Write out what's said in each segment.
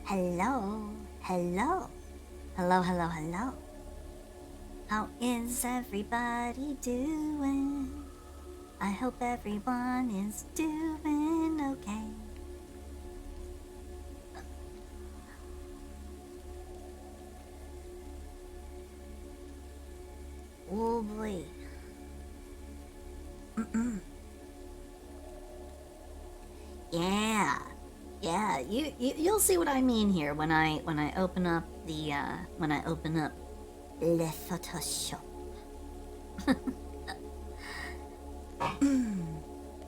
Hello, hello, hello, hello, hello. How is everybody doing? I hope everyone is doing okay. Oh boy. Yeah. Yeah, you'll see what I mean here when I open up the Le Photoshop.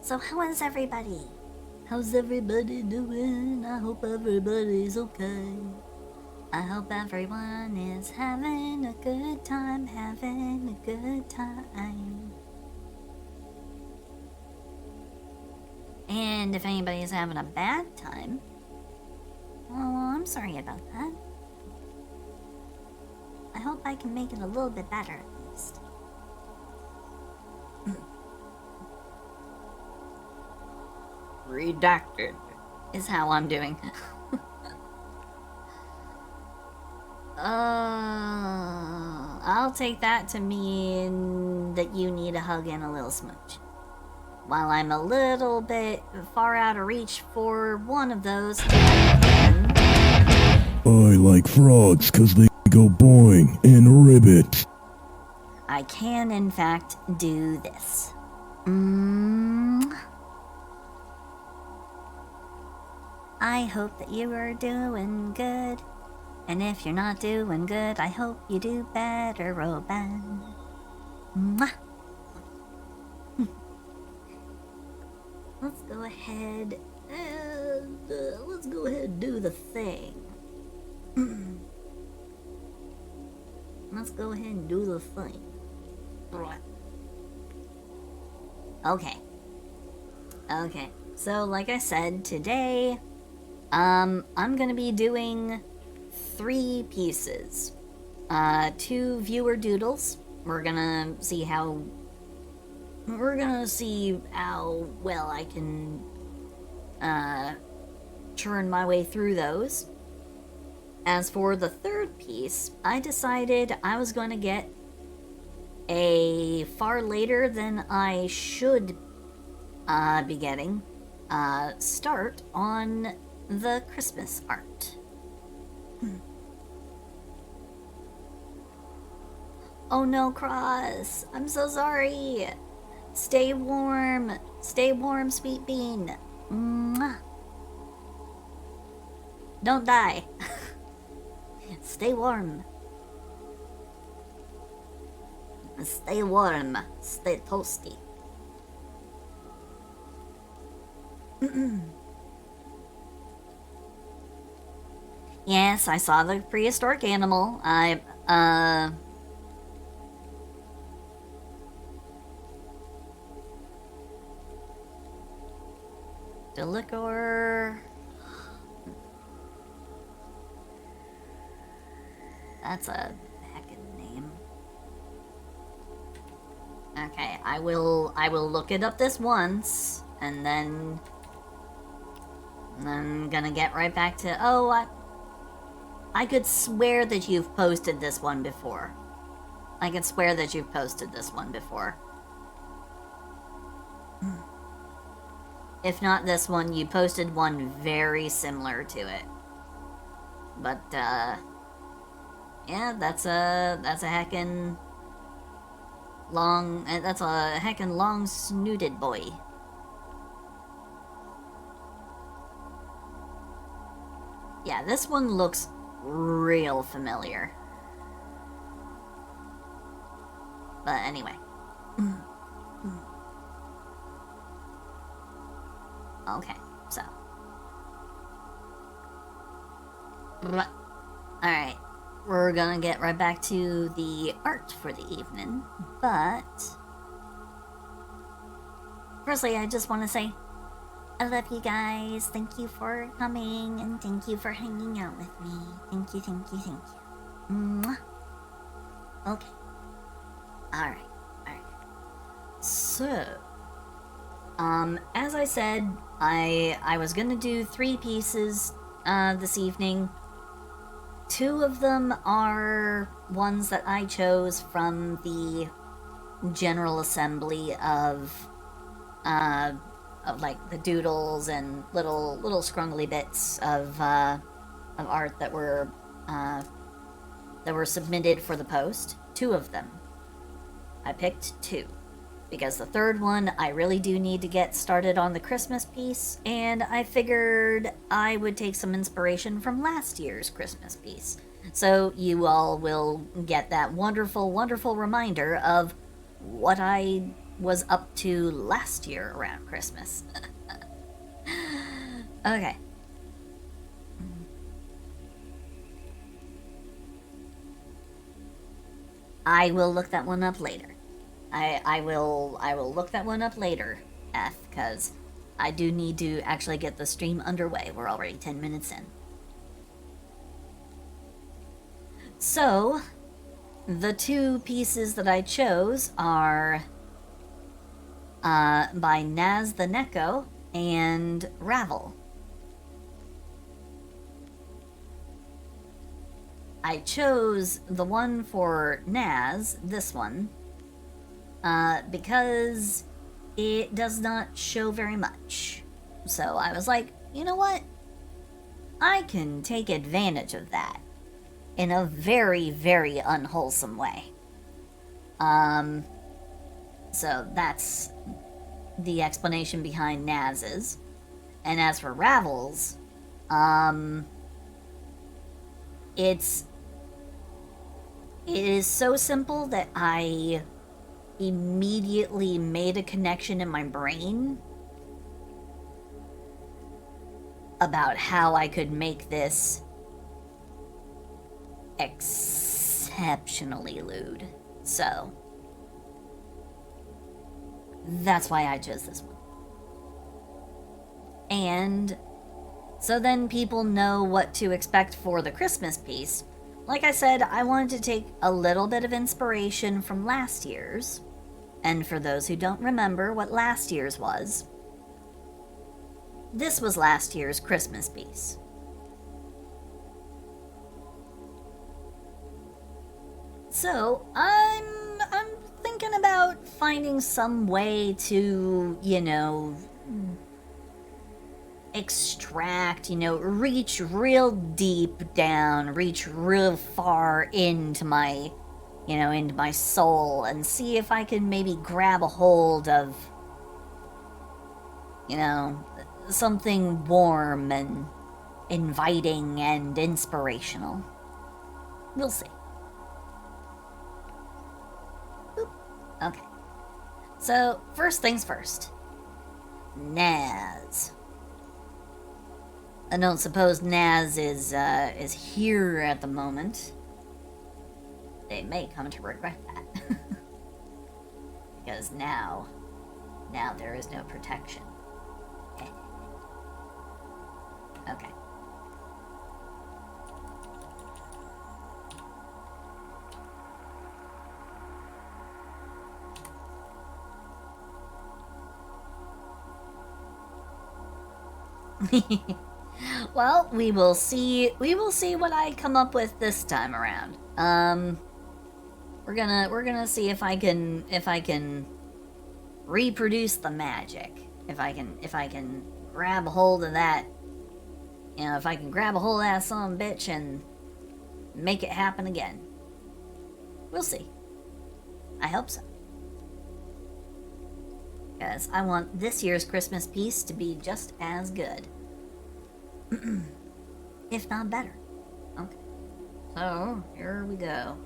So how is everybody? How's everybody doing? I hope everybody's okay. I hope everyone is having a good time, having a good time. And if anybody is having a bad time, well, I'm sorry about that. I hope I can make it a little bit better at least. Redacted is how I'm doing. I'll take that to mean that you need a hug and a little smooch. While I'm a little bit far out of reach for one of those, I like frogs 'cause they go boing and ribbit. I can in fact do this. I hope that you are doing good. And if you're not doing good, I hope you do better, Robin. Mwah. Let's go ahead and do the thing. Let's go ahead and do the thing. Okay. Okay. So, like I said, today, I'm gonna be doing 3 pieces. 2 viewer doodles. We're gonna see how well I can churn my way through those. As for the 3rd piece, I decided I was going to get a far later than I should be getting start on the Christmas art. Oh no, Cross! I'm so sorry! Stay warm, sweet bean. Mwah. Don't die. Stay warm. Stay warm. Stay toasty. Yes, I saw the prehistoric animal. Delicor. That's a heckin' name. Okay, I will look it up this once, and then I'm gonna get right back to, I could swear that you've posted this one before. I could swear that you've posted this one before. If not this one, you posted one very similar to it. But, yeah, that's a heckin' long snooted boy. Yeah, this one looks real familiar. But anyway. Okay, so. Alright, we're gonna get right back to the art for the evening, but firstly, I just want to say I love you guys. Thank you for coming, and thank you for hanging out with me. Thank you, thank you, thank you. Mwah. Okay. Alright, alright. So, as I said, I was gonna do 3 pieces this evening. Two of them are ones that I chose from the General Assembly of like the doodles and little scrungly bits of art that were submitted for the post. Two of them. I picked two. Because the third one, I really do need to get started on the Christmas piece, and I figured I would take some inspiration from last year's Christmas piece. So you all will get that wonderful, wonderful reminder of what I was up to last year around Christmas. Okay. I will look that one up later. I will look that one up later, F, because I do need to actually get the stream underway. We're already 10 minutes in. So, the two pieces that I chose are by Naz the Neko and Ravel. I chose the one for Naz, this one, because it does not show very much. So I was like, you know what? I can take advantage of that in a very, very unwholesome way. So that's the explanation behind Naz's. And as for Ravel's, it is so simple that I immediately made a connection in my brain about how I could make this exceptionally lewd. So, that's why I chose this one. And so then people know what to expect for the Christmas piece. Like I said, I wanted to take a little bit of inspiration from last year's. And for those who don't remember what last year's was, this was last year's Christmas piece. So, I'm thinking about finding some way to, extract, reach real deep down, reach real far into my, into my soul and see if I can maybe grab a hold of, something warm and inviting and inspirational. We'll see. Oop. Okay. So, first things first. Naz. I don't suppose Naz is here at the moment. They may come to regret that. Because now there is no protection. Okay. Well, we will see what I come up with this time around. We're gonna see if I can reproduce the magic. If I can grab a hold of that, if I can grab a hold of that son of a bitch and make it happen again. We'll see. I hope so. Because I want this year's Christmas piece to be just as good. If not better. Okay. So, here we go.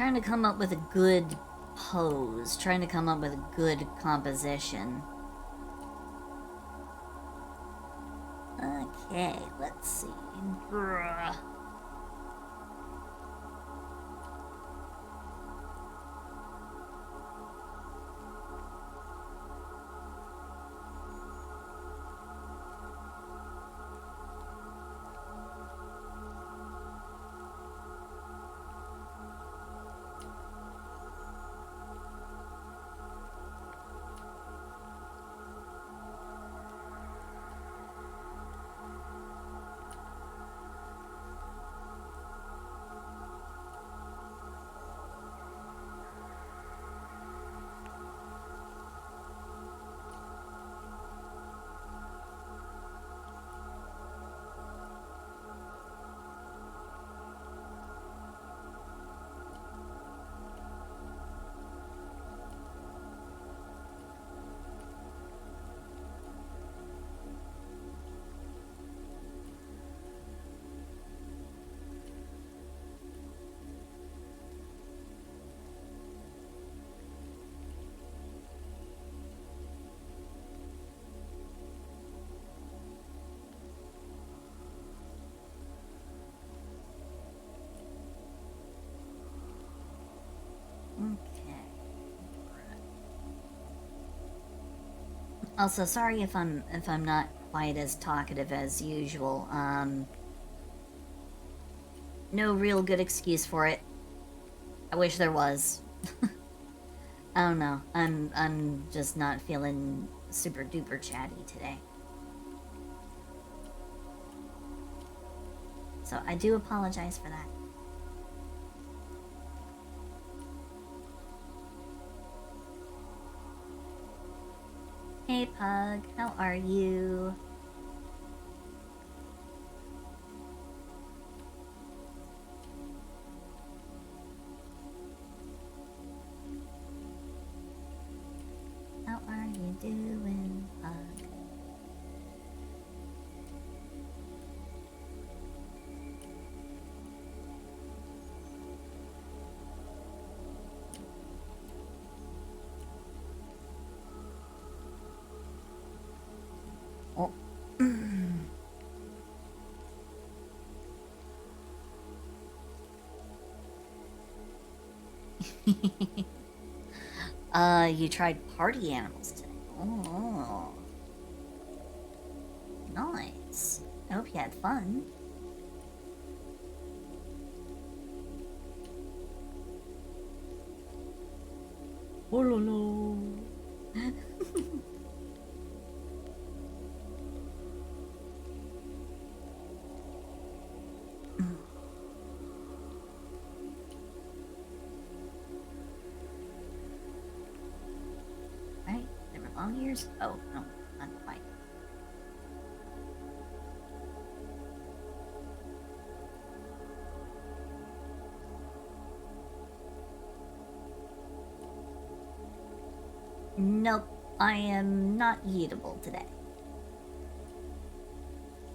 trying to come up with a good pose, trying to come up with a good composition. Okay, let's see. Grr. Okay. Also, sorry if I'm not quite as talkative as usual. No real good excuse for it. I wish there was. I don't know. I'm just not feeling super duper chatty today. So I do apologize for that. Hey Pug, how are you? How are you doing, Pug? Oh. You tried party animals today. Oh. Nice. I hope you had fun. Oh la la. Right? They were long ears? Oh, no, not quite. Nope, I am not yeetable today.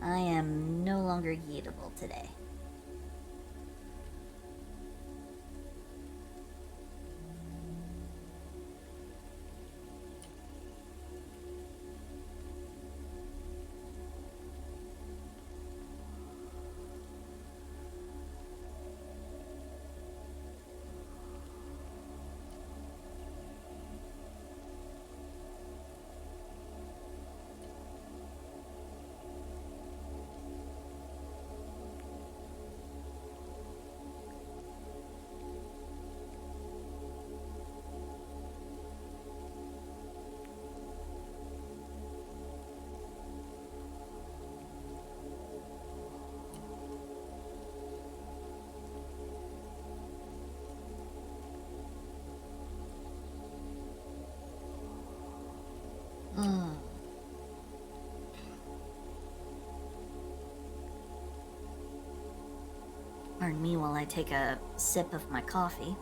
I am no longer yeetable today. Pardon me while I take a sip of my coffee.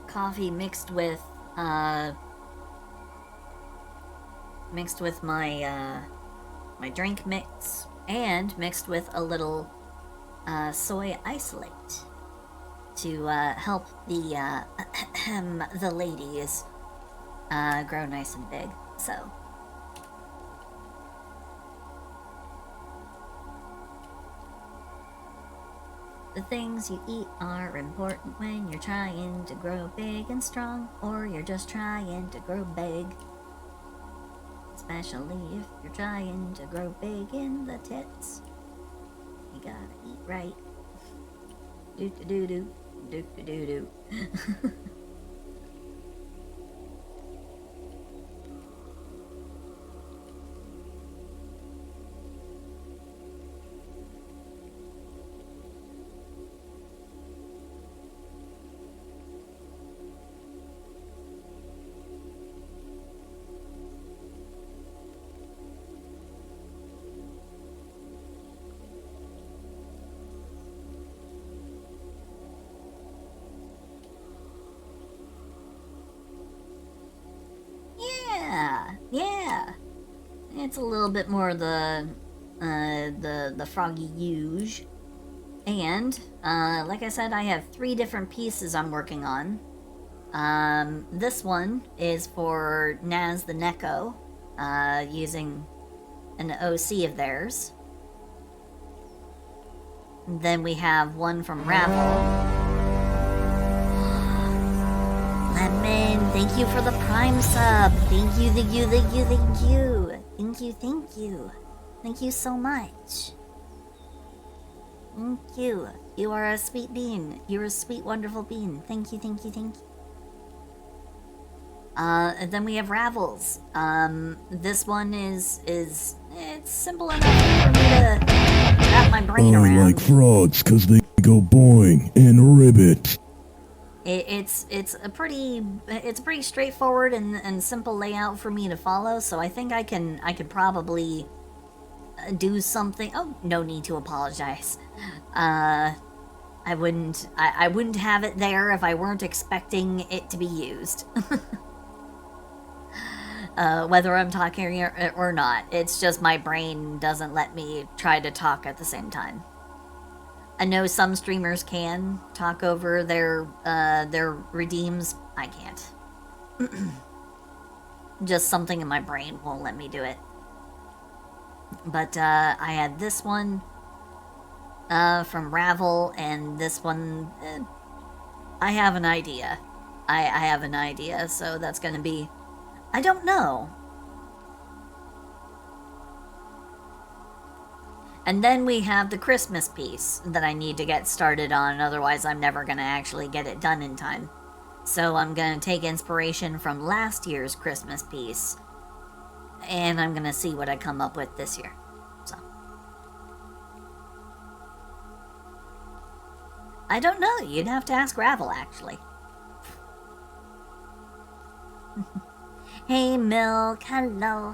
Coffee mixed with my my drink mix, and mixed with a little soy isolate to help the ladies grow nice and big. So the things you eat are important when you're trying to grow big and strong, or you're just trying to grow big. Especially if you're trying to grow big in the tits. You gotta eat right. Do-do-do-do. Do-do-do-do. Yeah. It's a little bit more the froggy huge. And, like I said, I have 3 different pieces I'm working on. This one is for Naz the Neko, using an OC of theirs. Then we have one from Ravel. Lemon, thank you for the Prime sub. Thank you. Thank you so much. Thank you. You are a sweet bean. You're a sweet, wonderful bean. Thank you. And then we have Ravels. This one is it's simple enough for me to wrap my brain around. I like frogs because they go boing and ribbit. It's a pretty straightforward and simple layout for me to follow, so I think I could probably do something. Oh, no need to apologize. I wouldn't have it there if I weren't expecting it to be used. Whether I'm talking or not, it's just my brain doesn't let me try to talk at the same time. I know some streamers can talk over their redeems. I can't. Just something in my brain won't let me do it. But I had this one from Ravel, and this one, I have an idea. I have an idea, so that's gonna be... I don't know. And then we have the Christmas piece that I need to get started on, otherwise I'm never going to actually get it done in time. So I'm going to take inspiration from last year's Christmas piece, and I'm going to see what I come up with this year. So I don't know, you'd have to ask Ravel, actually. Hey Milk, hello.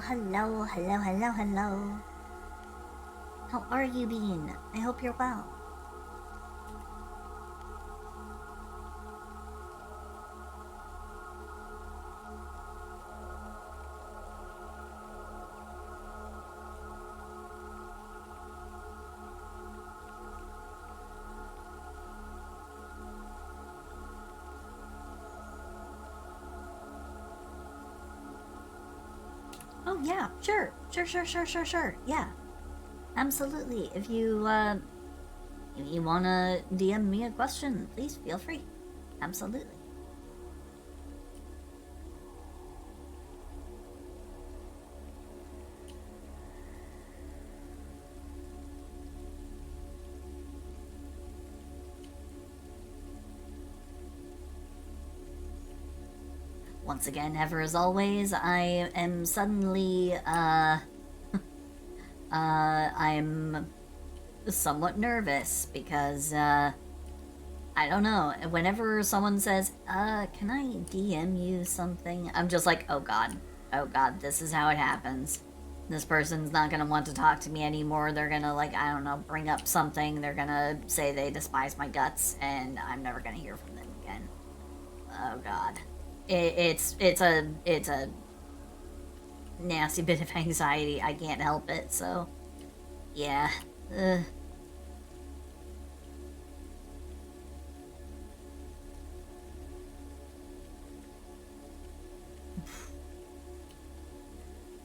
How are you, Bean? I hope you're well. Oh yeah, sure, yeah. Absolutely. If you wanna DM me a question, please feel free. Absolutely. Once again, ever as always, I am suddenly, I'm somewhat nervous because, I don't know, whenever someone says, can I DM you something? I'm just like, oh god, this is how it happens. This person's not gonna want to talk to me anymore, they're gonna, like, I don't know, bring up something, they're gonna say they despise my guts, and I'm never gonna hear from them again. Oh god. It's a nasty bit of anxiety. I can't help it, so yeah. Ugh.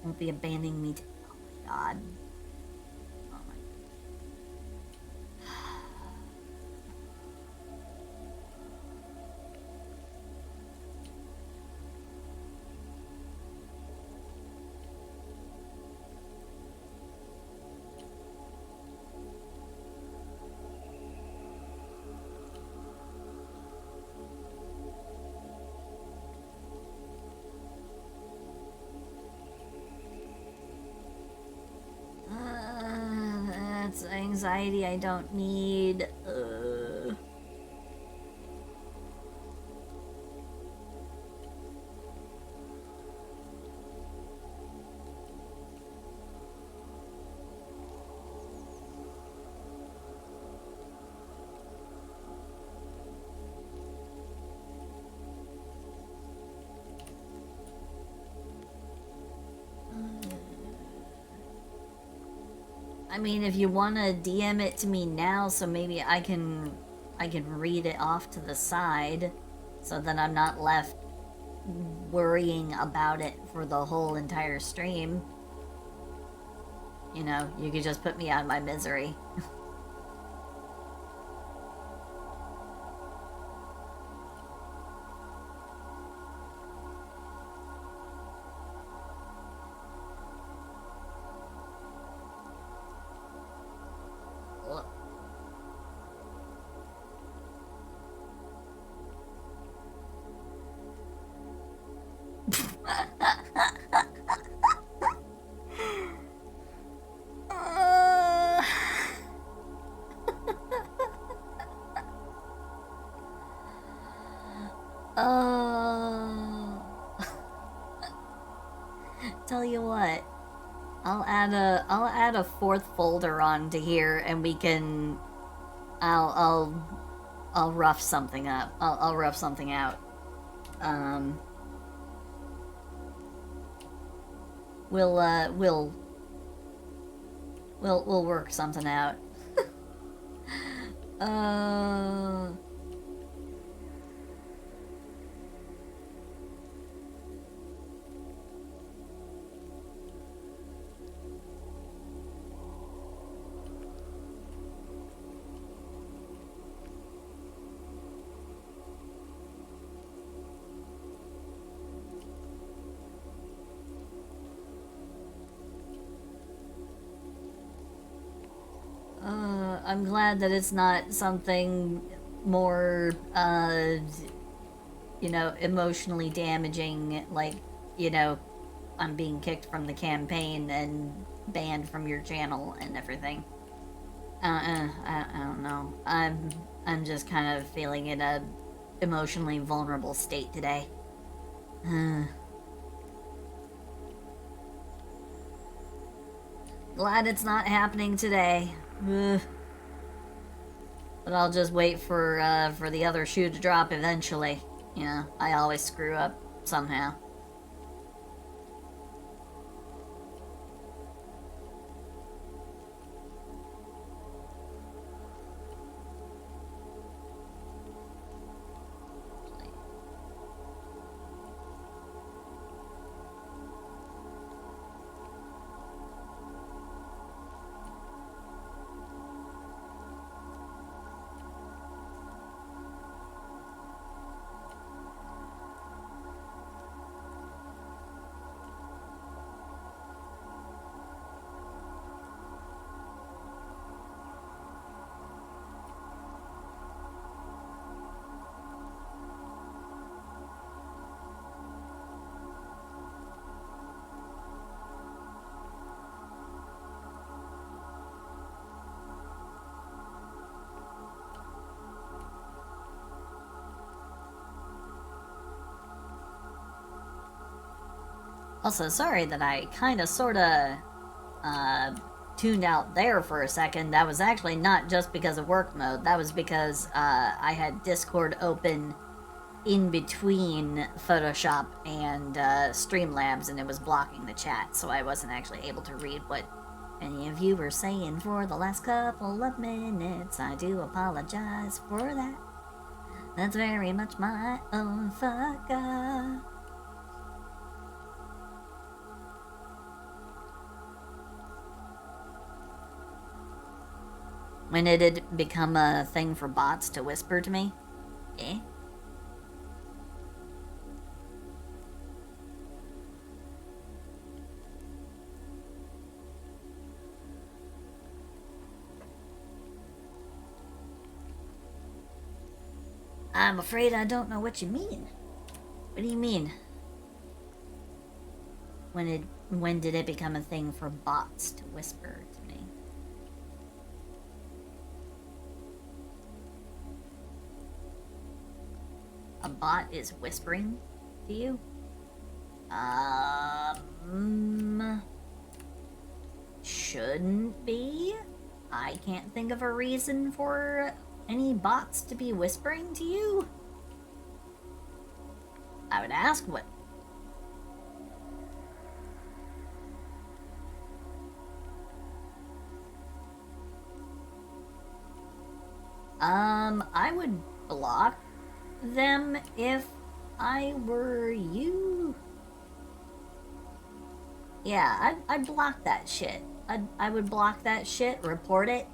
Won't be abandoning me. Oh my god. Oh my. That's anxiety I don't need. I mean, if you want to DM it to me now, so maybe I can read it off to the side, so that I'm not left worrying about it for the whole entire stream. You know, you could just put me out of my misery. Tell you what, I'll add a fourth folder onto here, and we can, I'll rough something up. I'll rough something out. We'll work something out. I'm glad that it's not something more, you know, emotionally damaging, like, you know, I'm being kicked from the campaign and banned from your channel and everything. I don't know. I'm just kind of feeling in a emotionally vulnerable state today. Glad it's not happening today. Ugh. But I'll just wait for the other shoe to drop eventually. You know, I always screw up somehow. Also, sorry that I kinda sorta, tuned out there for a second. That was actually not just because of work mode. That was because, I had Discord open in between Photoshop and Streamlabs, and it was blocking the chat, so I wasn't actually able to read what any of you were saying for the last couple of minutes. I do apologize for that. That's very much my own fuck up. When did it become a thing for bots to whisper to me? Eh? I'm afraid I don't know what you mean. What do you mean? When did it become a thing for bots to whisper to me? A bot is whispering to you? Shouldn't be. I can't think of a reason for any bots to be whispering to you. I would ask what. I would block them if I were you. Yeah, I'd block that shit. I would block that shit, report it.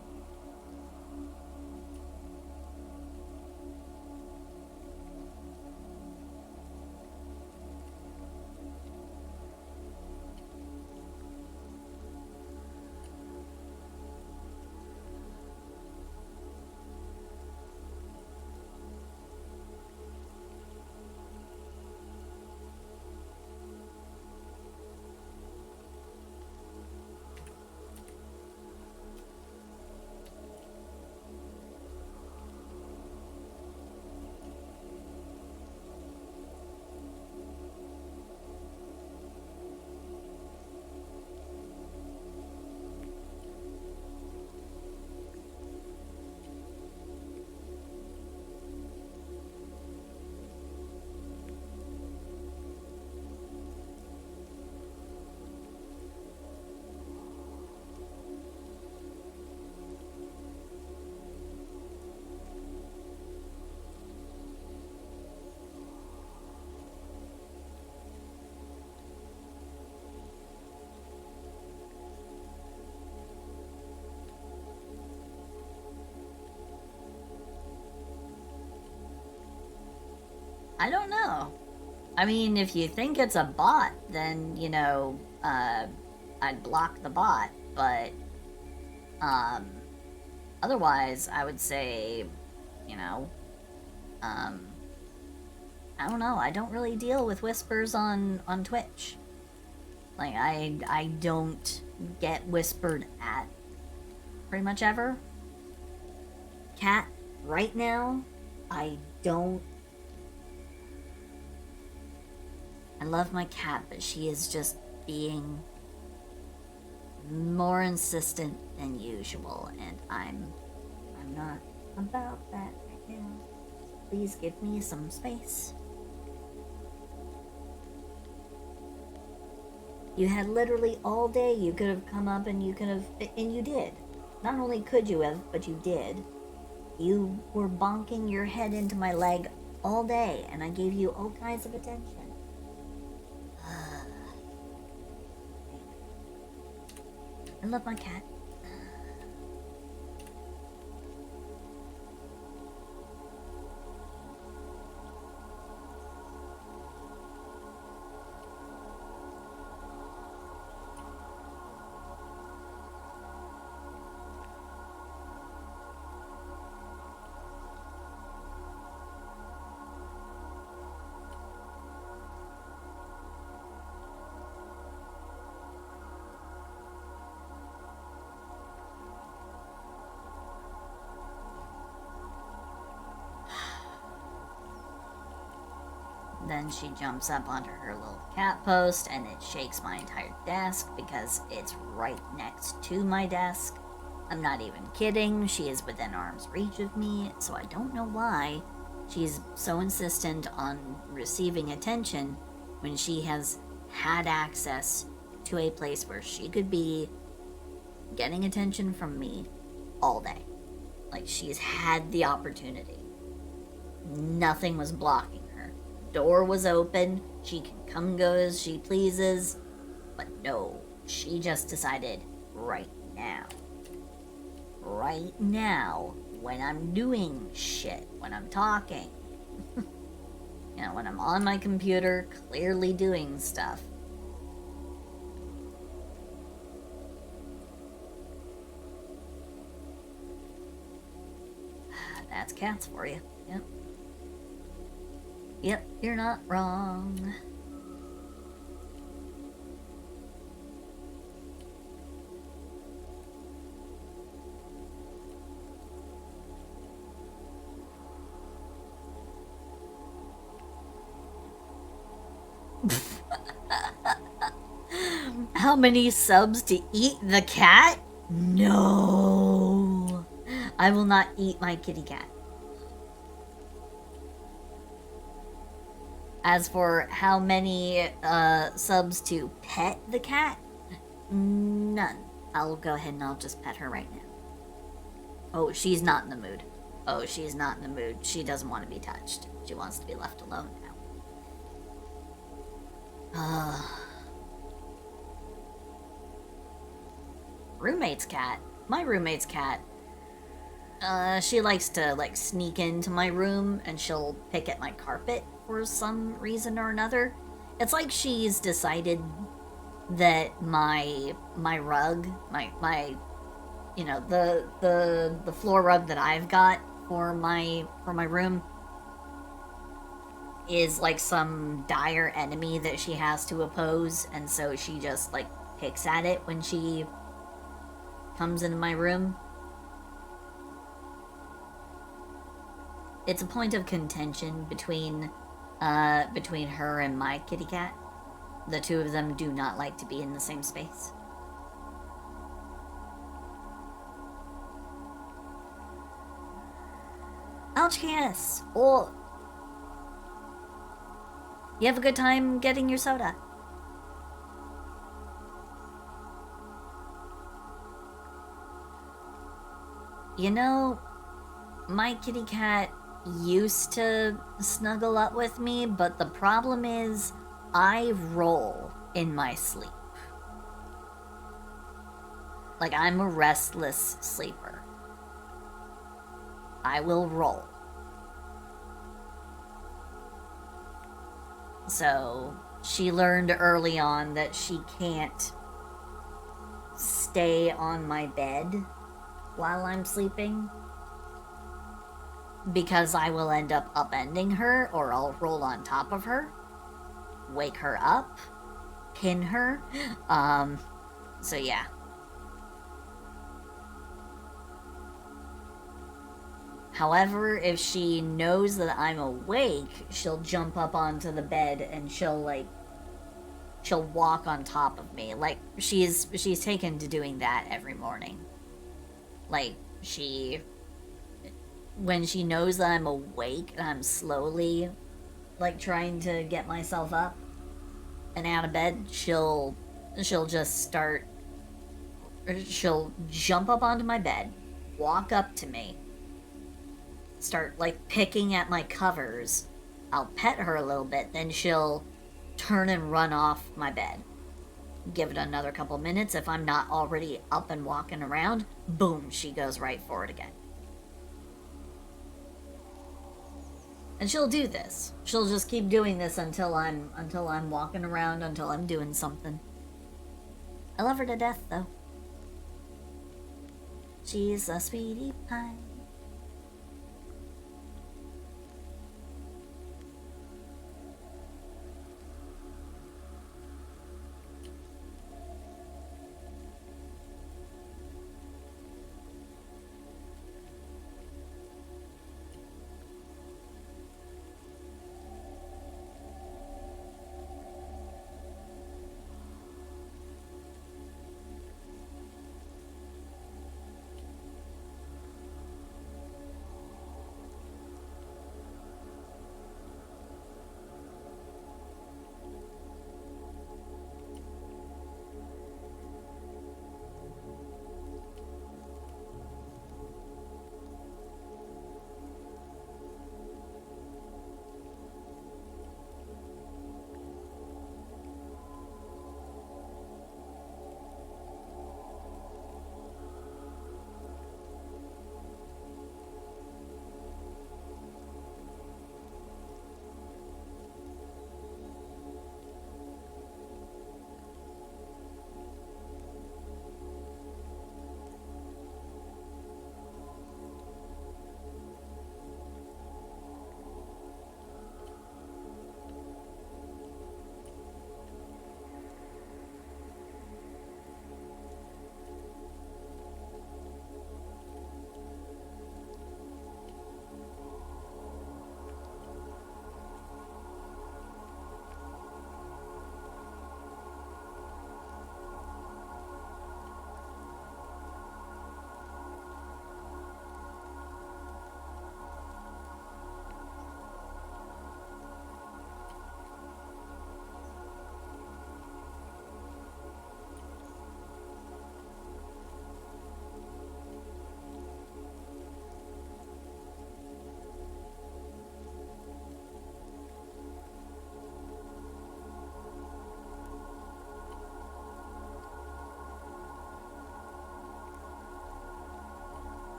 I don't know. I mean, if you think it's a bot, then, you know, I'd block the bot, but, otherwise, I would say, you know, I don't know, I don't really deal with whispers on Twitch. Like, I don't get whispered at pretty much ever. Cat, right now, I don't. I love my cat, but she is just being more insistent than usual, and I'm not about that right now. Please give me some space. You had literally all day. You could have come up and you could have, and you did. Not only could you have, but you did. You were bonking your head into my leg all day, and I gave you all kinds of attention. I love my cat. Then she jumps up onto her little cat post, and it shakes my entire desk because it's right next to my desk. I'm not even kidding. She is within arm's reach of me, so I don't know why She's so insistent on receiving attention when she has had access to a place where she could be getting attention from me all day. Like, she's had the opportunity. Nothing was blocking her. Door was open. She can come and go as she pleases. But no, she just decided right now. Right now, when I'm doing shit, when I'm talking, you know, when I'm on my computer, clearly doing stuff. That's cats for you. Yep. Yep, you're not wrong. How many subs to eat the cat? No. I will not eat my kitty cat. As for how many subs to pet the cat, none. I'll go ahead and I'll just pet her right now. Oh, she's not in the mood. Oh, she's not in the mood. She doesn't want to be touched. She wants to be left alone now. Roommate's cat. My roommate's cat. She likes to, like, sneak into my room and she'll pick at my carpet for some reason or another. It's like she's decided that my rug, my you know, the floor rug that I've got for my room is like some dire enemy that she has to oppose, and so she just, like, picks at it when she comes into my room. It's a point of contention between her and my kitty cat. The two of them do not like to be in the same space. Ouch, Cass! Oh. You have a good time getting your soda. You know, my kitty cat used to snuggle up with me, but the problem is I roll in my sleep. Like, I'm a restless sleeper. I will roll. So, she learned early on that she can't stay on my bed while I'm sleeping, because I will end up upending her, or I'll roll on top of her, wake her up, pin her. So yeah. However, if she knows that I'm awake, she'll jump up onto the bed and she'll walk on top of me. Like, she's taken to doing that every morning. Like, when she knows that I'm awake and I'm slowly, like, trying to get myself up and out of bed, she'll just start, she'll jump up onto my bed, walk up to me, start, like, picking at my covers. I'll pet her a little bit, then she'll turn and run off my bed. Give it another couple minutes. If I'm not already up and walking around, boom, she goes right for it again. And she'll do this. She'll just keep doing this until I'm walking around, until I'm doing something. I love her to death, though. She's a sweetie pie.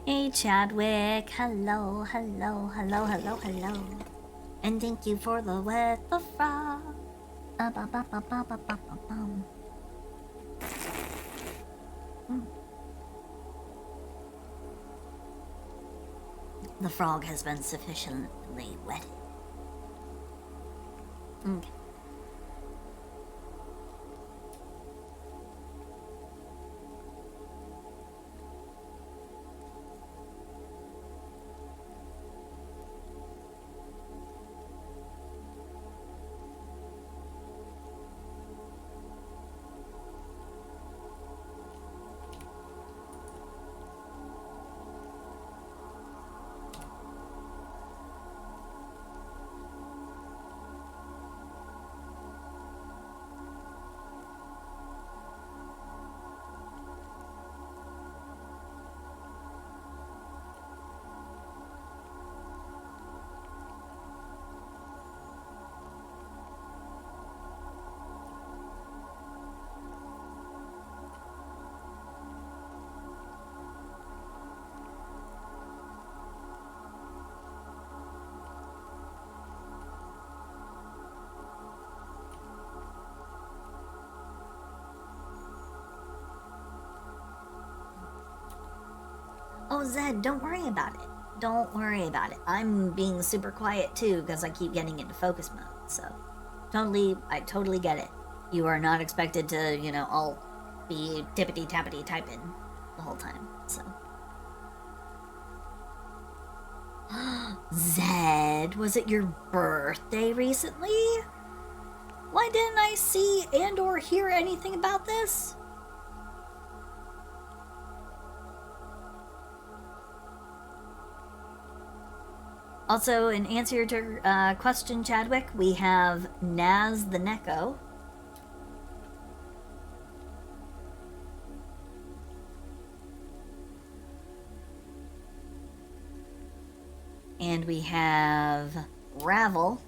Hey Chadwick, hello, hello, hello, hello, hello. And thank you for the wet the frog. Ba-ba-ba-ba-ba-ba-ba-bum. The frog has been sufficiently wetted. Okay. Oh, Zed, don't worry about it. Don't worry about it. I'm being super quiet too because I keep getting into focus mode. So, I totally get it. You are not expected to, all be tippity tappity typing the whole time. So, Zed, was it your birthday recently? Why didn't I see and or hear anything about this? Also, in answer to your question, Chadwick, we have Naz the Neko. And we have Ravel.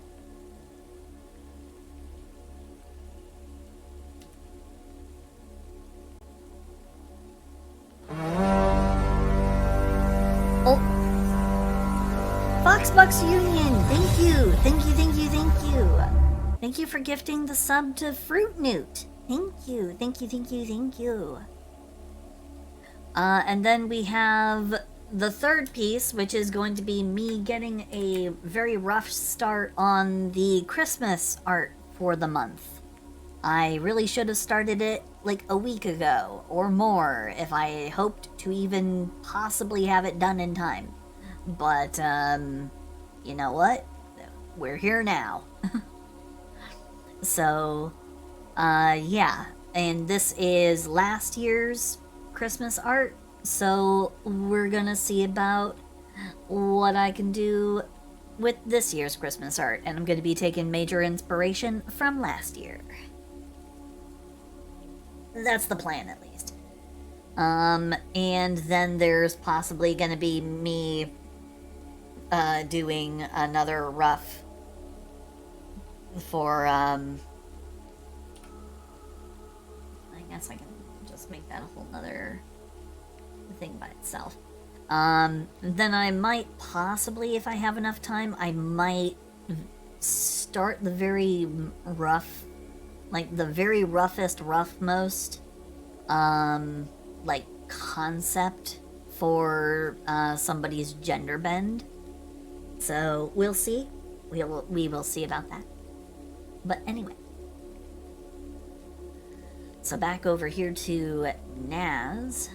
Oh, Foxbucks Union, thank you, thank you, thank you, thank you. Thank you for gifting the sub to Fruit Newt. Thank you, thank you, thank you, thank you. And then we have the third piece, which is going to be me getting a very rough start on the Christmas art for the month. I really should have started it like a week ago or more if I hoped to even possibly have it done in time. But, you know what? We're here now. So, yeah. And this is last year's Christmas art. So, we're gonna see about what I can do with this year's Christmas art. And I'm gonna be taking major inspiration from last year. That's the plan, at least. And then there's possibly gonna be me doing another rough for, I guess I can just make that a whole nother thing by itself. Then I might possibly, if I have enough time, I might start the very rough, like the very roughest, like concept for somebody's gender bend. So we'll see. We will see about that. But anyway. So back over here to Naz.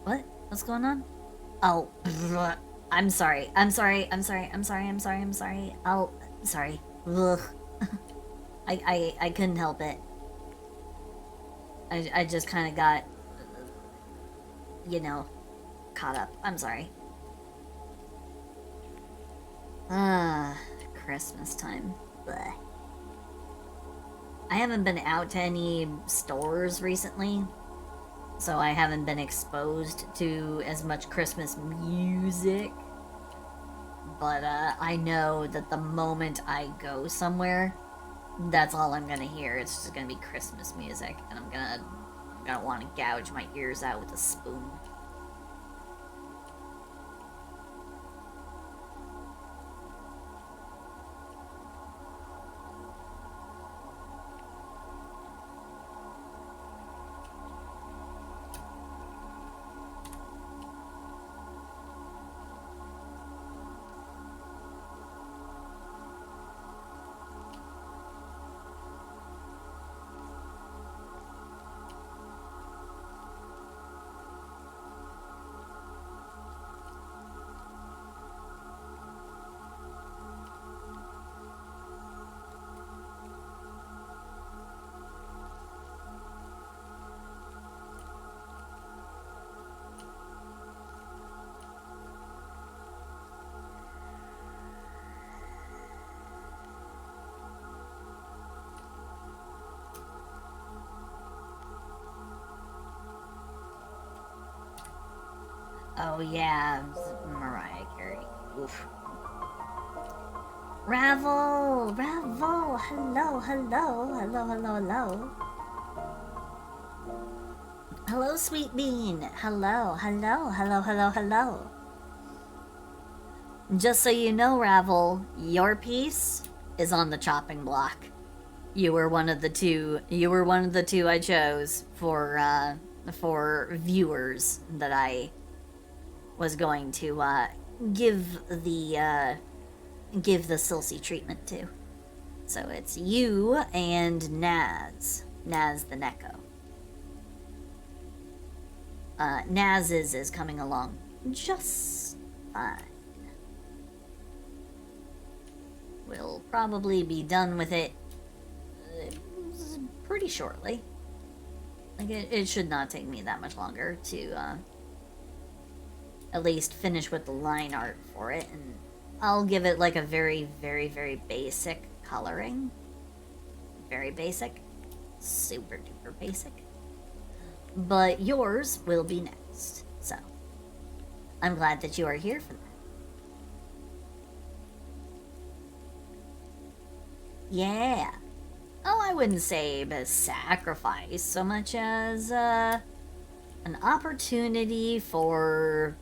What? What's going on? Oh, I'm sorry. I'm sorry. I'm sorry. I'm sorry. I'm sorry. I'm sorry. Oh, sorry. Ugh. I couldn't help it. I just kind of got, you know, caught up. I'm sorry. Christmas time. Blech. I haven't been out to any stores recently, so I haven't been exposed to as much Christmas music. But I know that the moment I go somewhere, that's all I'm gonna hear. It's just gonna be Christmas music, and I'm gonna want to gouge my ears out with a spoon. Oh yeah, Mariah Carey. Oof. Ravel! Ravel! Hello, hello, hello, hello, hello. Hello, Sweet Bean. Hello, hello, hello, hello, hello. Just so you know, Ravel, your piece is on the chopping block. You were one of the two. You were one of the two I chose for viewers that I was going to give the Silsey treatment to. So it's you and Naz the Neko. Naz is coming along just fine. We'll probably be done with it pretty shortly. Like it should not take me that much longer to at least finish with the line art for it, and I'll give it like a very, very, very basic coloring. Very basic. Super duper basic. But yours will be next, so I'm glad that you are here for that. Yeah. Oh, I wouldn't say a sacrifice so much as an opportunity for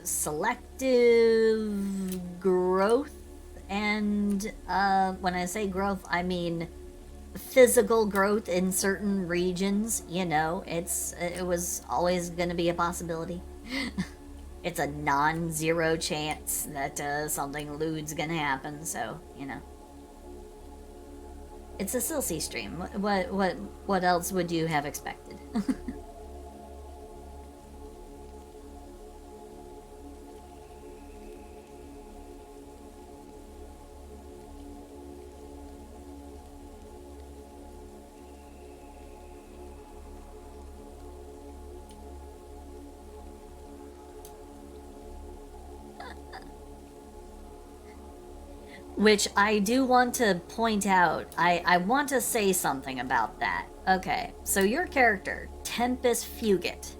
selective growth. And when I say growth, I mean physical growth in certain regions. You know, it was always going to be a possibility. It's a non-zero chance that something lewd's gonna happen, so, you know. It's a Silsey stream. What else would you have expected? Which I do want to point out. I want to say something about that. Okay, so your character, Tempest Fugit.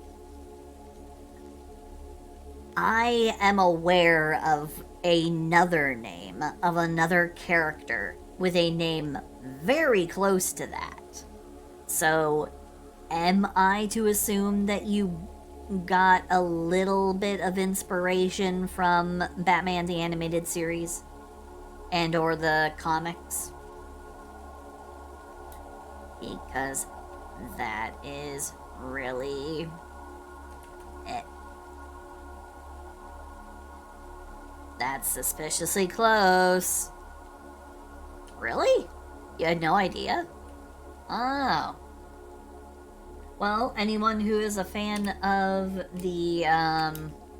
I am aware of another name, of another character, with a name very close to that. So, am I to assume that you got a little bit of inspiration from Batman the Animated Series? And or the comics, because that is really it. That's suspiciously close. Really? You had no idea? Oh. Well, anyone who is a fan of the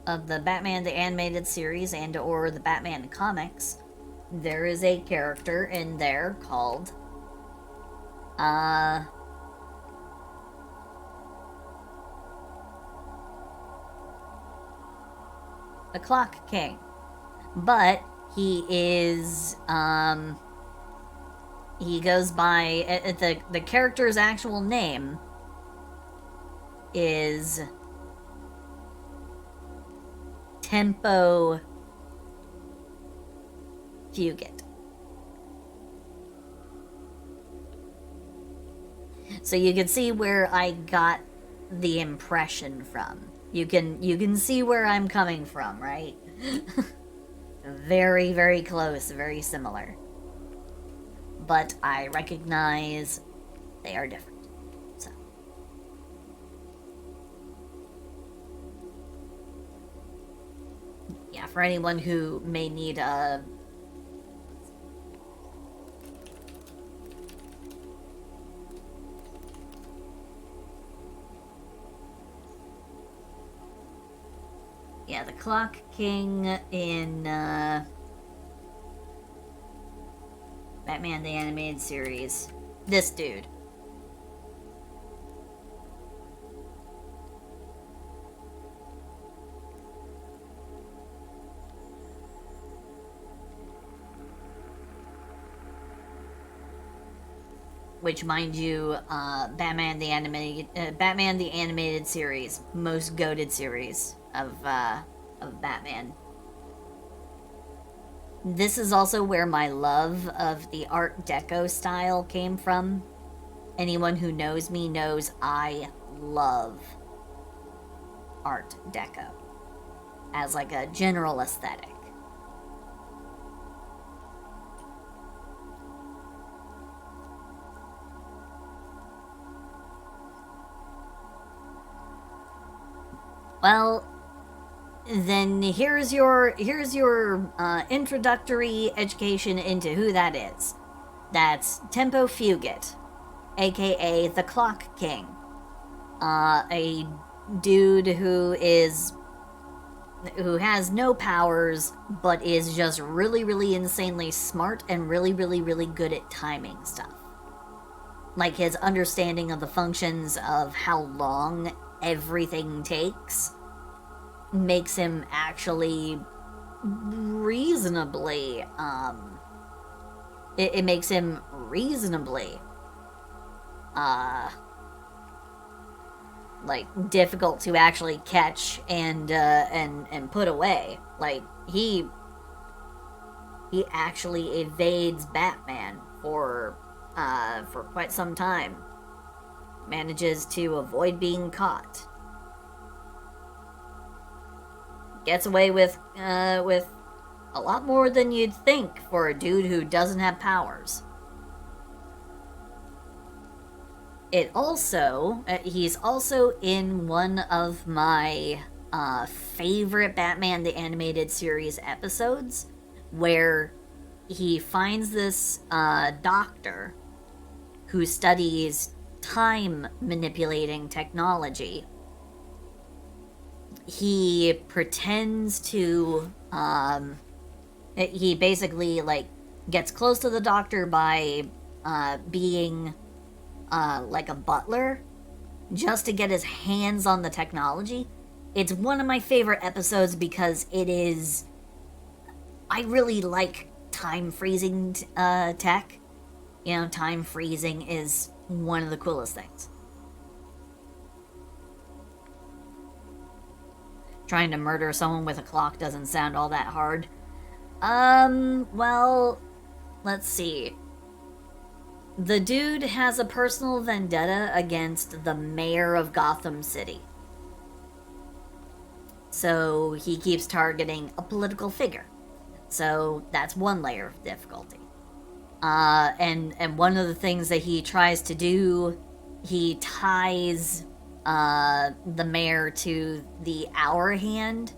Batman the Animated Series and or the Batman comics, there is a character in there called the Clock King. But he is he goes by the character's actual name is Tempo Fugit. So you can see where I got the impression from. You can see where I'm coming from, right? Very, very close, very similar. But I recognize they are different. So. Yeah, for anyone who may need a... Yeah, the Clock King in Batman the Animated Series. This dude. Which, mind you, Batman the Animated Series, most goated series of Batman. This is also where my love of the Art Deco style came from. Anyone who knows me knows I love Art Deco as like a general aesthetic. Well, then here's your introductory education into who that is. That's Tempo Fugit, aka the Clock King. A dude who has no powers, but is just really, really insanely smart and really, really, really good at timing stuff. Like his understanding of the functions of how long everything takes makes him actually reasonably, it makes him reasonably, like, difficult to actually catch and put away. Like, he actually evades Batman for quite some time. Manages to avoid being caught. Gets away with a lot more than you'd think for a dude who doesn't have powers. It also, he's also in one of my favorite Batman the Animated Series episodes, where he finds this doctor who studies time manipulating technology. He pretends to, he basically, like, gets close to the doctor by being, like a butler, just to get his hands on the technology. It's one of my favorite episodes because it is... I really like time freezing tech. You know, time freezing is one of the coolest things. Trying to murder someone with a clock doesn't sound all that hard. Well, let's see. The dude has a personal vendetta against the mayor of Gotham City. So he keeps targeting a political figure. So that's one layer of difficulty. And one of the things that he tries to do, he ties the mayor to the hour hand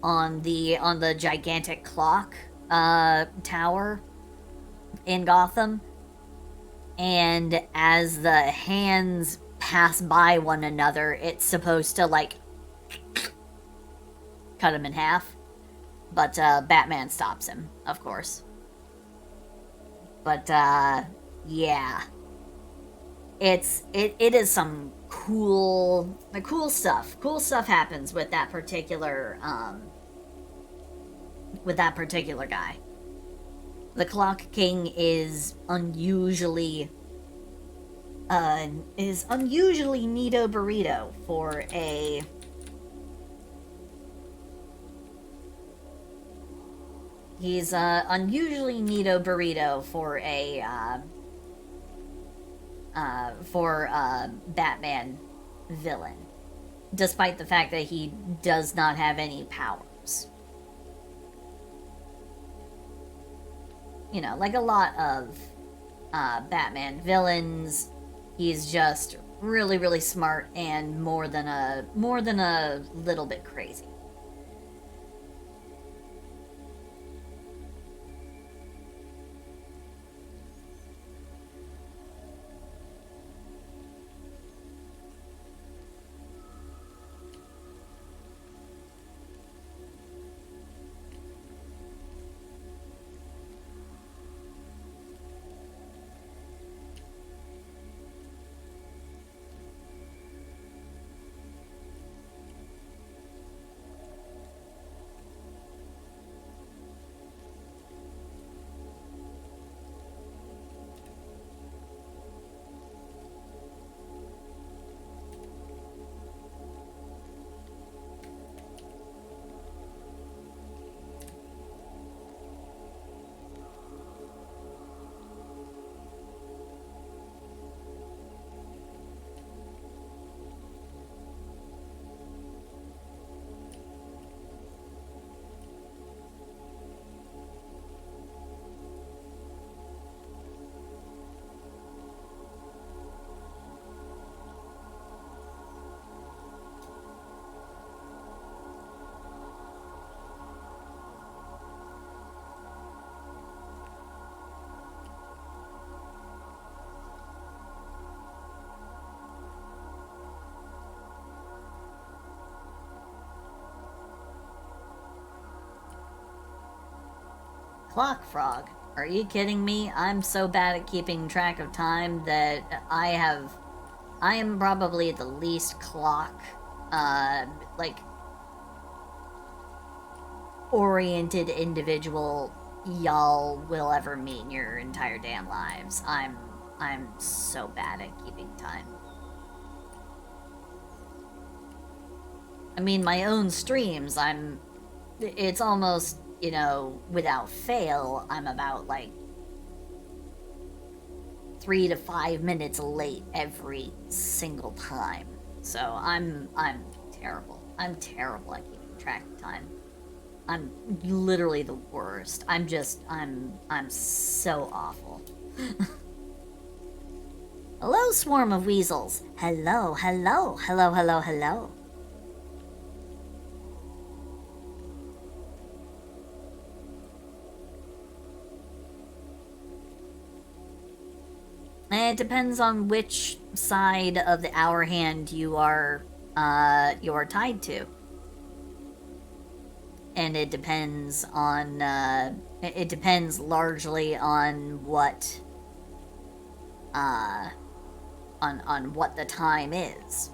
on the gigantic clock tower in Gotham, and as the hands pass by one another, it's supposed to, like, cut him in half. But Batman stops him, of course. But yeah, it is some cool stuff. Cool stuff happens with that particular guy. The Clock King is unusually neato burrito for a He's unusually neato burrito for a Batman villain, despite the fact that he does not have any powers. You know, like a lot of Batman villains, he's just really, really smart and more than a little bit crazy. Clock Frog. Are you kidding me? I'm so bad at keeping track of time that I am probably the least clock, like, oriented individual y'all will ever meet in your entire damn lives. I'm so bad at keeping time. I mean, my own streams, it's almost, you know, without fail, I'm about, like, 3 to 5 minutes late every single time. So I'm terrible. I'm terrible at keeping track of time. I'm literally the worst. I'm so awful. Hello, swarm of weasels. Hello, hello, hello, hello, hello. It depends on which side of the hour hand you are tied to. And it depends on, it depends largely on what, on what the time is.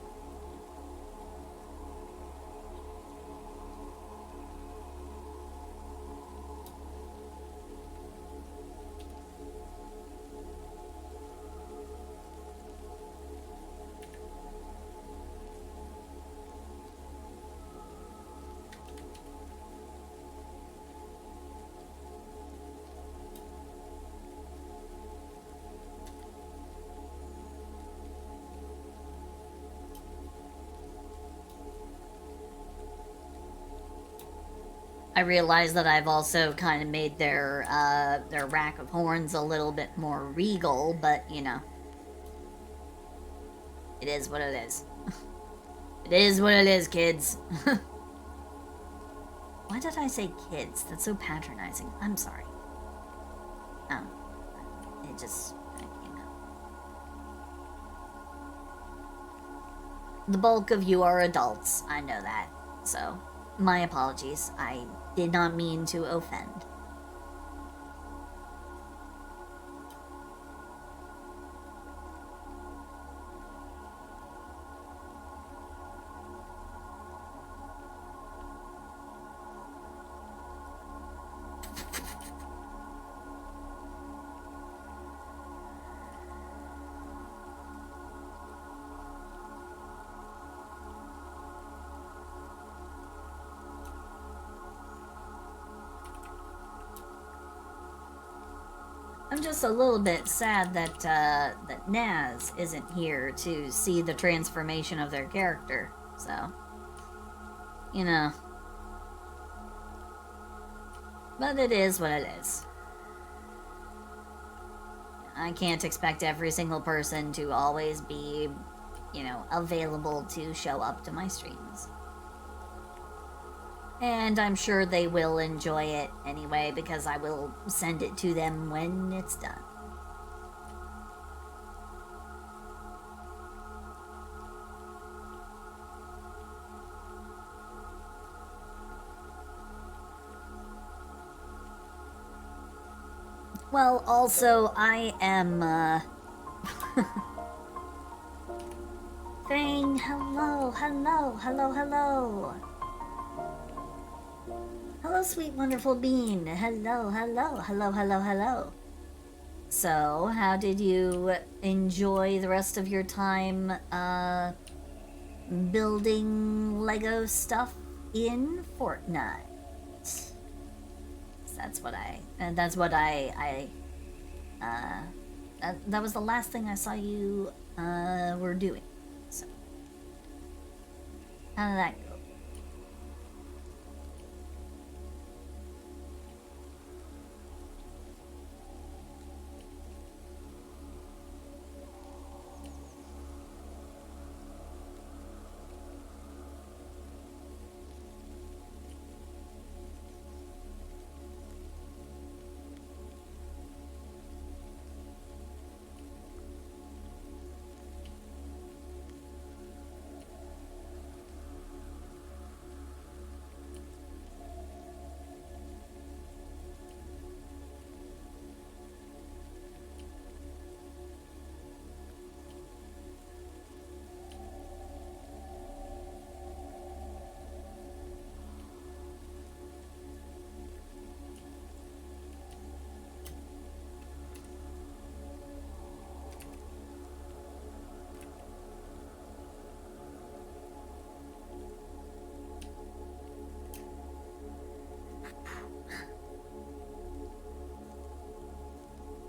I realize that I've also kind of made their rack of horns a little bit more regal, but, you know, it is what it is. It is what it is, kids. Why did I say kids? That's so patronizing. I'm sorry. It just came out. the bulk of you are adults. I know that. So, my apologies. I did not mean to offend. I'm just a little bit sad that that Naz isn't here to see the transformation of their character. So, you know, but it is what it is. I can't expect every single person to always be, you know, available to show up to my streams. And I'm sure they will enjoy it anyway because I will send it to them when it's done. Well, also, I am, Fang, hello, hello, hello, hello. Hello, sweet, wonderful bean. Hello, hello, hello, hello, hello. So, how did you enjoy the rest of your time, building Lego stuff in Fortnite? That's what that was the last thing I saw you, were doing. So, how did that go?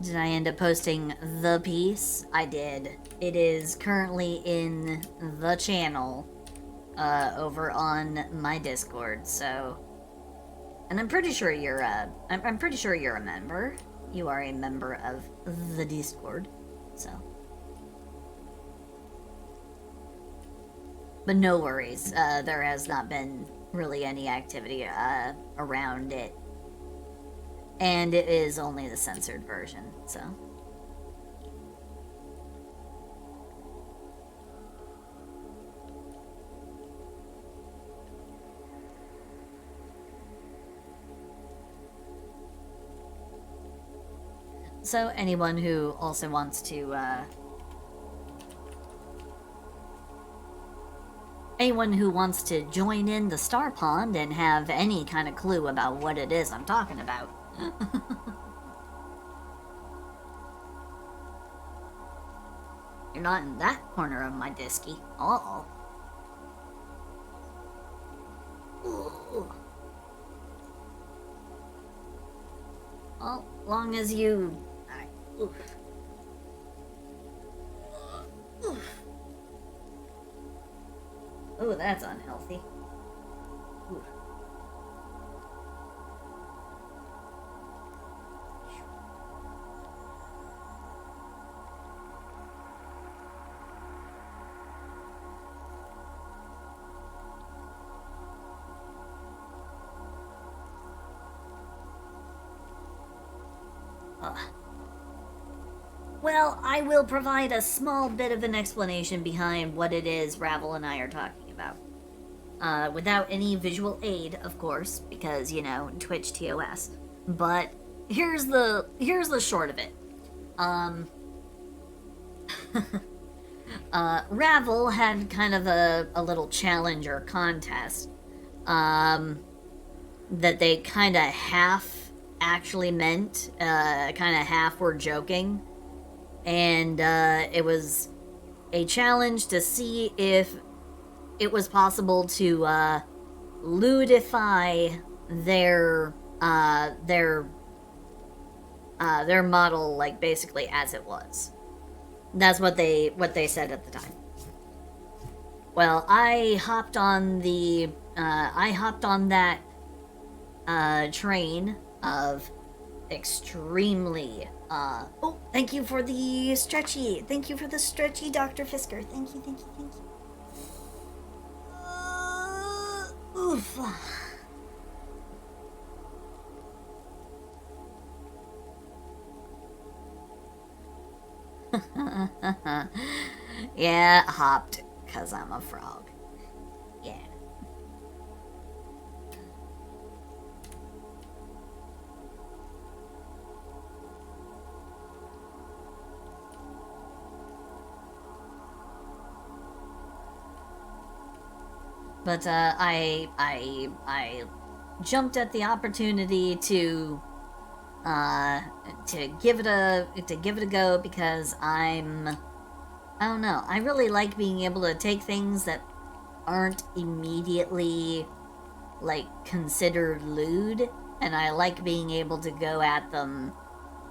Did I end up posting the piece? I did. It is currently in the channel, over on my Discord, so... And I'm pretty sure you're, I'm pretty sure you're a member. You are a member of the Discord, so... But no worries, there has not been really any activity, around it. And it is only the censored version, so... So anyone who also wants to, anyone who wants to join in the Star Pond and have any kind of clue about what it is I'm talking about. You're not in that corner of my disky. Uh-oh. Ooh. Well, long as you... Oof. Oof. Ooh, that's unhealthy. Ooh. Well, I will provide a small bit of an explanation behind what it is Ravel and I are talking about. Without any visual aid, of course, because, you know, Twitch TOS. But here's the short of it. Ravel had kind of a little challenge or contest that they kind of half actually meant, kind of half were joking. And it was a challenge to see if it was possible to ludify their model, like, basically as it was. That's what they said at the time. Well, I hopped on that train of extremely oh, thank you for the stretchy. Thank you for the stretchy, Dr. Fisker. Thank you. Oof. Yeah, hopped, 'cause I'm a frog. Yeah. But I jumped at the opportunity to give it a go because I don't know, I really like being able to take things that aren't immediately, like, considered lewd, and I like being able to go at them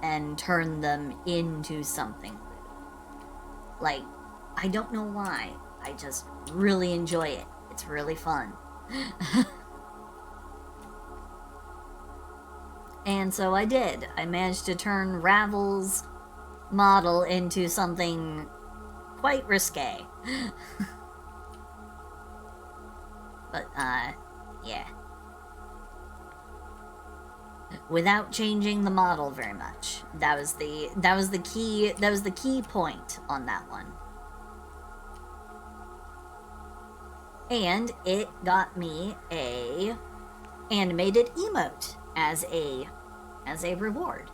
and turn them into something lewd. Like, I don't know why, I just really enjoy it. It's really fun. And so I did. I managed to turn Ravel's model into something quite risque. But, yeah. Without changing the model very much. That was the key point on that one. And it got me a animated emote as a reward.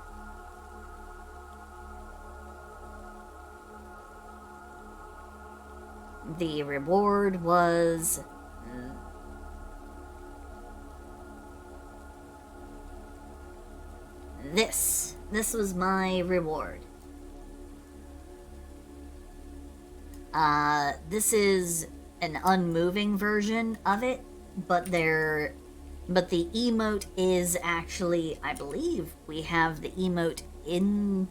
The reward was this. This was my reward. This is an unmoving version of it, but the emote is actually, I believe we have the emote in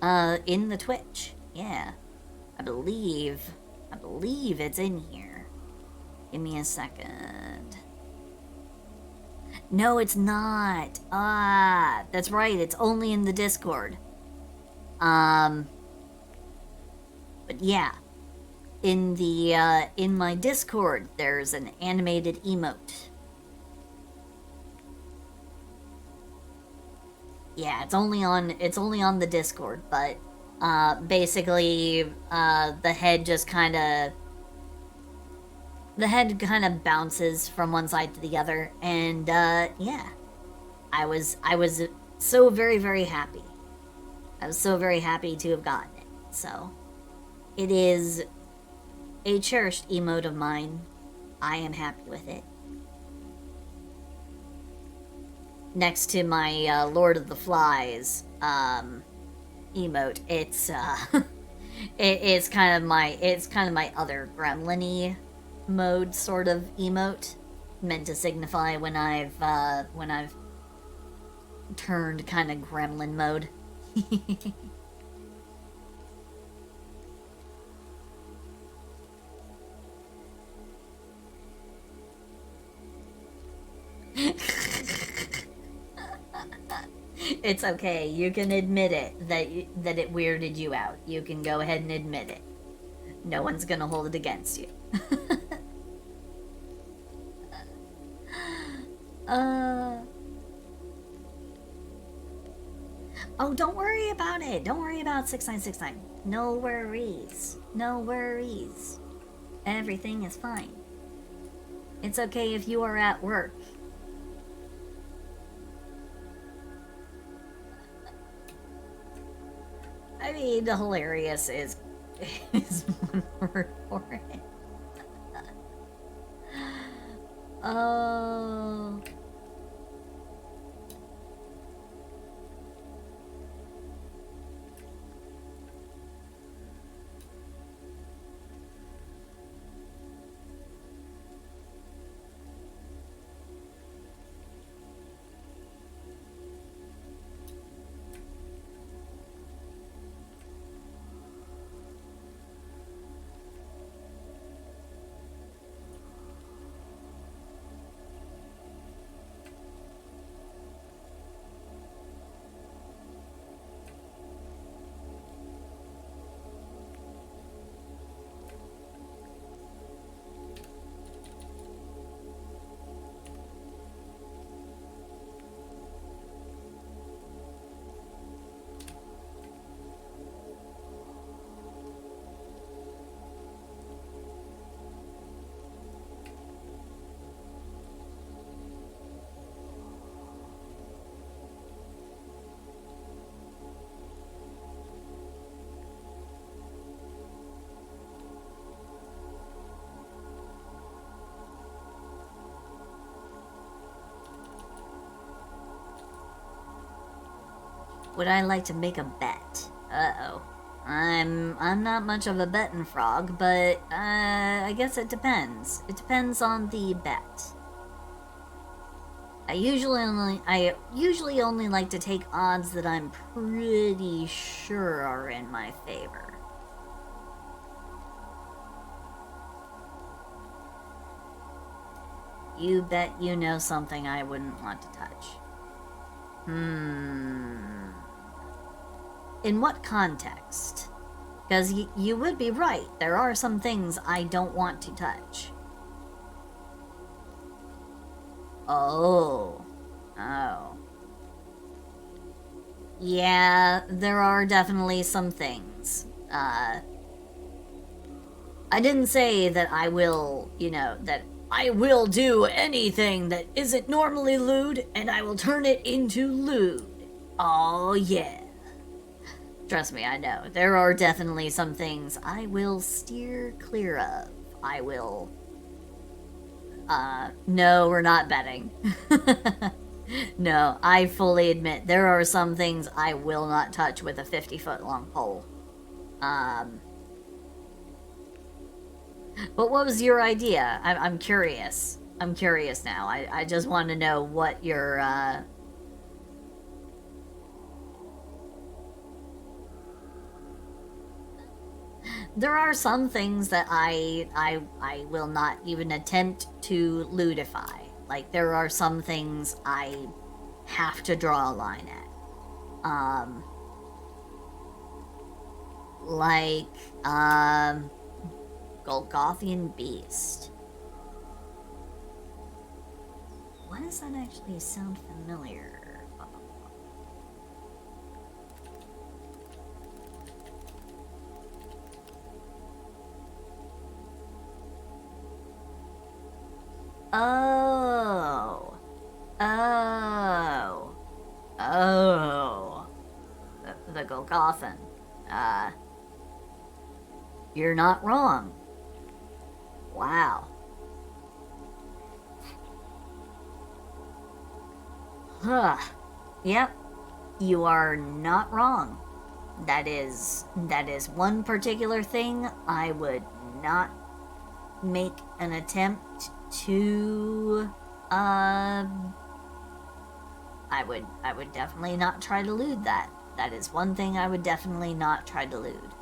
the Twitch. Yeah. I believe it's in here. Give me a second. No, it's not. Ah, that's right. It's only in the Discord. But yeah. In my Discord, there's an animated emote. Yeah, it's only on the Discord, but basically the head kind of bounces from one side to the other, and yeah. I was so very, very happy. I was so very happy to have gotten it. So it is a cherished emote of mine. I am happy with it. Next to my Lord of the Flies emote, it's it's kind of my other gremlin-y mode sort of emote, meant to signify when I've turned kind of gremlin mode. It's okay. You can admit it, that it weirded you out. You can go ahead and admit it. No one's gonna hold it against you. Oh, don't worry about it. Don't worry about 6969. No worries. No worries. Everything is fine. It's okay if you are at work. I mean, hilarious is one word for it. Oh. Would I like to make a bet? Uh-oh. I'm not much of a betting frog, but I guess it depends. It depends on the bet. I usually only like to take odds that I'm pretty sure are in my favor. You bet you know something I wouldn't want to touch. In what context? Because you would be right. There are some things I don't want to touch. Oh. Oh. Yeah, there are definitely some things. I didn't say that I will, that I will do anything that isn't normally lewd, and I will turn it into lewd. Oh, yeah. Trust me, I know. There are definitely some things I will steer clear of. I will... no, we're not betting. No, I fully admit there are some things I will not touch with a 50-foot long pole. But what was your idea? I'm curious. I'm curious now. I just want to know what your, There are some things that I will not even attempt to ludify. Like, there are some things I have to draw a line at. Golgothian Beast. Why does that actually sound familiar? Oh. Oh. Oh. The Golgothan. You're not wrong. Wow. Huh. Yep. You are not wrong. That is one particular thing I would not make an attempt to I would definitely not try to lewd that. That is one thing I would definitely not try to lewd.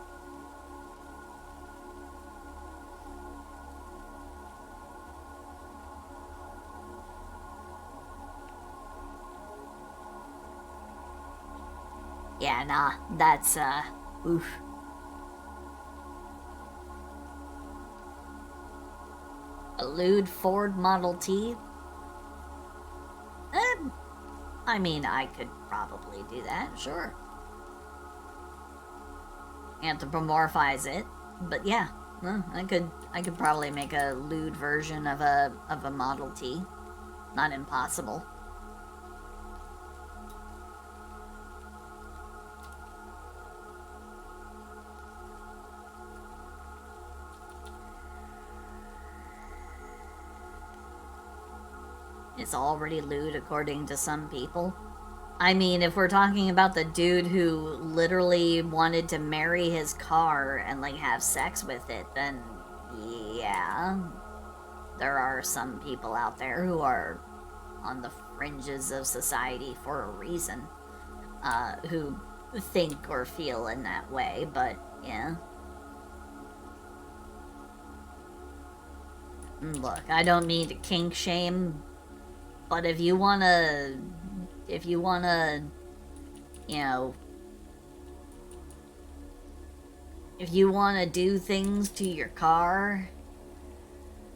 Yeah, nah, that's oof. A lewd Ford Model T? I mean, I could probably do that, sure. anthropomorphize it. But yeah, well, I could probably make a lewd version of a Model T. Not impossible. It's already lewd according to some people. I mean, if we're talking about the dude who literally wanted to marry his car and, like, have sex with it, then yeah. There are some people out there who are on the fringes of society for a reason, who think or feel in that way, but yeah. Look, I don't mean to kink shame, but if you wanna, you know, if you wanna do things to your car,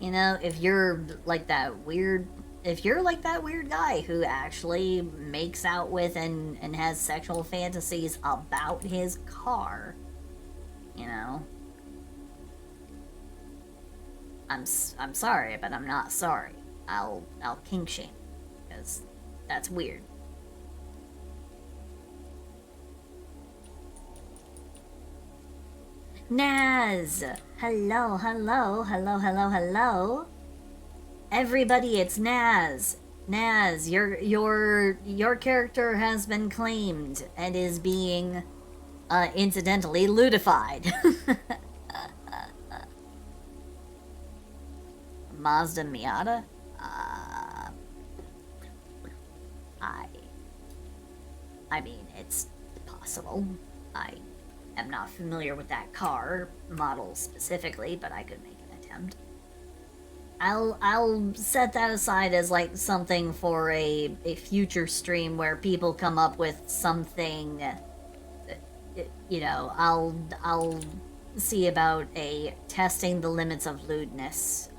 you know, if you're like that weird guy who actually makes out with and has sexual fantasies about his car, you know, I'm sorry, but I'm not sorry. I'll kink shame, because that's weird. Naz! Hello, hello, hello, hello, hello. Everybody, it's Naz. Naz, your character has been claimed and is being, incidentally ludified. Mazda Miata? I mean, it's possible. I am not familiar with that car model specifically, but I could make an attempt. I'll set that aside as, like, something for a future stream where people come up with something. You know, I'll see about a testing the limits of lewdness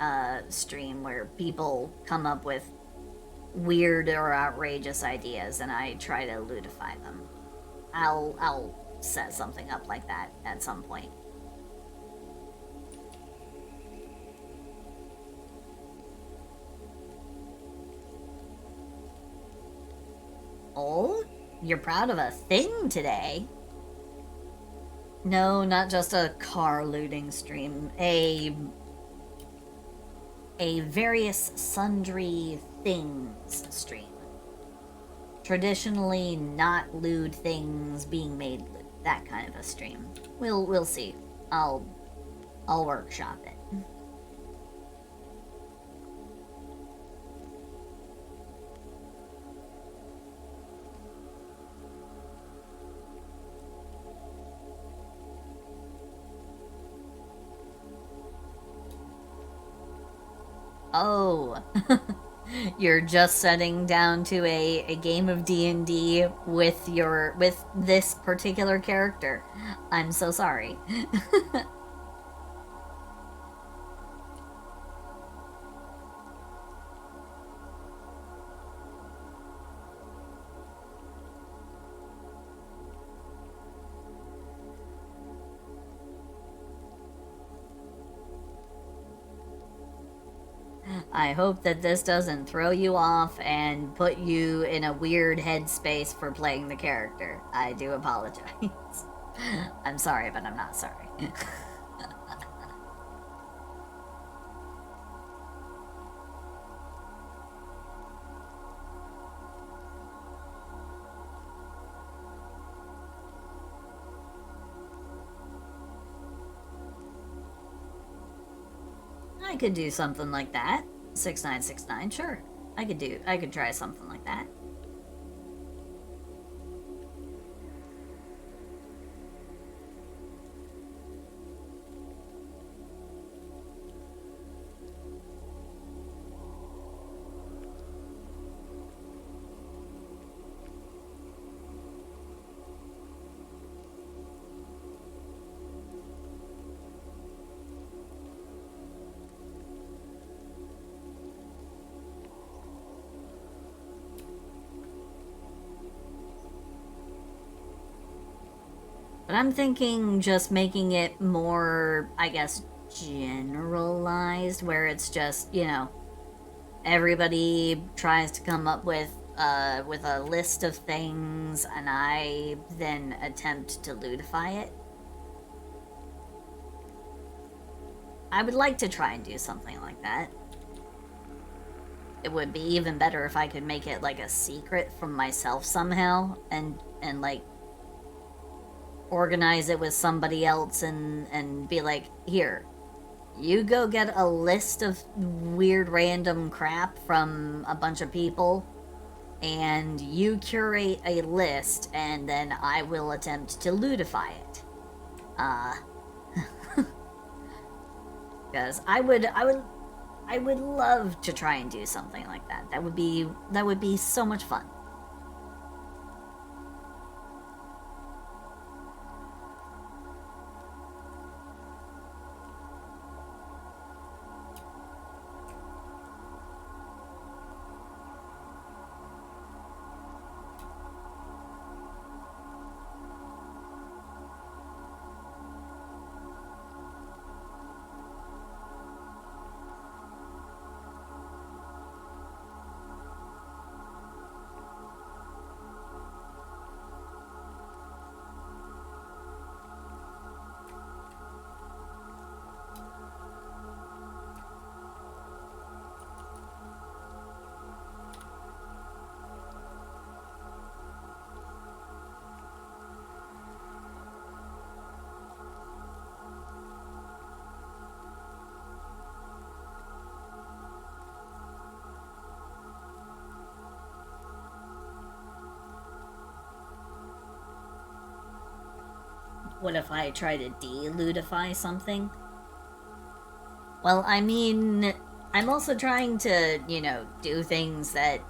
stream where people come up with weird or outrageous ideas and I try to ludify them. I'll set something up like that at some point. Oh, you're proud of a thing today? No, not just a car looting stream. A various sundry things stream. Traditionally not lewd things being made lewd. That kind of a stream. We'll see. I'll workshop it. Oh, you're just setting down to a game of D&D with this particular character. I'm so sorry. I hope that this doesn't throw you off and put you in a weird headspace for playing the character. I do apologize. I'm sorry, but I'm not sorry. I could do something like that. 6969, sure. I could try something like that. But I'm thinking just making it more, I guess, generalized, where it's just, you know, everybody tries to come up with a list of things, and I then attempt to ludify it. I would like to try and do something like that. It would be even better if I could make it like a secret from myself somehow, and like organize it with somebody else, and be like, here, you go get a list of weird random crap from a bunch of people, and you curate a list, and then I will attempt to ludify it. Because I would love to try and do something like that. That would be so much fun. What if I try to de-ludify something? Well, I mean, I'm also trying to, you know, do things that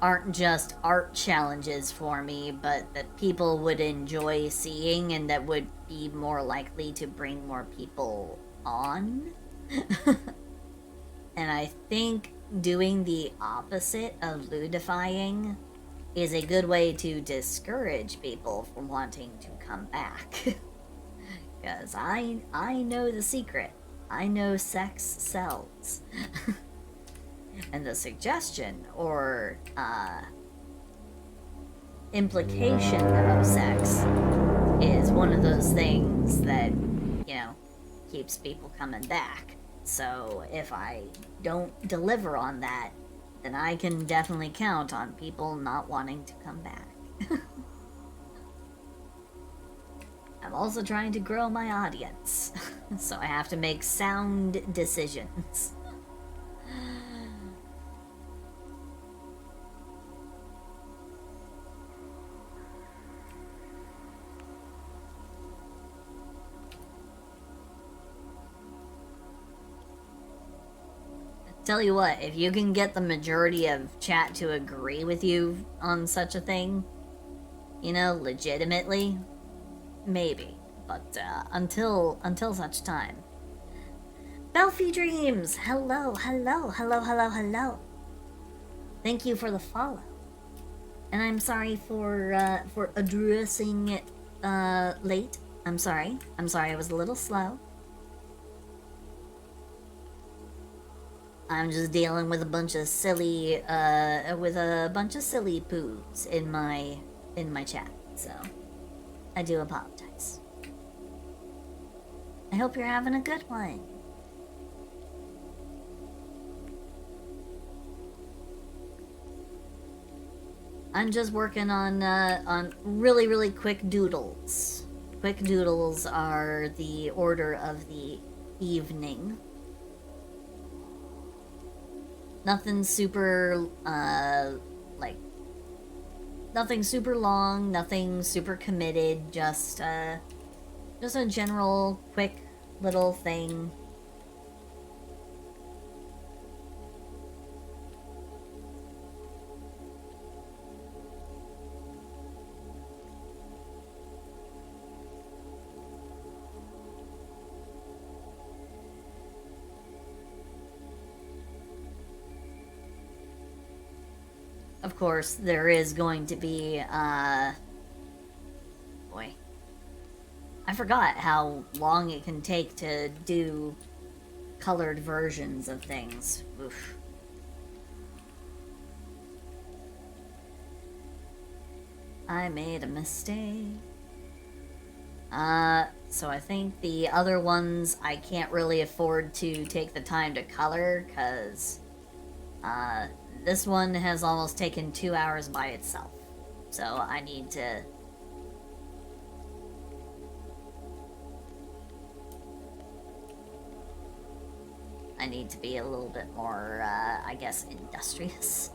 aren't just art challenges for me, but that people would enjoy seeing and that would be more likely to bring more people on. And I think doing the opposite of ludifying is a good way to discourage people from wanting to come back. Because I know the secret. I know sex sells. And the suggestion or implication of sex is one of those things that, you know, keeps people coming back. So if I don't deliver on that, then I can definitely count on people not wanting to come back. I'm also trying to grow my audience, so I have to make sound decisions. Tell you what, if you can get the majority of chat to agree with you on such a thing, you know, legitimately, maybe. But until such time. Belfie Dreams! Hello, hello, hello, hello, hello. Thank you for the follow. And I'm sorry for addressing it late. I'm sorry. I was a little slow. I'm just dealing with a bunch of silly poos in my chat, so I do apologize. I hope you're having a good one. I'm just working on really quick doodles. Quick doodles are the order of the evening. Nothing super, nothing super long, nothing super committed, just a general, quick little thing. Of course, there is going to be, boy. I forgot how long it can take to do colored versions of things. Oof. I made a mistake. So I think the other ones I can't really afford to take the time to color, because, this one has almost taken 2 hours by itself. So I need to... I need to be a little bit more, I guess, industrious.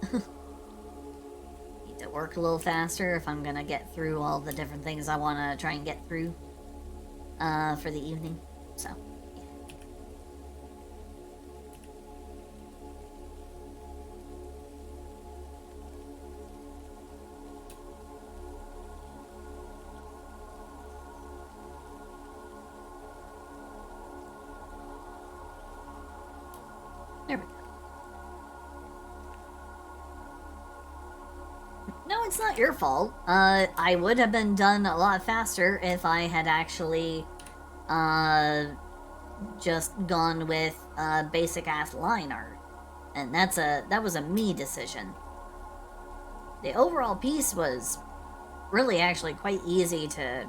Need to work a little faster if I'm gonna get through all the different things I want to try and get through, for the evening. So, yeah. There we go. No, it's not your fault. I would have been done a lot faster if I had actually, just gone with, basic-ass line art. And that was a me decision. The overall piece was really actually quite easy to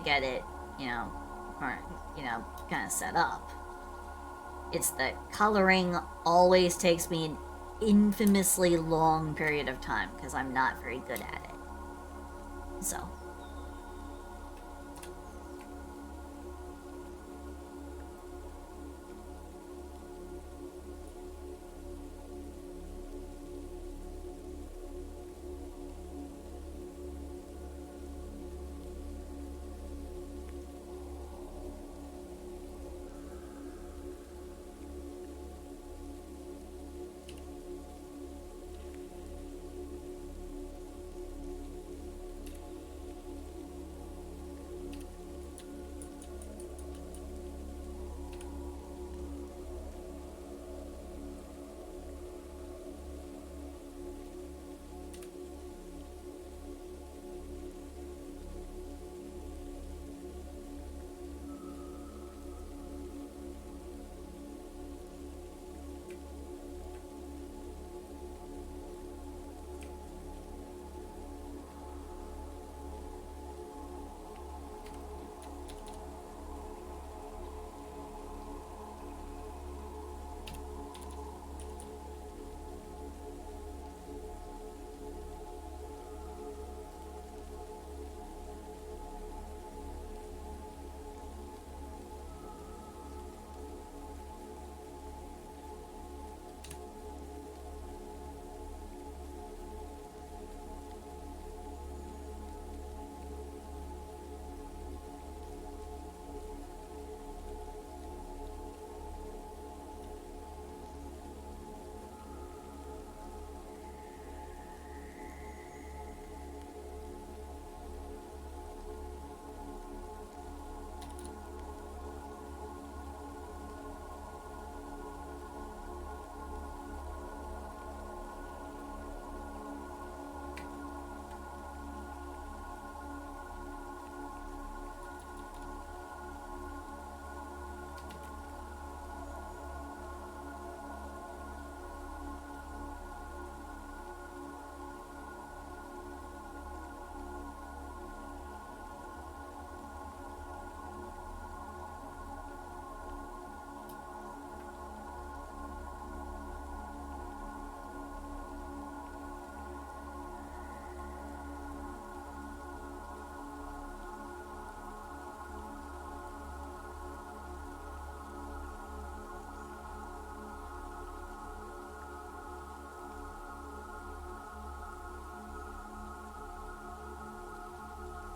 get it, kind of set up. It's that coloring always takes me an infamously long period of time, because I'm not very good at it. So.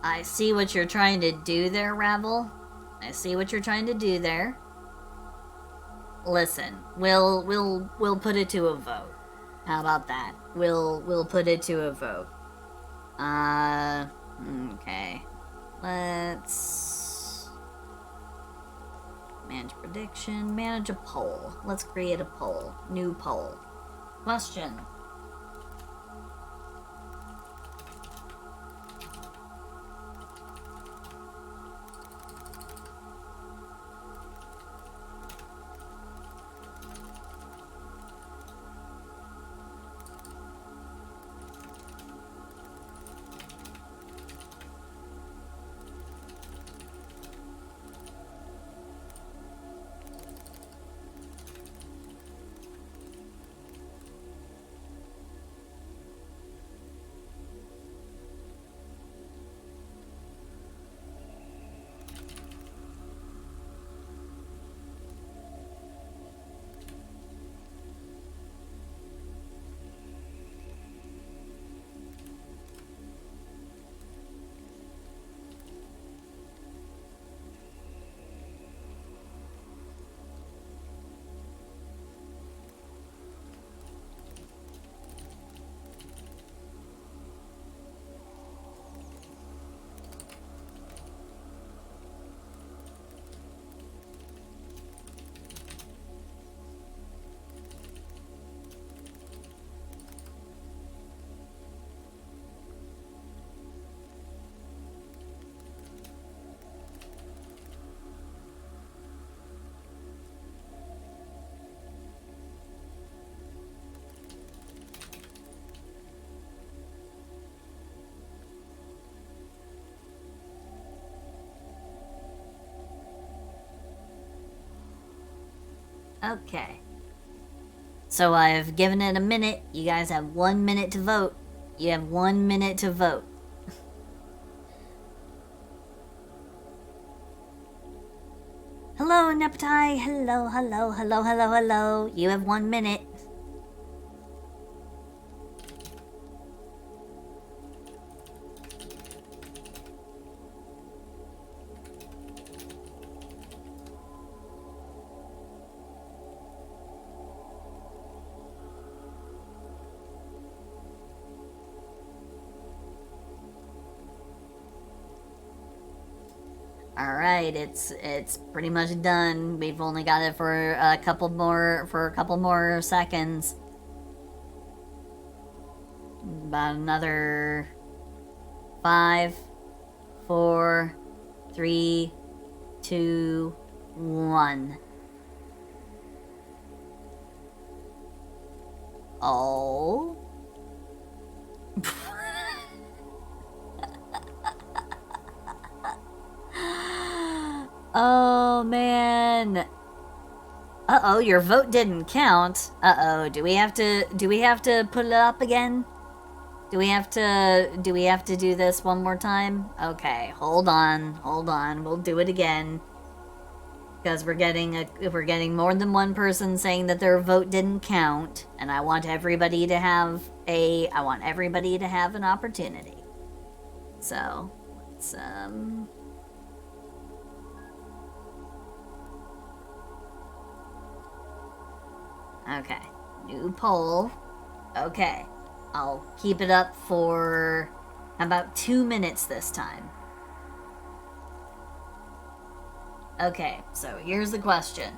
I see what you're trying to do there, Rabble. I see what you're trying to do there. Listen, we'll put it to a vote. How about that? We'll put it to a vote. Okay. Let's manage prediction, manage a poll. Let's create a poll. New poll. Question. Okay. So I've given it a minute. You guys have 1 minute to vote. You have 1 minute to vote. Hello, Neptai. Hello, hello, hello, hello, hello. You have 1 minute. Alright, it's pretty much done. We've only got it for a couple more seconds. About another 5, 4, 3, 2, 1. Oh. Oh man. Uh-oh, your vote didn't count. Uh-oh, do we have to put it up again? Do we have to do this one more time? Okay, hold on. We'll do it again. Because we're getting more than one person saying that their vote didn't count, and I want everybody to have an opportunity. So, let's okay, new poll. Okay, I'll keep it up for about 2 minutes this time. Okay, so here's the question.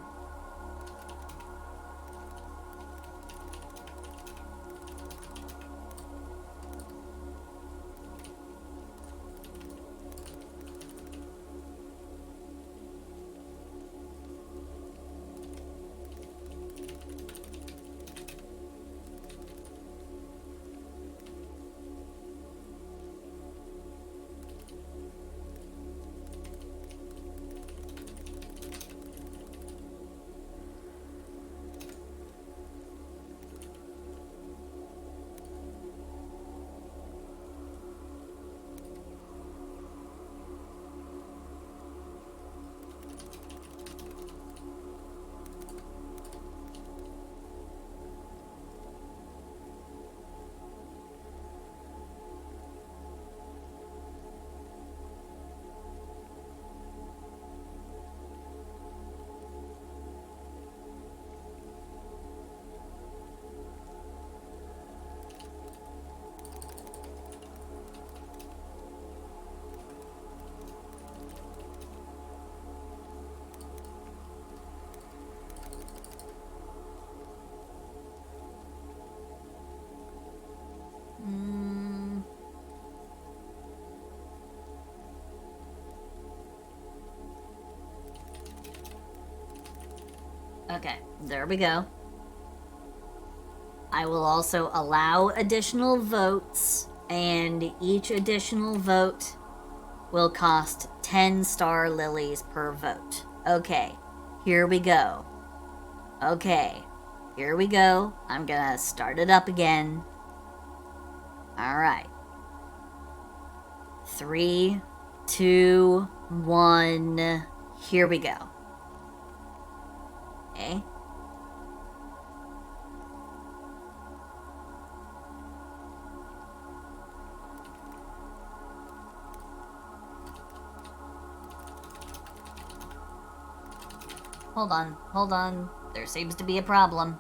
Okay, there we go. I will also allow additional votes, and each additional vote will cost 10 star lilies per vote. Okay, here we go. Okay, here we go. I'm gonna start it up again. Alright. 3, 2, 1. Here we go. Okay. Hold on. There seems to be a problem.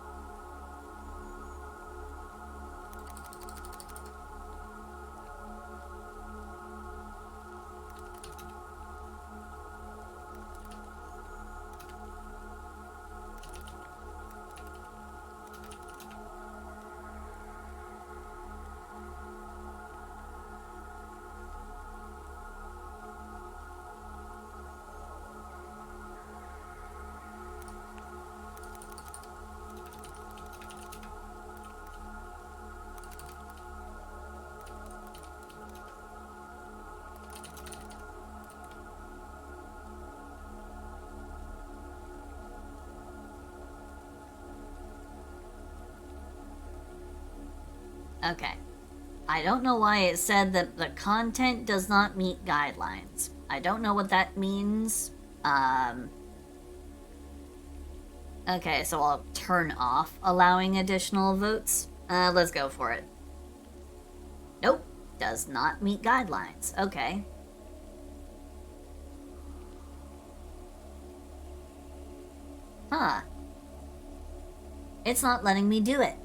Okay. I don't know why it said that the content does not meet guidelines. I don't know what that means. Okay, so I'll turn off allowing additional votes. Let's go for it. Nope, does not meet guidelines. Okay. Huh. It's not letting me do it.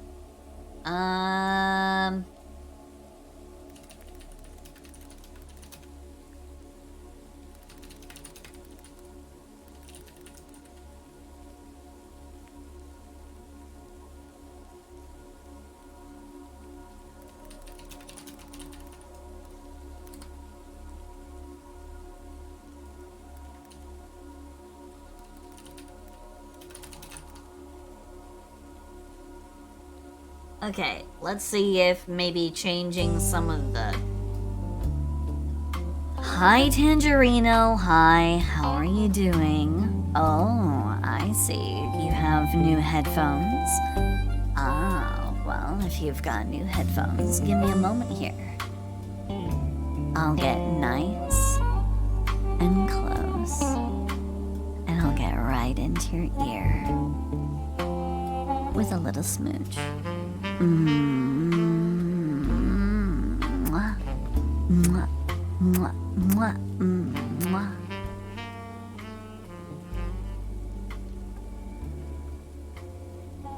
Okay, let's see if maybe changing some of the... Hi, Tangerino. Hi, how are you doing? Oh, I see. You have new headphones. Ah, well, if you've got new headphones, give me a moment here. I'll get nice and close, and I'll get right into your ear with a little smooch. Mwah. Mwah. Mwah. Mwah. Mwah.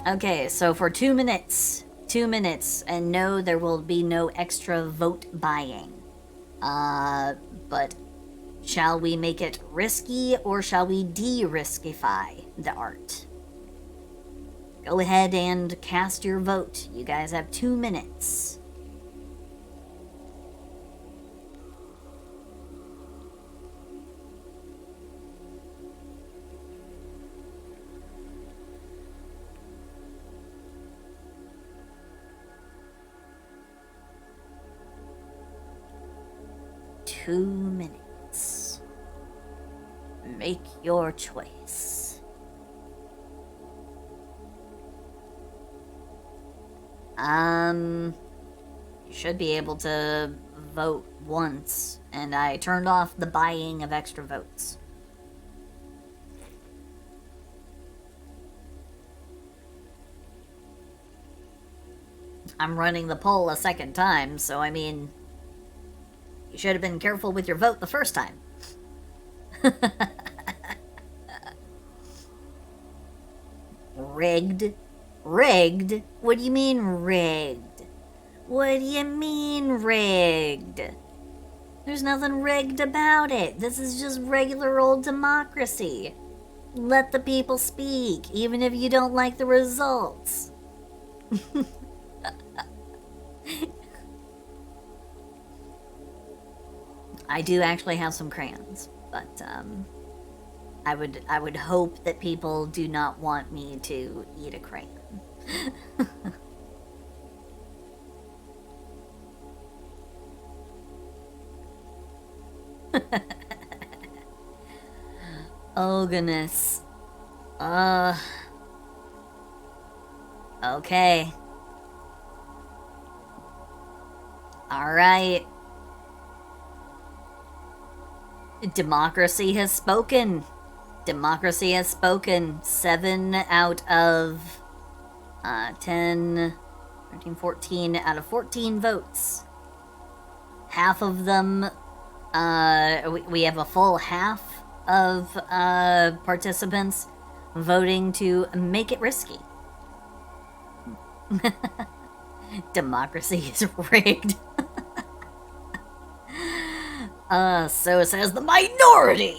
Okay, so for 2 minutes, and no, there will be no extra vote buying. But shall we make it risky or shall we de-riskify the art? Go ahead and cast your vote. You guys have 2 minutes. Two minutes. Make your choice. You should be able to vote once, and I turned off the buying of extra votes. I'm running the poll a second time, so I mean, you should have been careful with your vote the first time. Rigged? Rigged? What do you mean rigged? What do you mean rigged? There's nothing rigged about it. This is just regular old democracy. Let the people speak, even if you don't like the results. I do actually have some crayons, but I would hope that people do not want me to eat a crayon. Oh goodness. Okay. All right. Democracy has spoken. Democracy has spoken. 7 out of 10, 13, 14 out of 14 votes. Half of them, we have a full half of participants voting to make it risky. Democracy is rigged. So says the minority.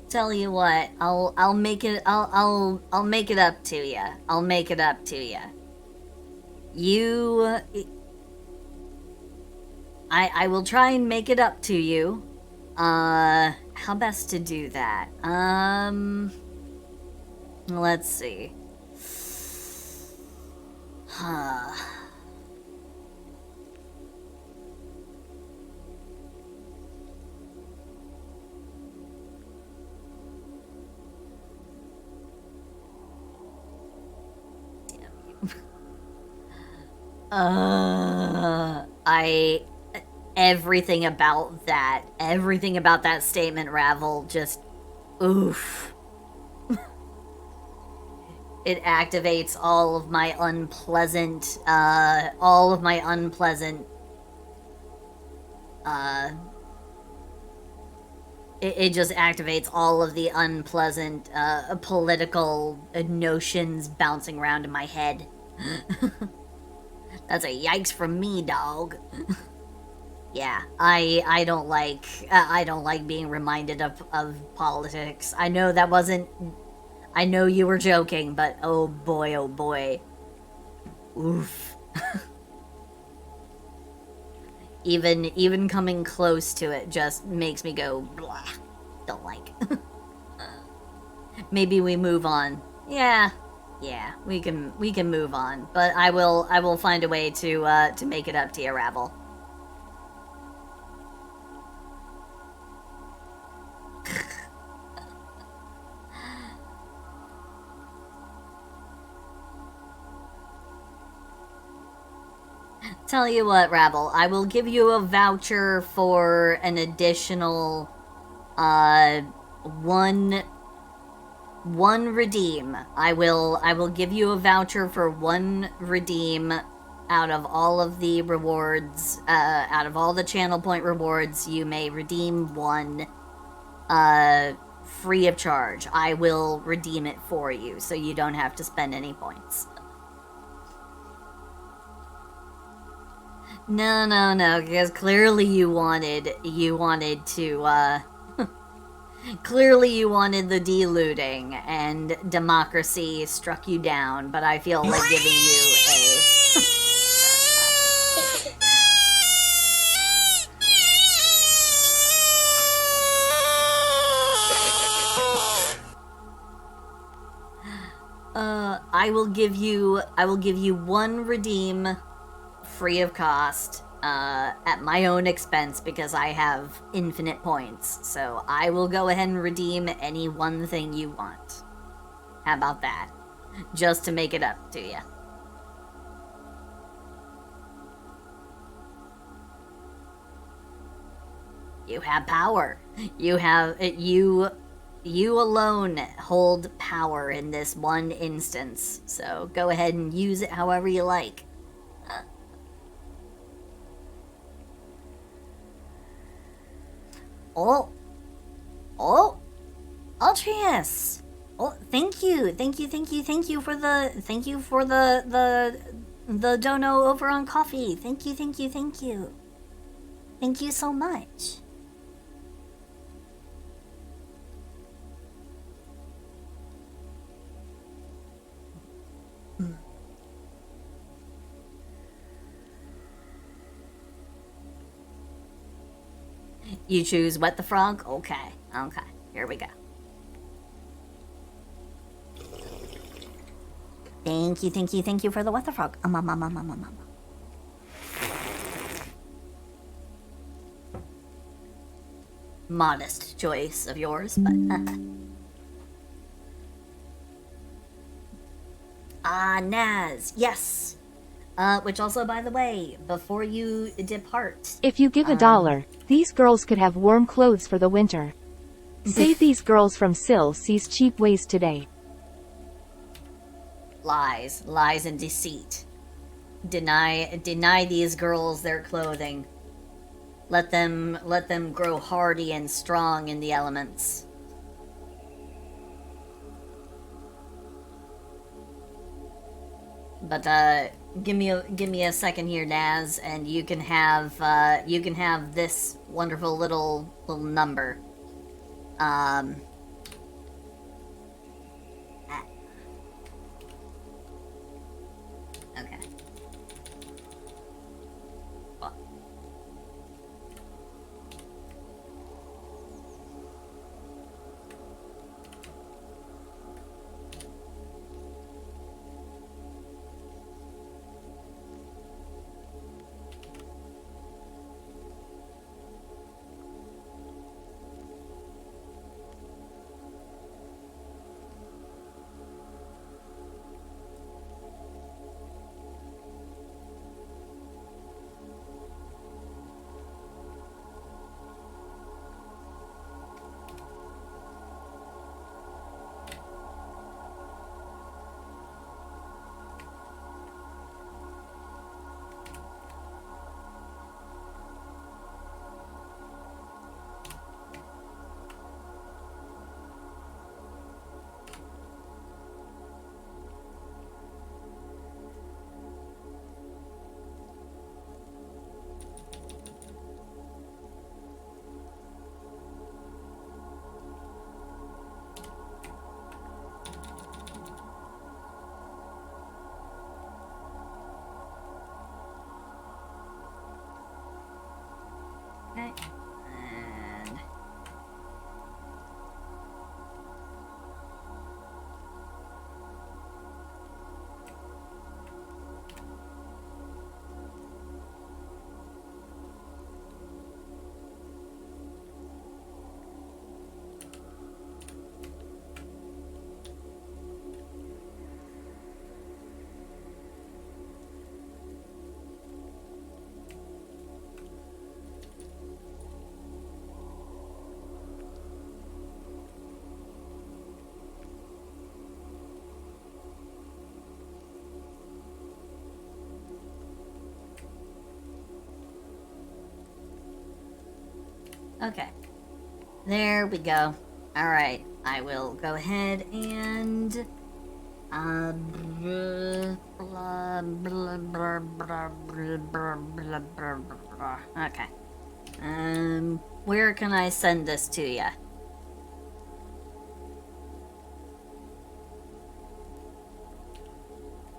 Tell you what, I'll make it I'll make it up to you. I'll make it up to you. I will try and make it up to you. How best to do that? Let's see. Huh. I everything about that statement, Ravel, just oof. It activates all of my unpleasant, it just activates all of the unpleasant, political notions bouncing around in my head. That's a yikes from me, dog. Yeah, I don't like being reminded of politics. I know that wasn't. I know you were joking, but oh boy, oh boy. Oof. Even coming close to it just makes me go blah. Don't like. Maybe we move on. Yeah, we can move on. But I will find a way to make it up to you, Ravel. Tell you what, Rabble, I will give you a voucher for an additional, one redeem. I will give you a voucher for one redeem out of all of the rewards, out of all the channel point rewards. You may redeem one, free of charge. I will redeem it for you, so you don't have to spend any points. No, because clearly you wanted to, clearly you wanted the delooting, and democracy struck you down, but I feel like giving you I will give you one redeem free of cost, at my own expense because I have infinite points. So I will go ahead and redeem any one thing you want. How about that? Just to make it up to you. You have power. You alone hold power in this one instance. So go ahead and use it however you like. Oh, Altreus. Oh, thank you for the dono over on coffee. Thank you. Thank you so much. You choose Wet the Frog? Okay. Here we go. Thank you for the Wet the Frog. Modest choice of yours, but Naz, yes. Which also, by the way, before you depart... If you give $1, these girls could have warm clothes for the winter. Save these girls from C's cheap ways today. Lies and deceit. Deny these girls their clothing. Let them grow hardy and strong in the elements. But give me a second here, Naz, and you can have this wonderful little number. Okay. Okay. There we go. Alright, I will go ahead and... Okay. Where can I send this to ya?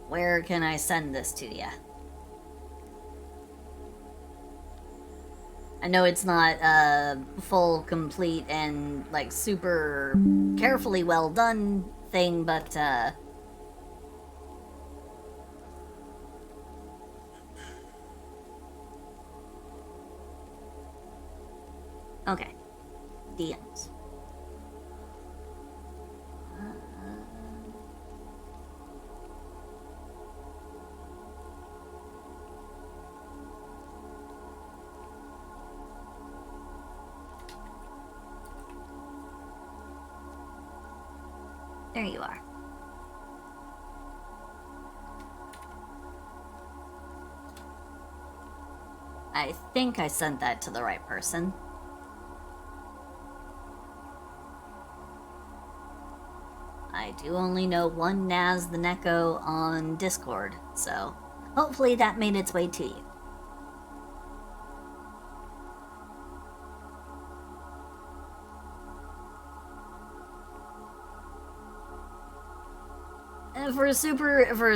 Where can I send this to ya? I know it's not a full, complete, and, like, super carefully well done thing, but, okay. DMs. There you are. I think I sent that to the right person. I do only know one Naz the Neko on Discord, so hopefully that made its way to you. And for a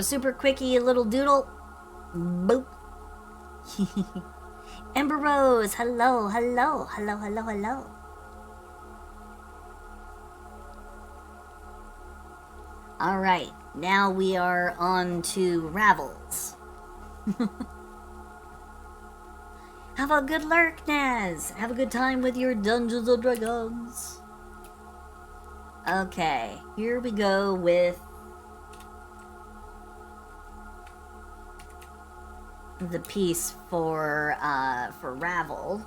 super quickie little doodle, boop. Ember Rose, hello, hello, hello, hello, hello. Alright, now we are on to Ravels. Have a good lurk, Naz! Have a good time with your Dungeons & Dragons! Okay, here we go with... the piece for Ravel.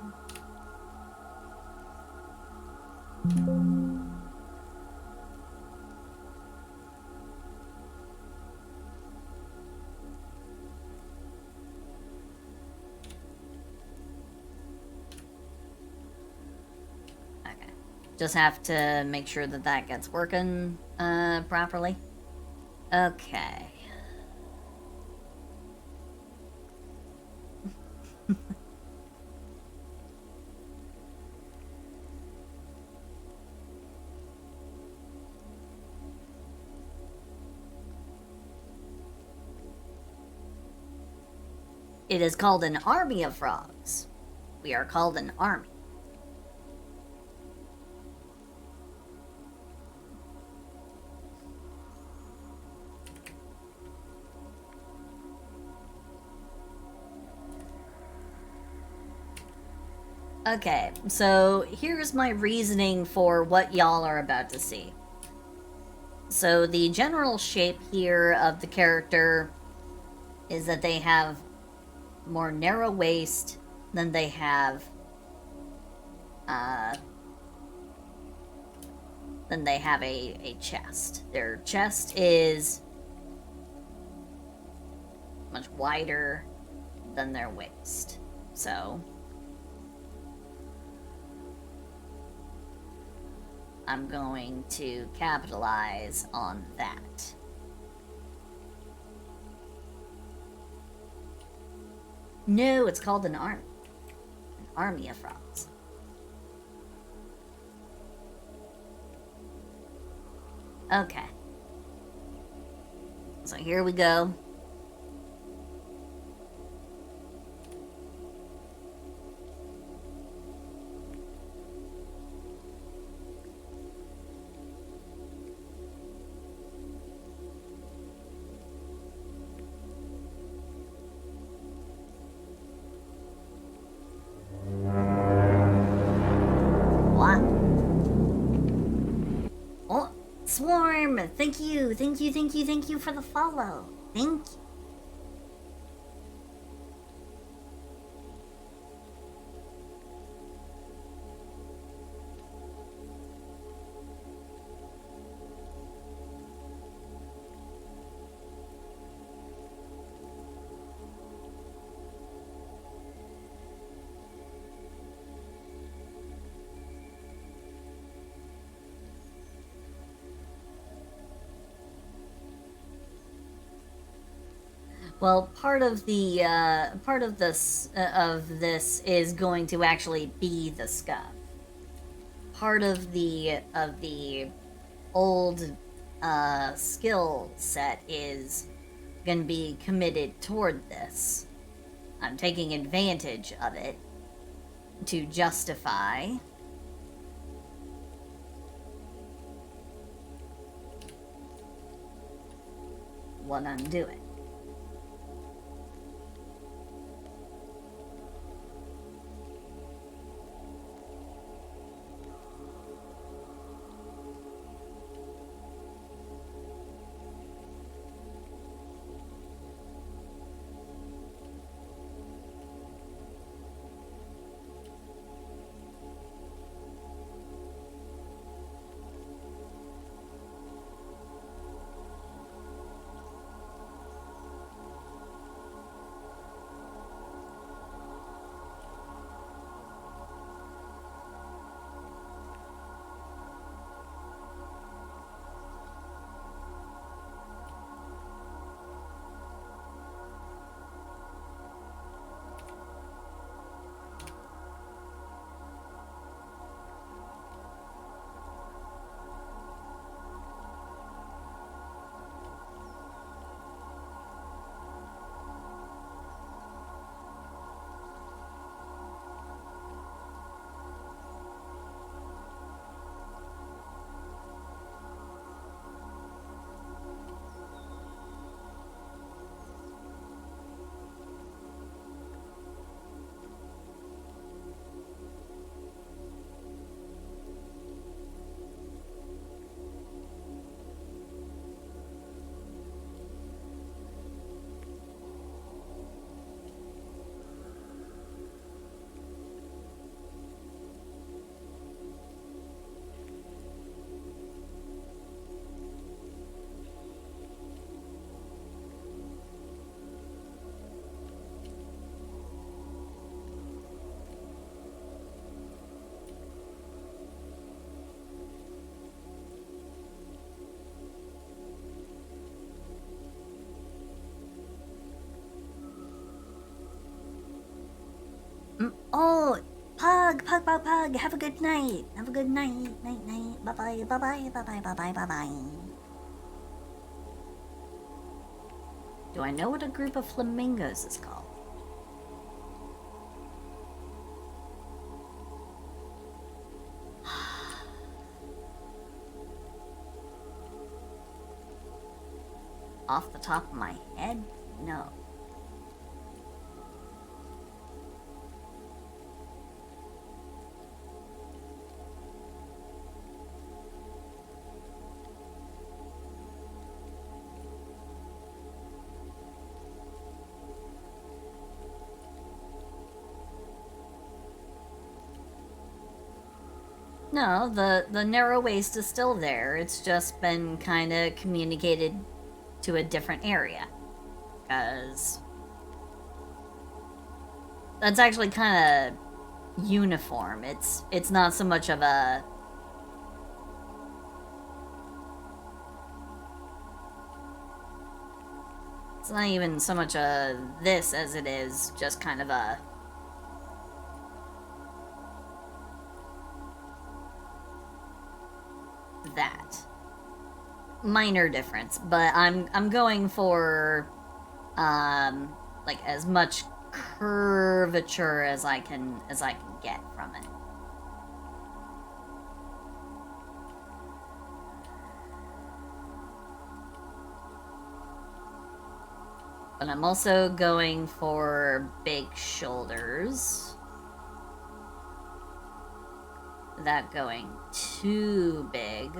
Okay. Just have to make sure that that gets working properly. Okay. It is called an army of frogs. We are called an army. Okay, so here's my reasoning for what y'all are about to see. So the general shape here of the character is that they have more narrow waist than they have a chest. Their chest is much wider than their waist. So I'm going to capitalize on that. No, it's called an army. An army of frogs. Okay. So here we go. Swarm! Thank you for the follow. Thank you. Well, part of this is going to actually be the scuff. Part of the old skill set is gonna be committed toward this. I'm taking advantage of it to justify what I'm doing. Oh, Pug, have a good night. Have a good night. Night. Bye-bye. Bye-bye. Do I know what a group of flamingos is called? Off the top of my head? No. No, the narrow waist is still there. It's just been kind of communicated to a different area. Because that's actually kind of uniform. It's not so much of a... It's not even so much a this as it is just kind of a... that. Minor difference, but I'm going for like as much curvature as I can get from it. But I'm also going for big shoulders. Without going too big.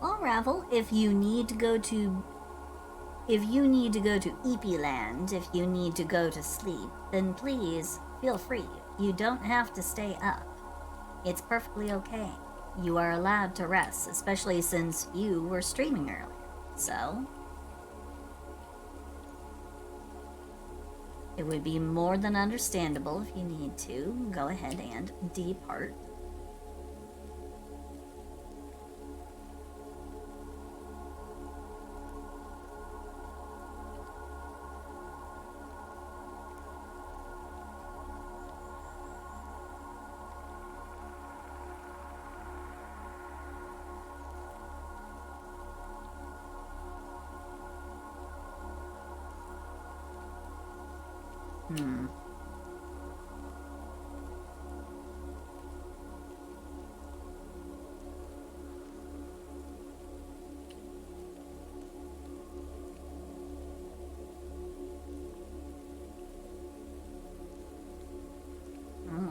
Well, Ravel, if you need to go to EP Land, if you need to go to sleep, then please feel free. You don't have to stay up. It's perfectly okay. You are allowed to rest, especially since you were streaming earlier. So, it would be more than understandable if you need to go ahead and depart.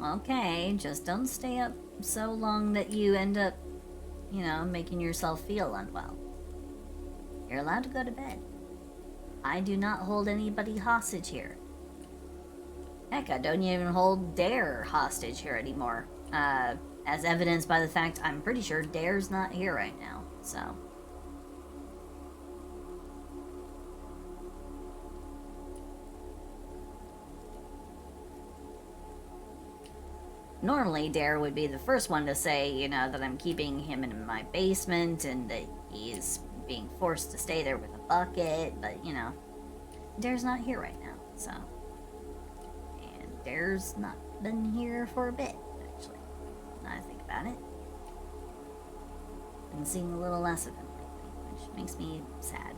Okay, just don't stay up so long that you end up, making yourself feel unwell. You're allowed to go to bed. I do not hold anybody hostage here. Heck, I don't even hold Dare hostage here anymore. As evidenced by the fact I'm pretty sure Dare's not here right now, so. Normally, Dare would be the first one to say, that I'm keeping him in my basement and that he's being forced to stay there with a bucket, but, Dare's not here right now, so. And Dare's not been here for a bit, actually. Now I think about it. Been seeing a little less of him lately, which makes me sad.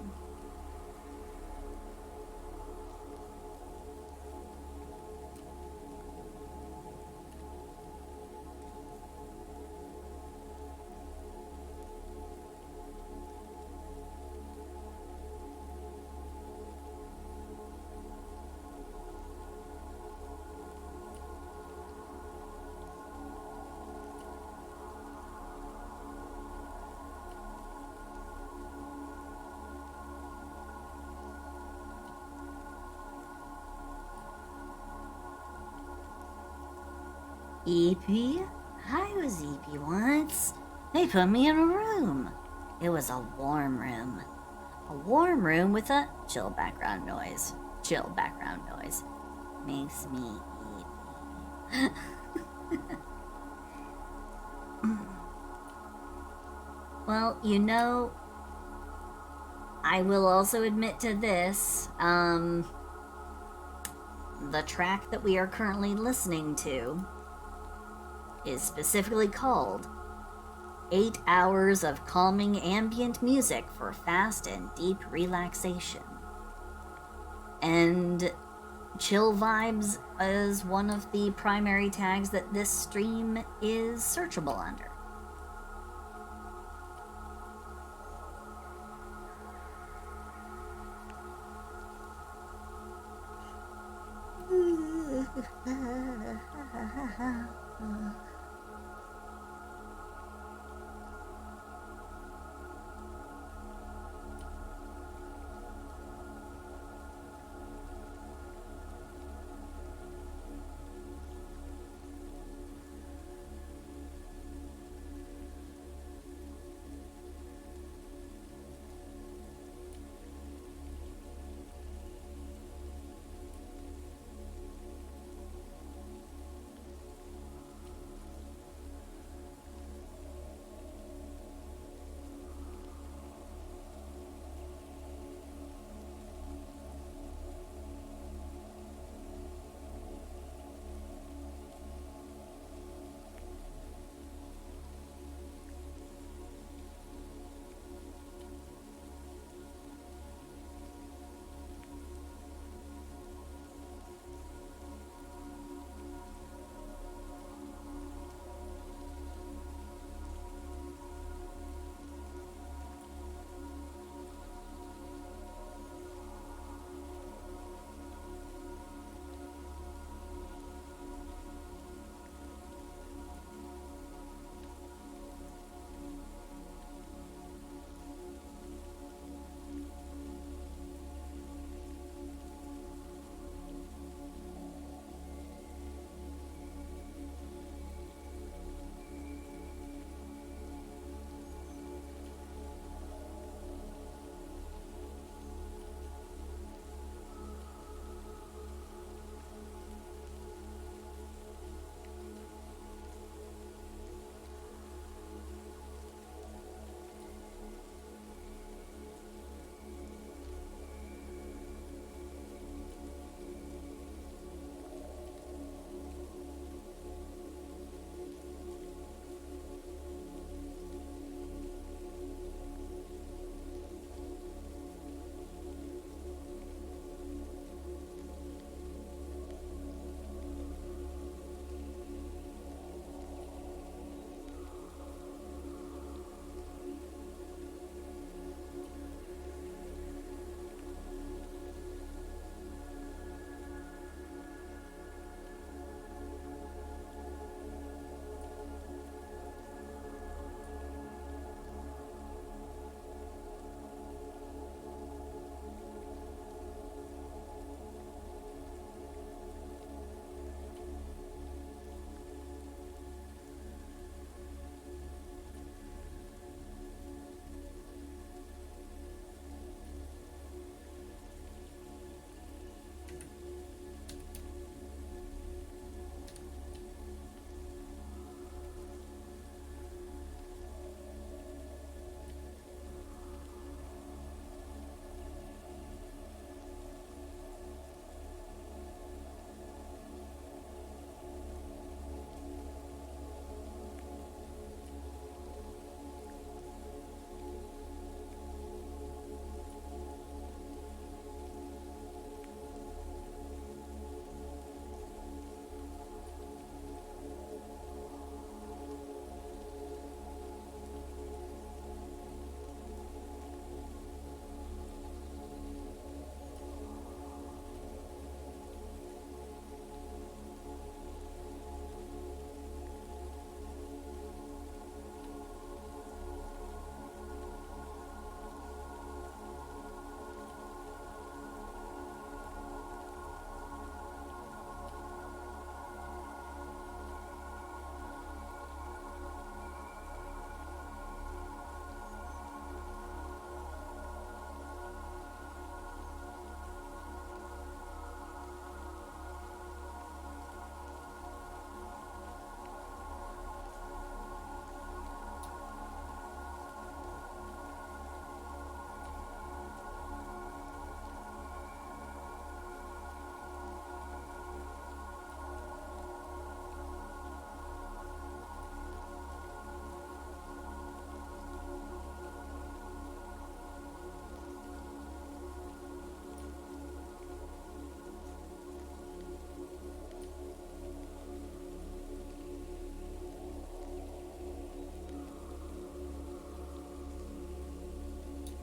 EP? I was EP once. They put me in a room. It was a warm room. A warm room with a chill background noise. Chill background noise. Makes me EP. Well, I will also admit to this. The track that we are currently listening to is specifically called 8 Hours of Calming Ambient Music for Fast and Deep Relaxation. And chill vibes is one of the primary tags that this stream is searchable under.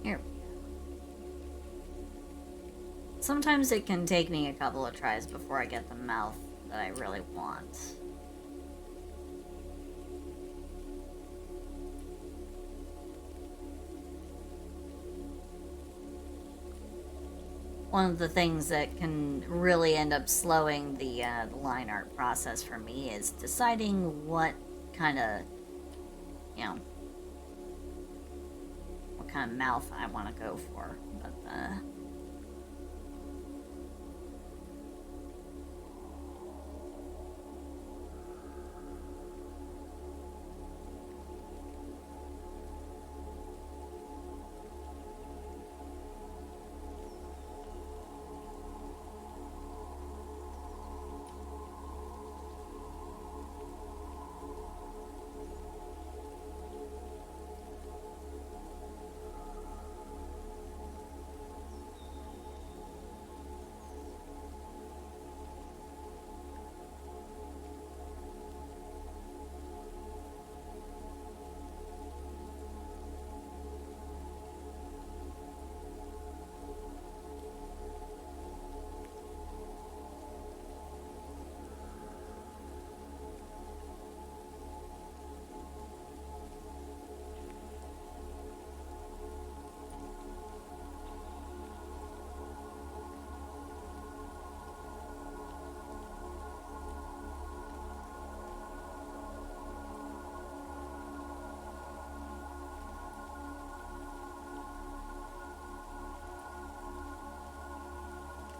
Here we go. Sometimes it can take me a couple of tries before I get the mouth that I really want. One of the things that can really end up slowing the line art process for me is deciding what kind of, you know, what kind of mouth I want to go for. But,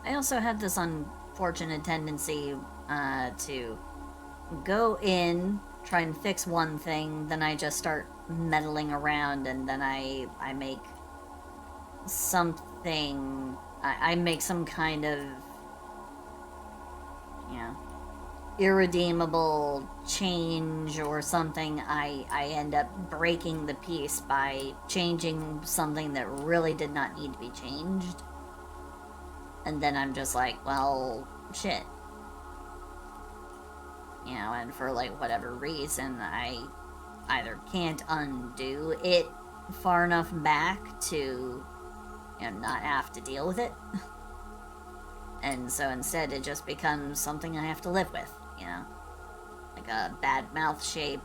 I also have this unfortunate tendency to go in, try and fix one thing, then I just start meddling around, and then I make something. I make some kind of, you know, irredeemable change or something. I end up breaking the piece by changing something that really did not need to be changed. And then I'm just like, well, shit. You know, and for like whatever reason, I either can't undo it far enough back to, you know, not have to deal with it. And so instead it just becomes something I have to live with, you know? Like a bad mouth shape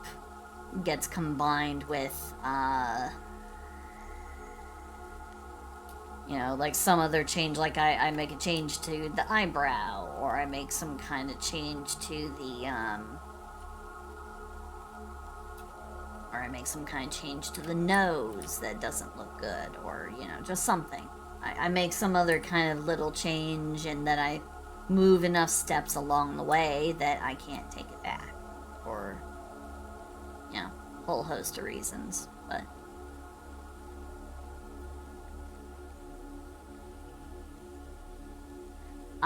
gets combined with, you know, like some other change, like I make a change to the eyebrow, or I make some kind of change to the, or I make some kind of change to the nose that doesn't look good, or, you know, just something. I make some other kind of little change, and then I move enough steps along the way that I can't take it back. Or, you know, a whole host of reasons, but...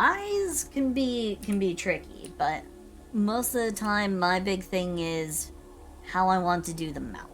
Eyes can be tricky, but most of the time my big thing is how I want to do the mouth.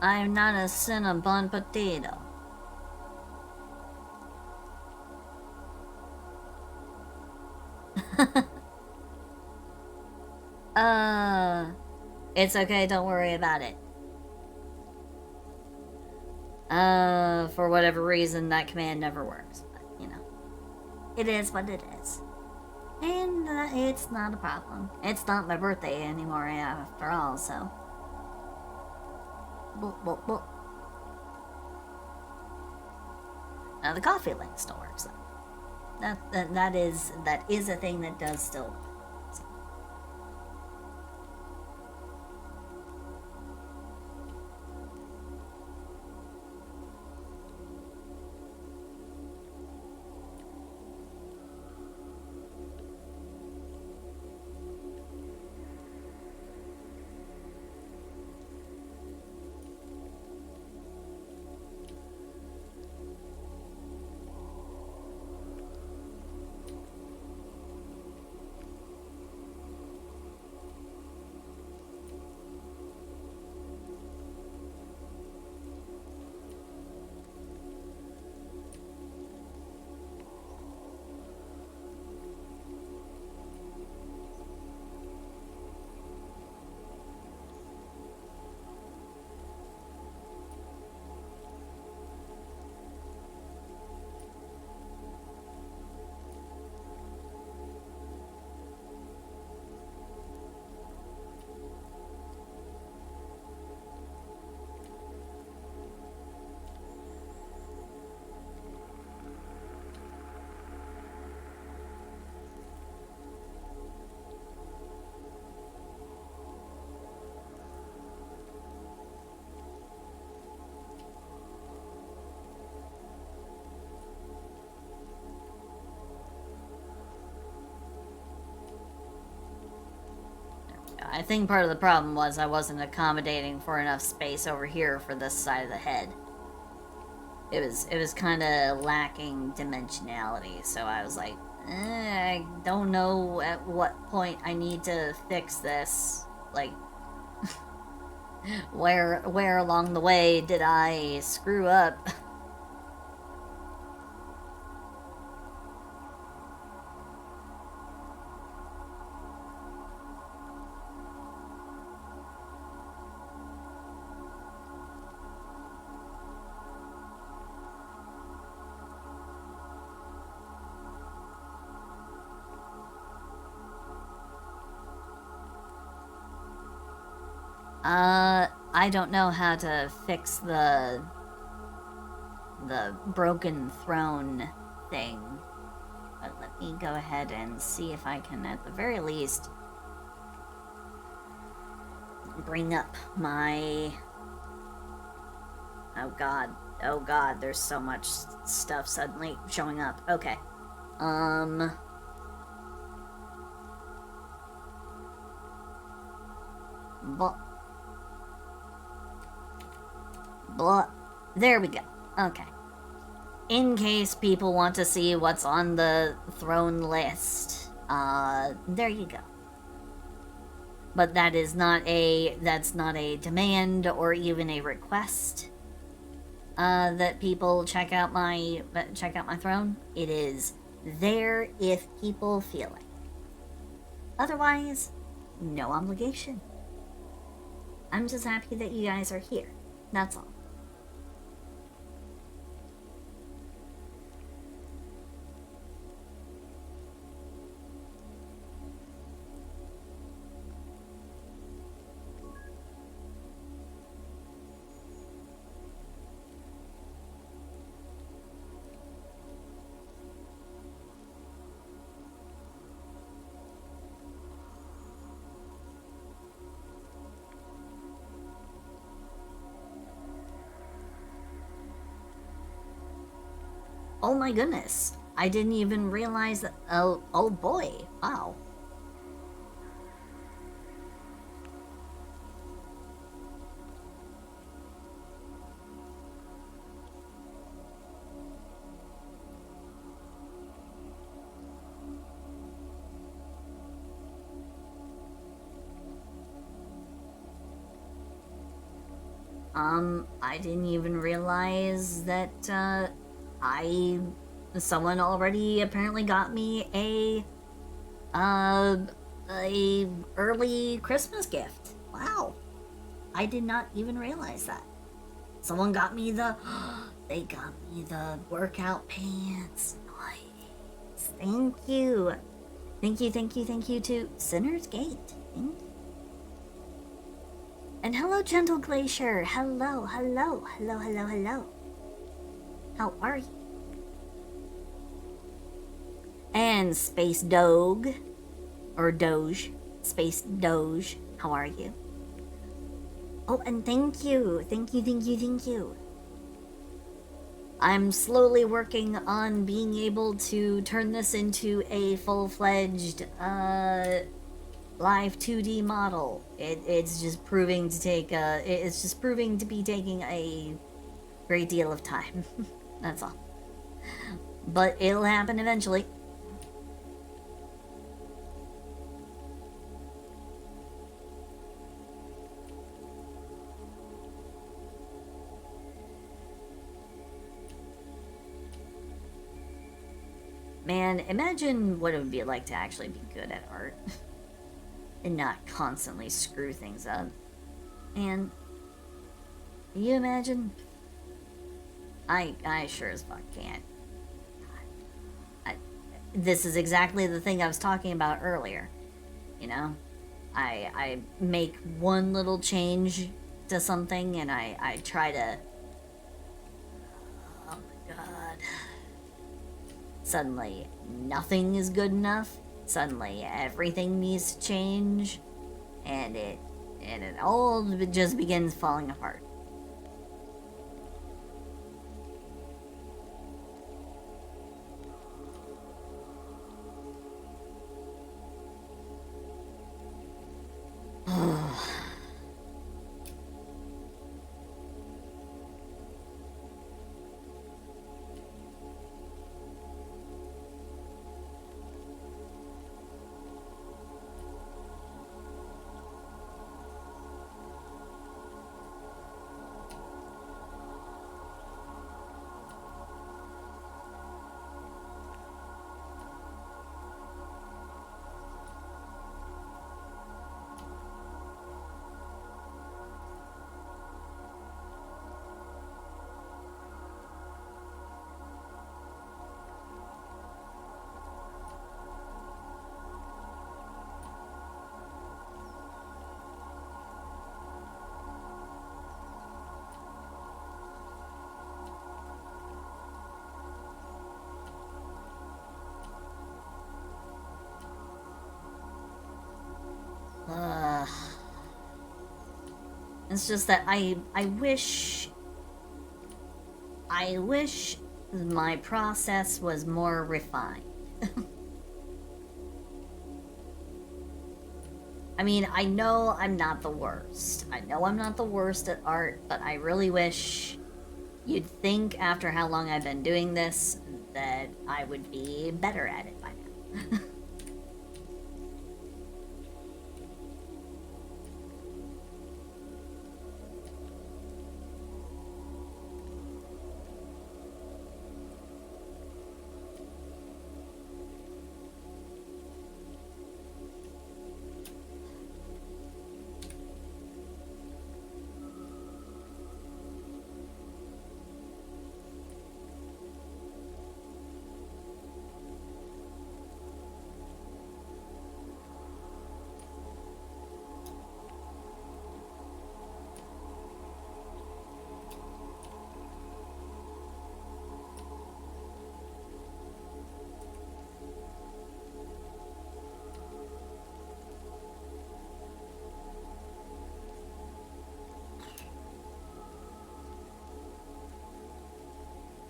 I'm not a Cinnabon potato. It's okay, don't worry about it. For whatever reason, that command never works. But, you know, it is what it is. And it's not a problem. It's not my birthday anymore after all, so. Boop. Now the coffee link still works though. That is a thing that does still work. I think part of the problem was I wasn't accommodating for enough space over here for this side of the head. It was kind of lacking dimensionality, so I was like, I don't know at what point I need to fix this. Like, where along the way did I screw up? I don't know how to fix the broken throne thing. But let me go ahead and see if I can, at the very least, bring up my... Oh god, there's so much stuff suddenly showing up. Okay. Blah. There we go. Okay. In case people want to see what's on the throne list, there you go. But that's not a demand or even a request, that people check out my throne. It is there if people feel it. Otherwise, no obligation. I'm just happy that you guys are here. That's all. Oh my goodness. I didn't even realize that. Oh boy. Wow. I didn't even realize that, someone already apparently got me a early Christmas gift. Wow. I did not even realize that. Someone got me they got me the workout pants. Nice. Thank you. Thank you, thank you, thank you to Sinner's Gate. Thank you. And hello, Gentle Glacier. Hello, hello, hello, hello, hello. How are you? And Space Doge, or Doge, Space Doge. How are you? Oh, and thank you, thank you, thank you, thank you. I'm slowly working on being able to turn this into a full-fledged, live 2D model. It's just proving to take it's just proving to be taking a great deal of time. That's all. But it'll happen eventually. Man, imagine what it would be like to actually be good at art. And not constantly screw things up. And can you imagine? I sure as fuck can't. This is exactly the thing I was talking about earlier. You know? I make one little change to something and I try to... Oh my god. Suddenly, nothing is good enough. Suddenly, everything needs to change. And it all just begins falling apart. It's just that I wish my process was more refined. I mean, I know I'm not the worst. I know I'm not the worst at art, but I really wish you'd think after how long I've been doing this that I would be better at it by now.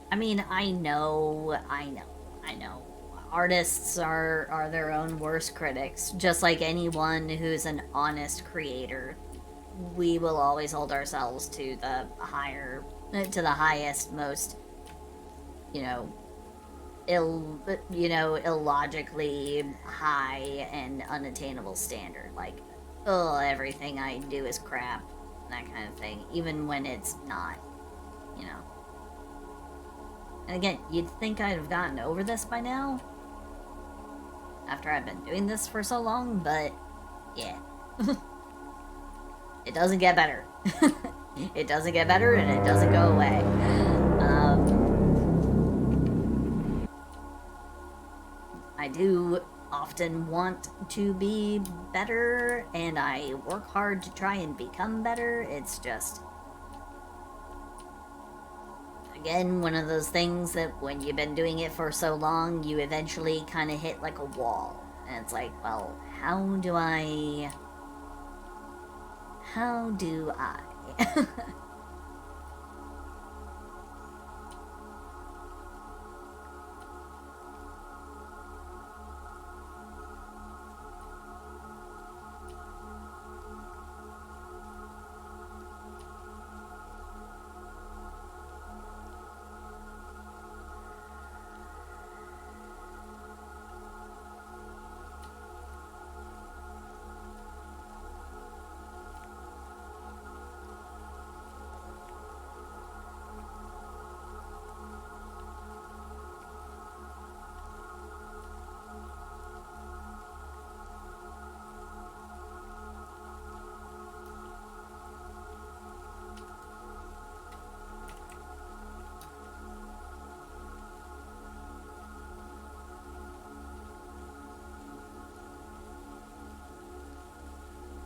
I mean, I know. Artists are their own worst critics. Just like anyone who's an honest creator, we will always hold ourselves to the highest, most, you know, illogically high and unattainable standard. Like, oh, everything I do is crap. that kind of thing, even when it's not, you know. And again, you'd think I'd have gotten over this by now, after I've been doing this for so long, but yeah. It doesn't get better. It doesn't get better, and it doesn't go away. I do often want to be better, and I work hard to try and become better. It's just, again, one of those things that when you've been doing it for so long, you eventually kind of hit like a wall. And it's like, well, how do I...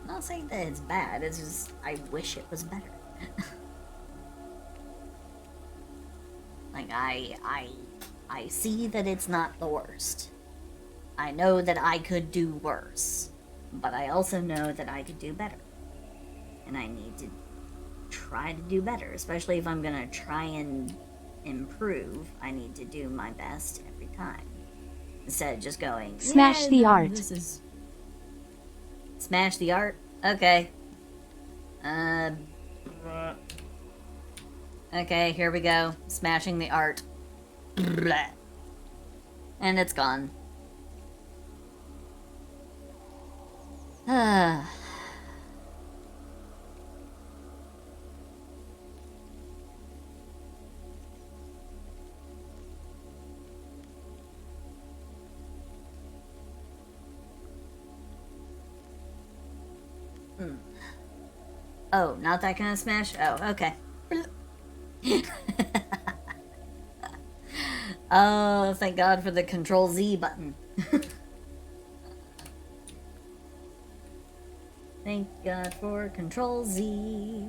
I'm not saying that it's bad, it's just, I wish it was better. Like, I see that it's not the worst. I know that I could do worse, but I also know that I could do better. And I need to try to do better, especially if I'm gonna try and improve. I need to do my best every time. Instead of just going, Smash the art. This is... Smash the art? Okay. Okay, here we go. Smashing the art. And it's gone. Oh, not that kind of smash? Oh, okay. Oh, thank God for the Control Z button. Thank God for Control Z.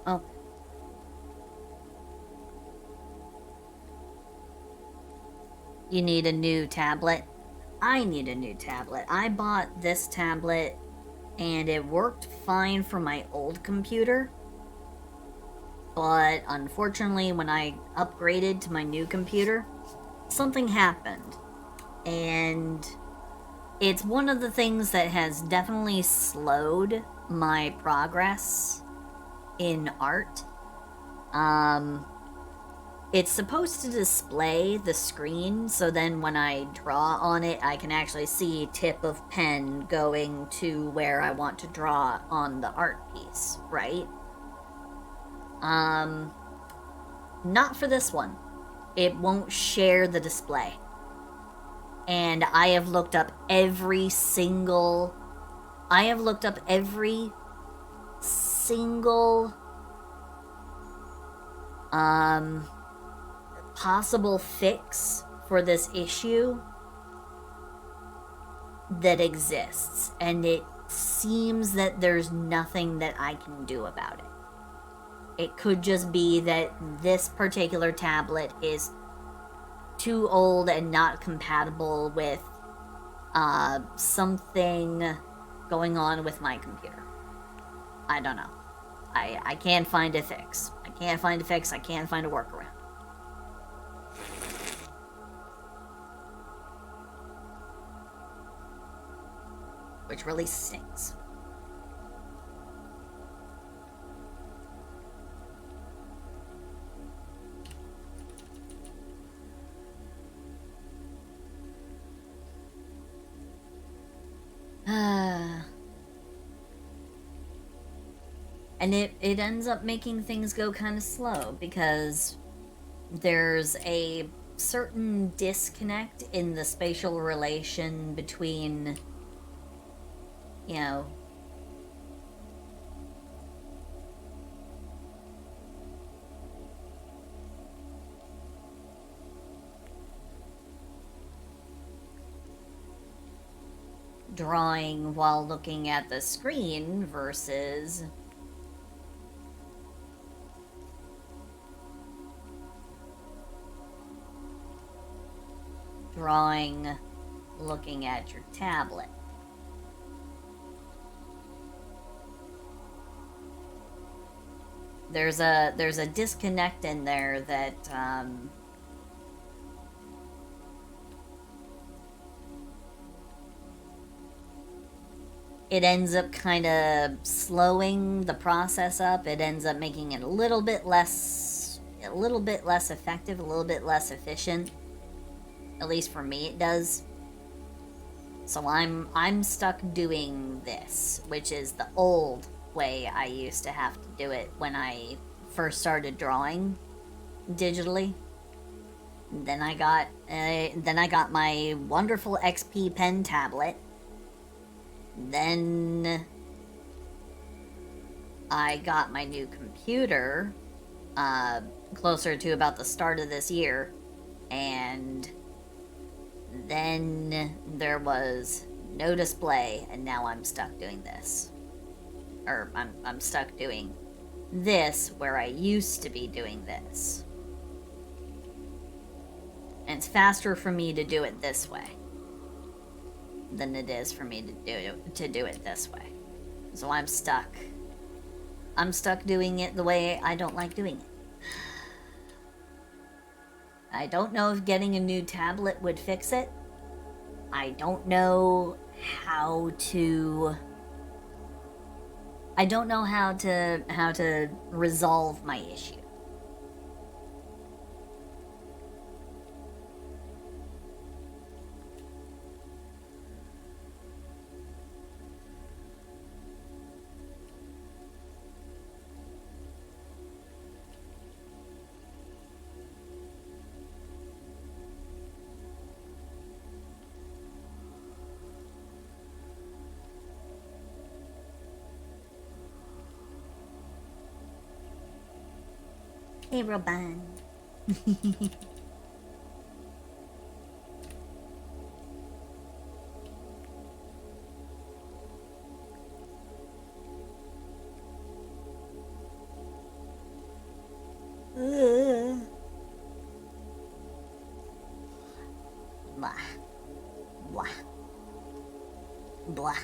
Oh. You need a new tablet? I need a new tablet. I bought this tablet and it worked fine for my old computer. But unfortunately, when I upgraded to my new computer, something happened. And it's one of the things that has definitely slowed my progress in art. It's supposed to display the screen, so then when I draw on it, I can actually see tip of pen going to where I want to draw on the art piece, right? Not for this one. It won't share the display. And I have looked up every single possible fix for this issue that exists, and it seems that there's nothing that I can do about it. It could just be that this particular tablet is too old and not compatible with something going on with my computer. I don't know. I can't find a fix. I can't find a workaround. Which really stinks. And it ends up making things go kind of slow because there's a certain disconnect in the spatial relation between, you know, drawing while looking at the screen versus drawing looking at your tablet. There's a disconnect in there that it ends up kind of slowing the process up. It ends up making it a little bit less effective, a little bit less efficient. At least for me it does. So I'm stuck doing this, which is the old way I used to have to do it when I first started drawing digitally. Then I got my wonderful XP pen tablet. Then I got my new computer closer to about the start of this year, and then there was no display, and now I'm stuck doing this. Or I'm stuck doing this where I used to be doing this. And it's faster for me to do it this way than it is for me to do it this way. So I'm stuck. I'm stuck doing it the way I don't like doing it. I don't know if getting a new tablet would fix it. I don't know how to resolve my issue. Hey, Robin. Blah. Blah. Blah.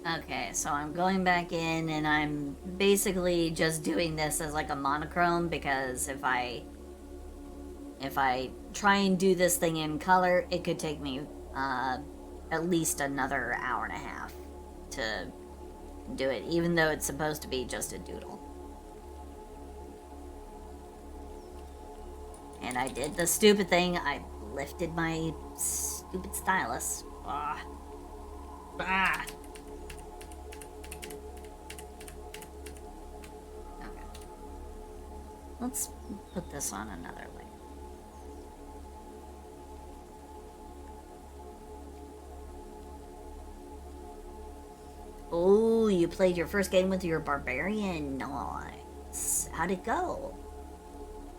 Okay, so I'm going back in and I'm basically just doing this as like a monochrome because if I try and do this thing in color, it could take me at least another hour and a half to do it, even though it's supposed to be just a doodle. And I did the stupid thing, I lifted my stupid stylus. Ah. Ah. Let's put this on another layer. Oh, you played your first game with your barbarian. Nice. How'd it go?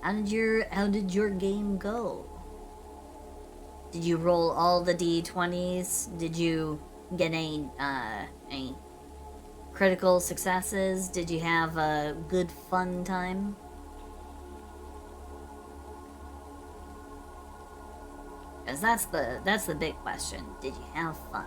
How did your game go? Did you roll all the d20s? Did you get any critical successes? Did you have a good fun time? Because that's the big question. Did you have fun?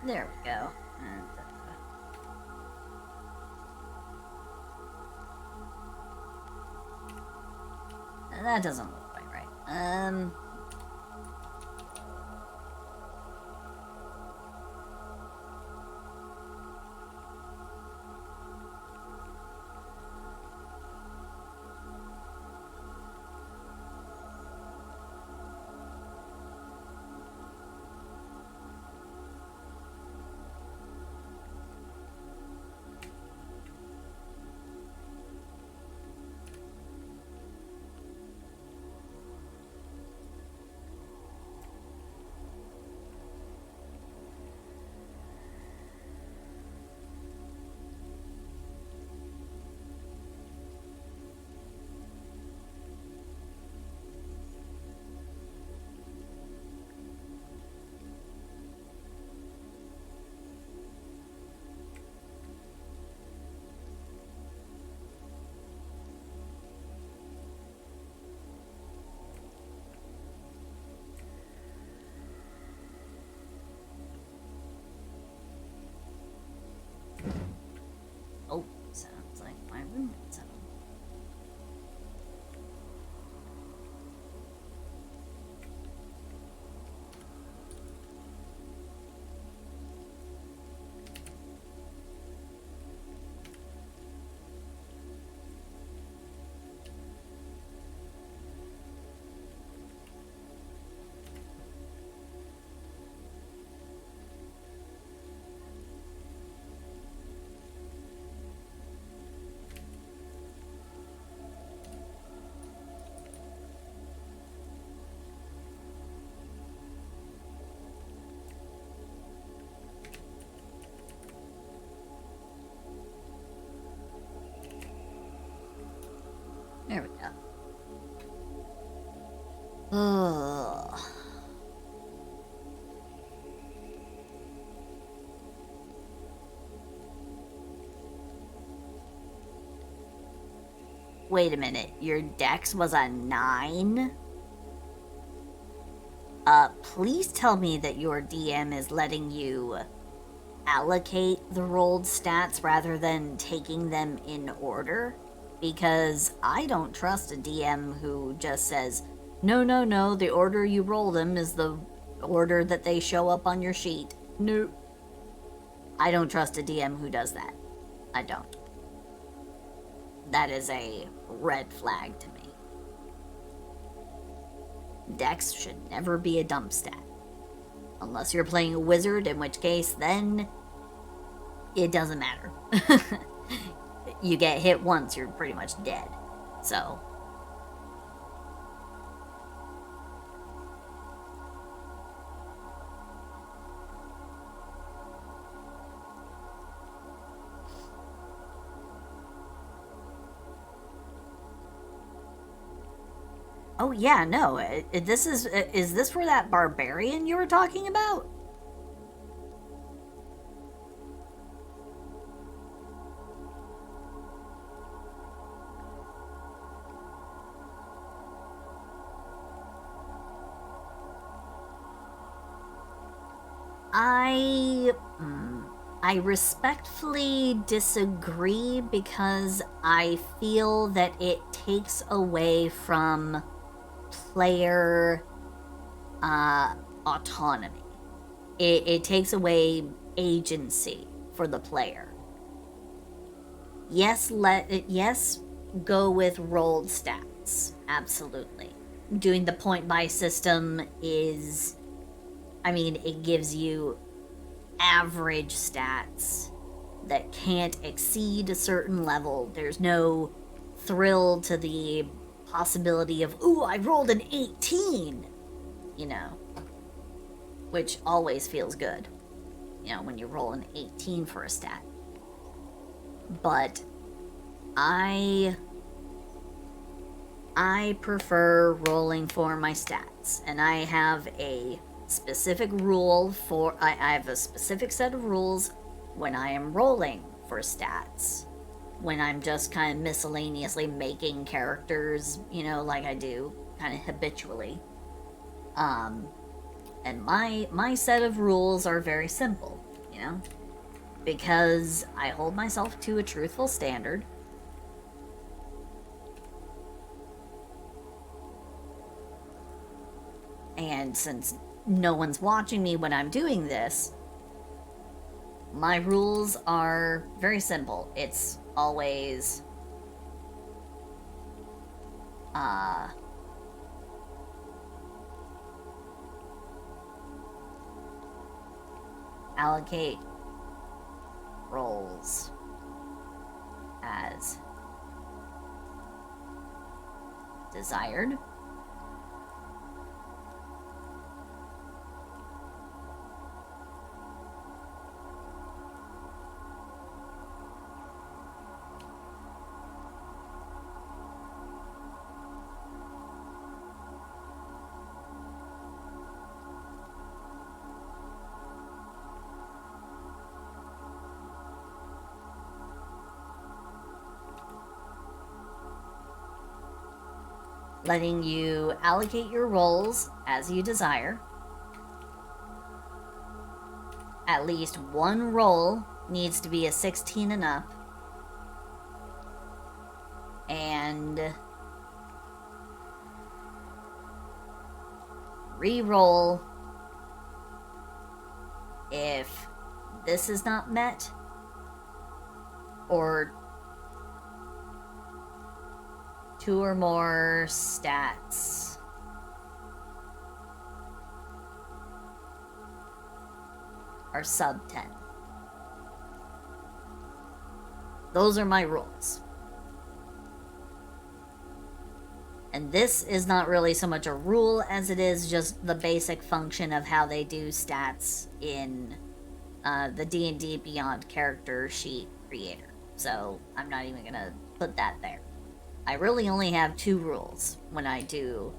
There we go. And, that doesn't look quite right. Ugh. Wait a minute, your dex was a 9? Please tell me that your DM is letting you allocate the rolled stats rather than taking them in order, because I don't trust a DM who just says, no, the order you roll them is the order that they show up on your sheet. Nope. I don't trust a DM who does that. I don't. That is a red flag to me. Dex should never be a dump stat. Unless you're playing a wizard, in which case, then it doesn't matter. You get hit once, you're pretty much dead. So. Oh yeah, no. This is this for that barbarian you were talking about? I respectfully disagree because I feel that it takes away from player autonomy. It takes away agency for the player. Yes, go with rolled stats. Absolutely. Doing the point buy system is, I mean, it gives you average stats that can't exceed a certain level. There's no thrill to the possibility of, ooh, I rolled an 18, you know, which always feels good, you know, when you roll an 18 for a stat. But I prefer rolling for my stats, and I have a specific rule for, I have a specific set of rules when I am rolling for stats. When I'm just kind of miscellaneously making characters, you know, like I do kind of habitually. And my set of rules are very simple, you know, because I hold myself to a truthful standard. And since no one's watching me when I'm doing this, my rules are very simple. It's always allocate roles as desired. Letting you allocate your roles as you desire. At least one role needs to be a 16 and up. And re-roll if this is not met, or 2 or more stats are sub 10. Those are my rules. And this is not really so much a rule as it is just the basic function of how they do stats in the D&D Beyond character sheet creator. So I'm not even gonna put that there. I really only have 2 rules when I do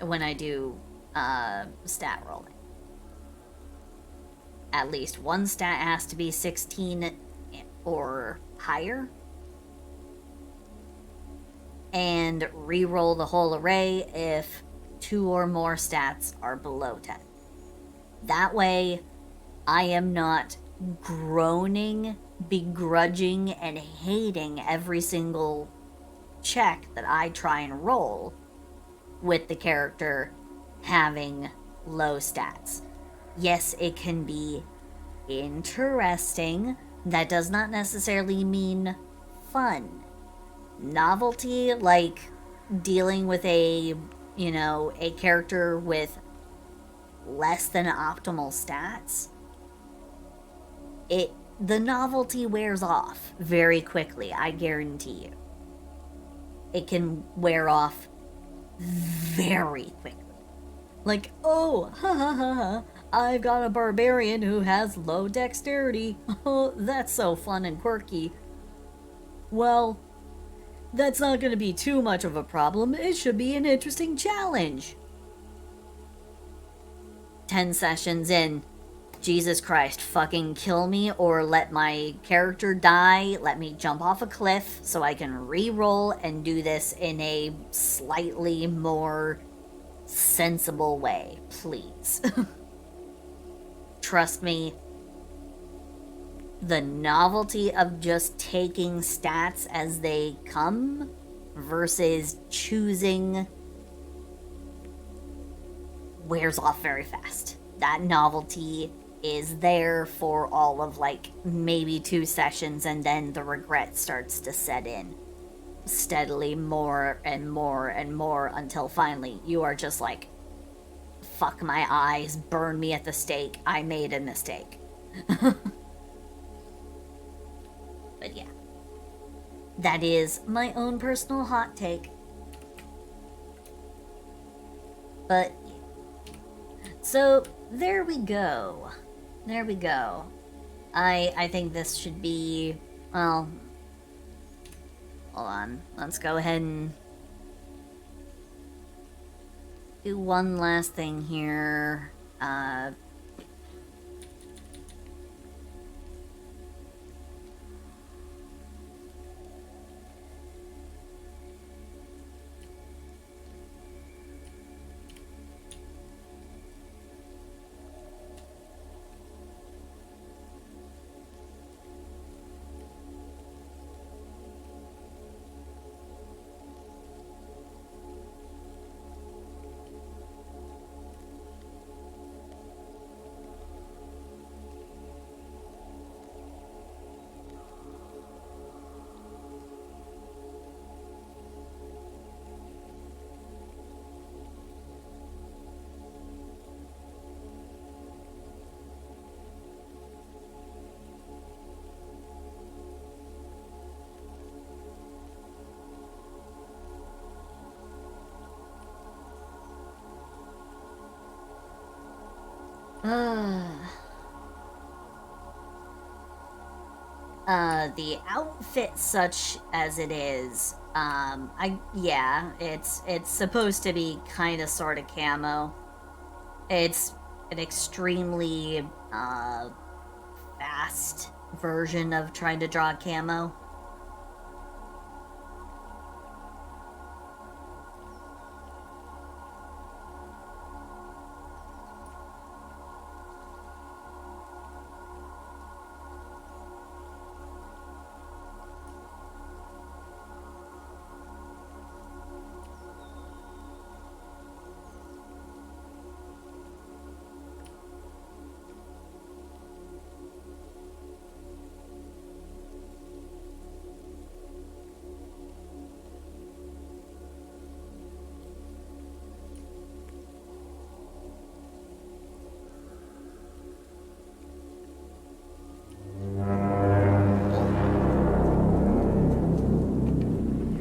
when I do stat rolling. At least one stat has to be 16 or higher. And re-roll the whole array if 2 or more stats are below 10. That way, I am not groaning, begrudging, and hating every single check that I try and roll with the character having low stats. Yes, it can be interesting. That does not necessarily mean fun. Novelty, like dealing with a character with less than optimal stats, the novelty wears off very quickly, I guarantee you. It can wear off very quickly. Like, oh, ha ha ha ha, I've got a barbarian who has low dexterity. Oh, that's so fun and quirky. Well, that's not going to be too much of a problem. It should be an interesting challenge. 10 sessions in, Jesus Christ, fucking kill me or let my character die, let me jump off a cliff so I can re-roll and do this in a slightly more sensible way, please. Trust me, the novelty of just taking stats as they come versus choosing wears off very fast. That novelty is there for all of like maybe 2 sessions, and then the regret starts to set in steadily more and more and more until finally you are just like, fuck my eyes, burn me at the stake, I made a mistake. But yeah, that is my own personal hot take. But so there we go. There we go. I think this should be, well, hold on. Let's go ahead and do one last thing here. The outfit such as it is, it's supposed to be kind of sort of camo. It's an extremely, fast version of trying to draw camo.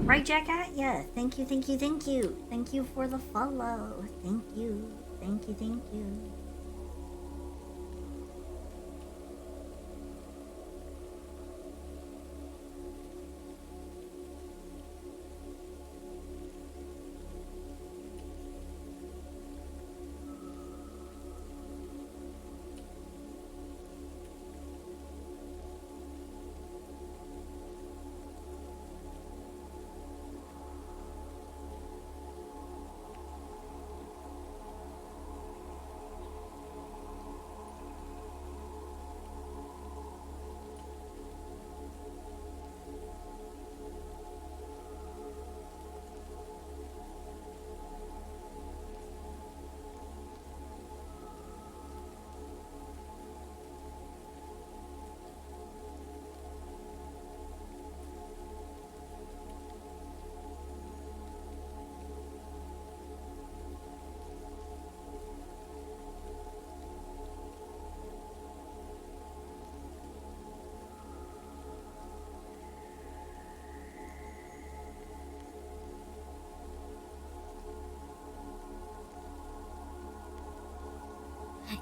Right, Jackat? Yeah. Thank you, thank you, thank you. Thank you for the follow. Thank you. Thank you, thank you.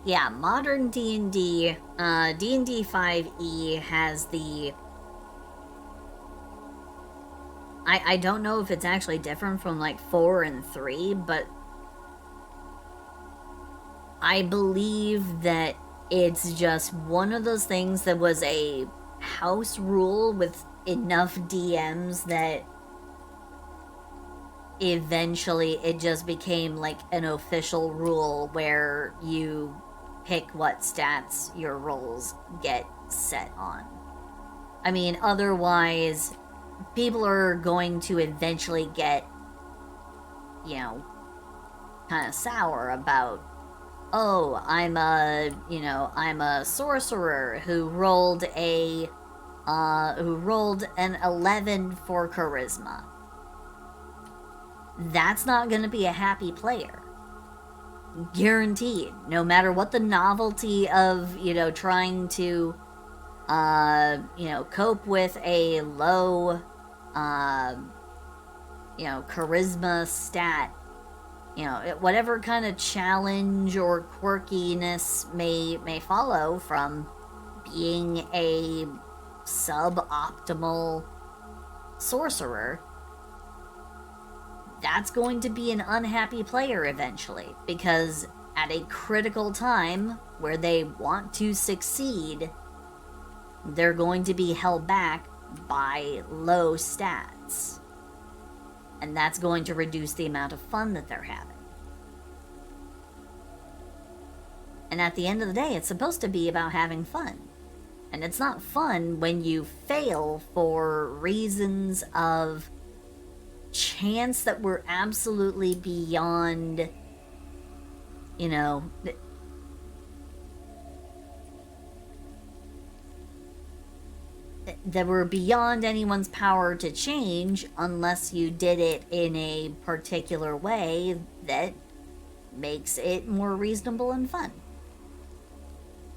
Yeah, modern D&D, D&D 5e has the... I don't know if it's actually different from, like, 4 and 3, but I believe that it's just one of those things that was a house rule with enough DMs that eventually it just became like an official rule where you pick what stats your rolls get set on. I mean, otherwise, people are going to eventually get, you know, kind of sour about, oh, I'm a sorcerer who rolled an 11 for charisma. That's not going to be a happy player. Guaranteed. No matter what the novelty of, trying to, cope with a low, charisma stat, whatever kind of challenge or quirkiness may follow from being a suboptimal sorcerer, that's going to be an unhappy player eventually, because at a critical time where they want to succeed, they're going to be held back by low stats. And that's going to reduce the amount of fun that they're having. And at the end of the day, it's supposed to be about having fun. And it's not fun when you fail for reasons of chance that were absolutely beyond, that were beyond anyone's power to change, unless you did it in a particular way that makes it more reasonable and fun.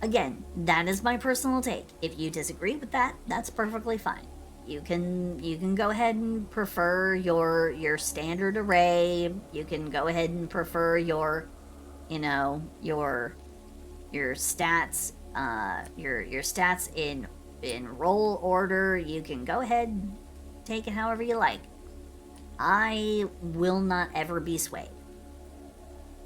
Again, that is my personal take. If you disagree with that, that's perfectly fine. You can go ahead and prefer your standard array. You can go ahead and prefer your stats, your stats in roll order. You can go ahead and take it however you like. I will not ever be swayed.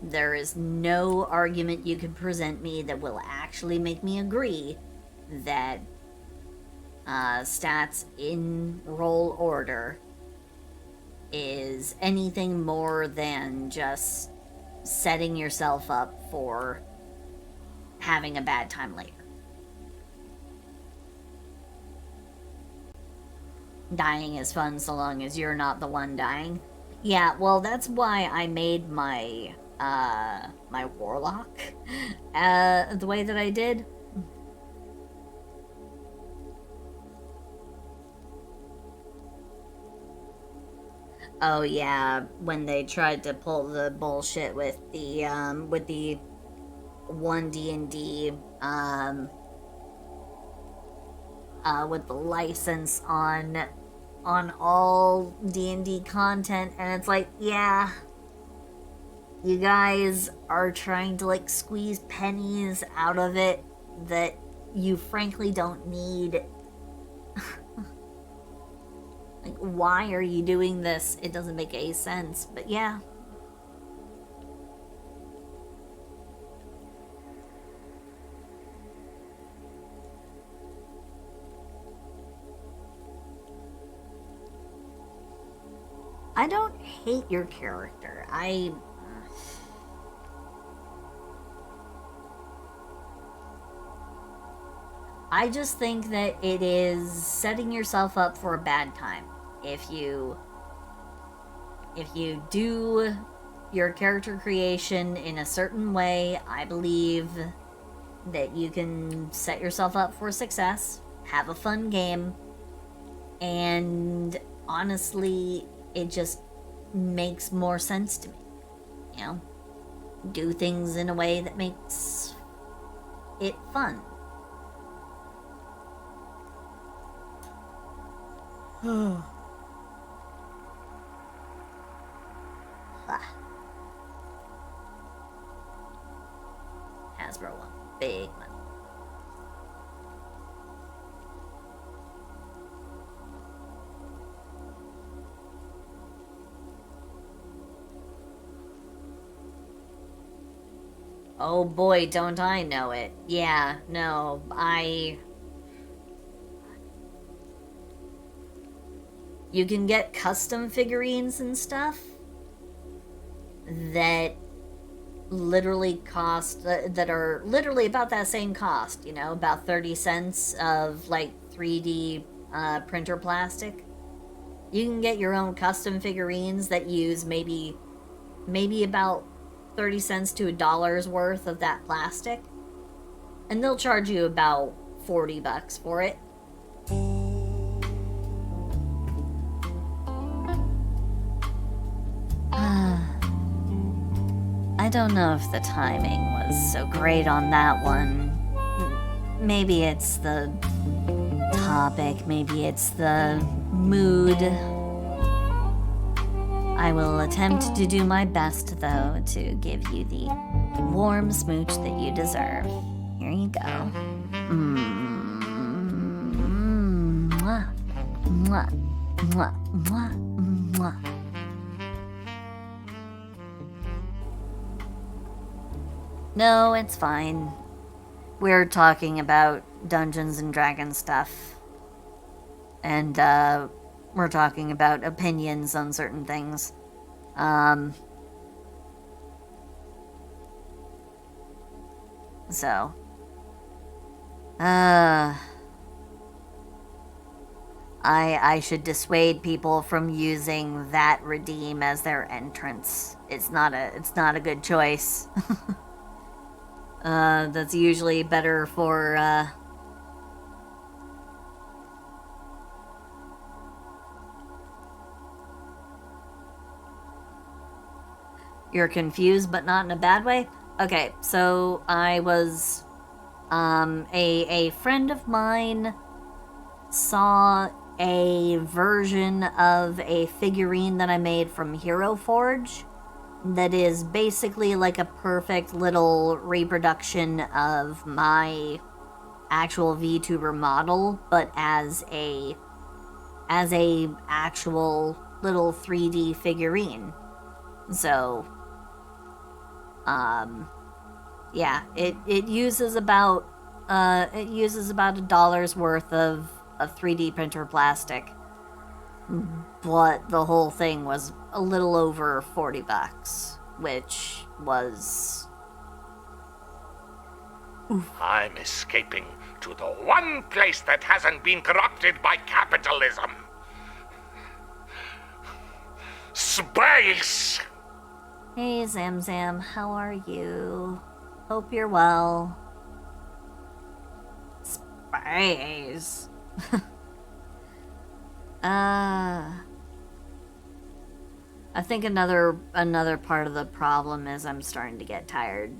There is no argument you can present me that will actually make me agree that stats in roll order is anything more than just setting yourself up for having a bad time later. Dying is fun so long as you're not the one dying. Yeah, well, that's why I made my my warlock the way that I did. Oh yeah, when they tried to pull the bullshit with the 1D&D with the license on all D&D content, and it's like, yeah, you guys are trying to like squeeze pennies out of it that you frankly don't need. Like, why are you doing this? It doesn't make any sense, but yeah. I don't hate your character. I just think that it is setting yourself up for a bad time. If you do your character creation in a certain way, I believe that you can set yourself up for success, have a fun game, and honestly, it just makes more sense to me. Do things in a way that makes it fun. Hasbro Big money. Oh boy, don't I know it. Yeah, no, You can get custom figurines and stuff that literally cost, that are literally about that same cost, you know, about 30 cents of, like, 3D printer plastic. You can get your own custom figurines that use maybe about 30 cents to $1 worth of that plastic. And they'll charge you about $40 for it. I don't know if the timing was so great on that one. Maybe it's the topic, maybe it's the mood. I will attempt to do my best, though, to give you the warm smooch that you deserve. Here you go. Mwah. Mwah. Mwah. Mwah. Mwah. No, it's fine. We're talking about Dungeons and Dragons stuff. And, we're talking about opinions on certain things. So. I should dissuade people from using that redeem as their entrance. It's not a good choice. That's usually better for, You're confused, but not in a bad way? Okay, so I was, a friend of mine saw a version of a figurine that I made from Hero Forge that is basically like a perfect little reproduction of my actual VTuber model, but as a actual little 3D figurine. So, yeah, it uses about $1 worth of 3D printer plastic, but the whole thing was a little over $40, which was... Oof. I'm escaping to the one place that hasn't been corrupted by capitalism. Space! Hey, Zamzam, how are you? Hope you're well. Space. I think another part of the problem is I'm starting to get tired.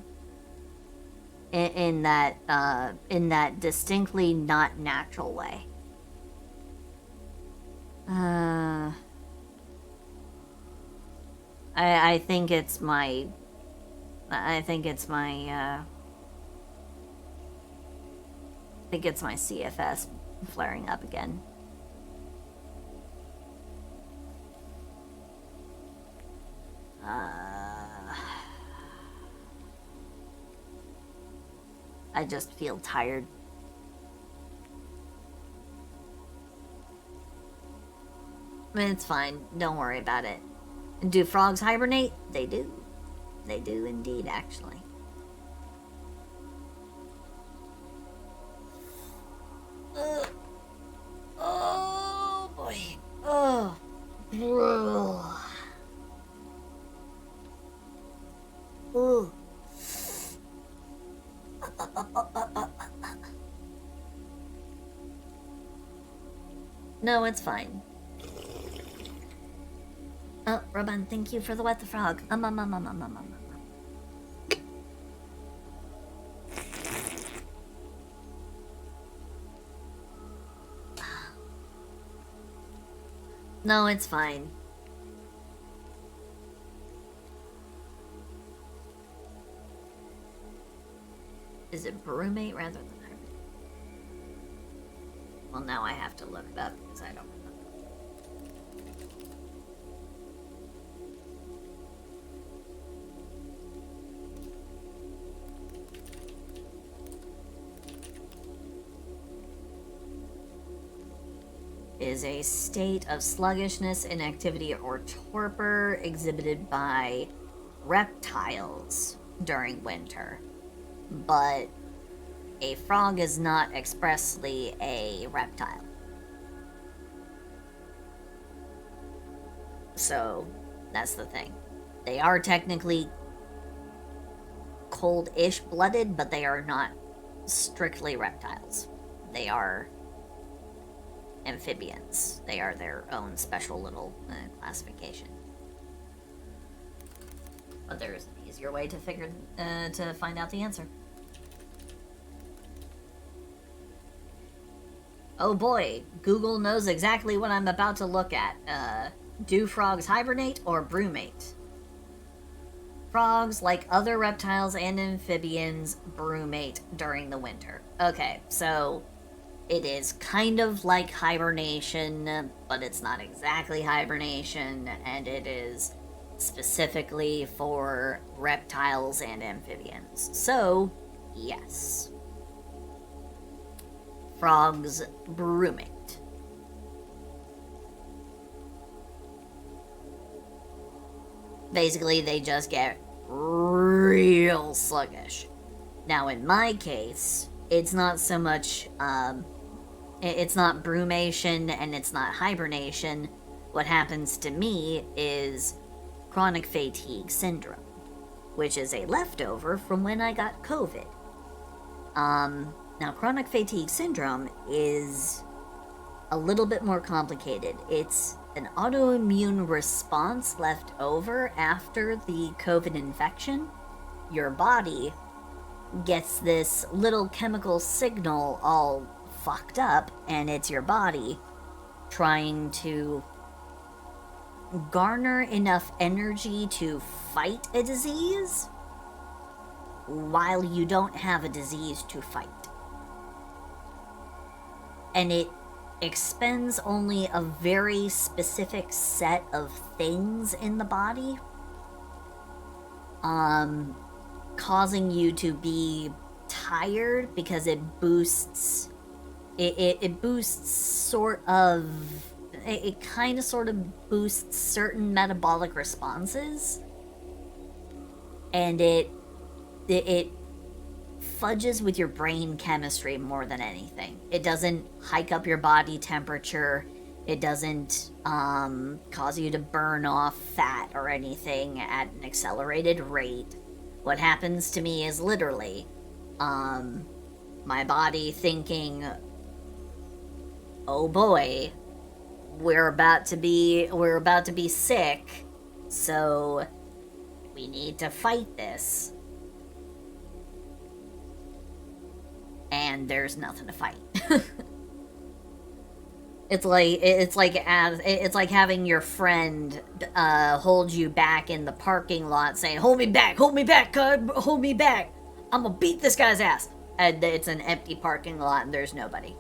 In that distinctly not natural way. I think it's my CFS flaring up again. I just feel tired. I mean, it's fine. Don't worry about it. Do frogs hibernate? They do. They do indeed, actually. Oh, boy. Oh. Ooh. No, it's fine. Oh, Robin, thank you for the wet the frog. No, it's fine. Is it brumate rather than hibernate? Well, now I have to look it up because I don't remember. Is a state of sluggishness, inactivity, or torpor exhibited by reptiles during winter. But a frog is not expressly a reptile. So, that's the thing. They are technically cold-ish blooded, but they are not strictly reptiles. They are amphibians. They are their own special little classification. But there's an easier way to find out the answer. Oh boy, Google knows exactly what I'm about to look at. Do frogs hibernate or brumate? Frogs, like other reptiles and amphibians, brumate during the winter. Okay, so it is kind of like hibernation, but it's not exactly hibernation, and it is specifically for reptiles and amphibians. So, yes. Frogs brumate. Basically, they just get real sluggish. Now, in my case, it's not so much, it's not brumation and it's not hibernation. What happens to me is chronic fatigue syndrome, which is a leftover from when I got COVID. Now, chronic fatigue syndrome is a little bit more complicated. It's an autoimmune response left over after the COVID infection. Your body gets this little chemical signal all fucked up, and it's your body trying to garner enough energy to fight a disease while you don't have a disease to fight. And it expends only a very specific set of things in the body, causing you to be tired because it boosts it boosts sort of it kind of sort of boosts certain metabolic responses, and it fudges with your brain chemistry more than anything. It doesn't hike up your body temperature. It doesn't cause you to burn off fat or anything at an accelerated rate. What happens to me is literally my body thinking, oh boy, we're about to be sick, so we need to fight this. And there's nothing to fight. It's like having your friend hold you back in the parking lot, saying, "Hold me back, cub, hold me back. I'm gonna beat this guy's ass." And it's an empty parking lot, and there's nobody.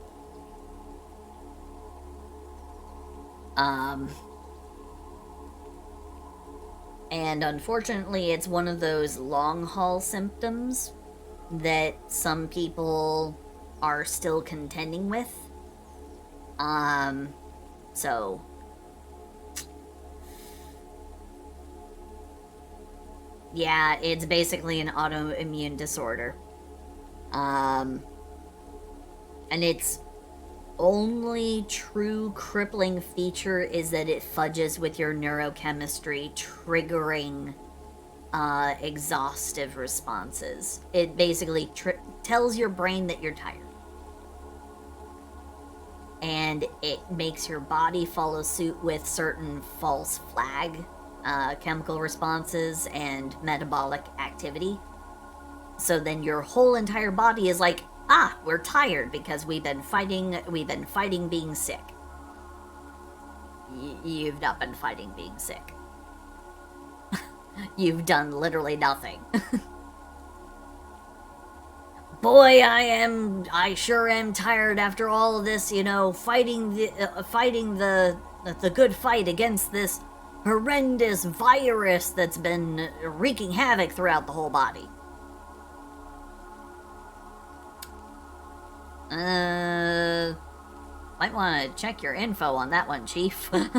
And unfortunately, it's one of those long haul symptoms that some people are still contending with. So yeah, it's basically an autoimmune disorder. And its only true crippling feature is that it fudges with your neurochemistry, triggering exhaustive responses. It basically tells your brain that you're tired. And it makes your body follow suit with certain false flag chemical responses and metabolic activity. So then your whole entire body is like, we're tired because we've been fighting being sick. You've not been fighting being sick. You've done literally nothing. boy, I sure am tired after all of this, fighting the good fight against this horrendous virus that's been wreaking havoc throughout the whole body. Might want to check your info on that one, Chief. But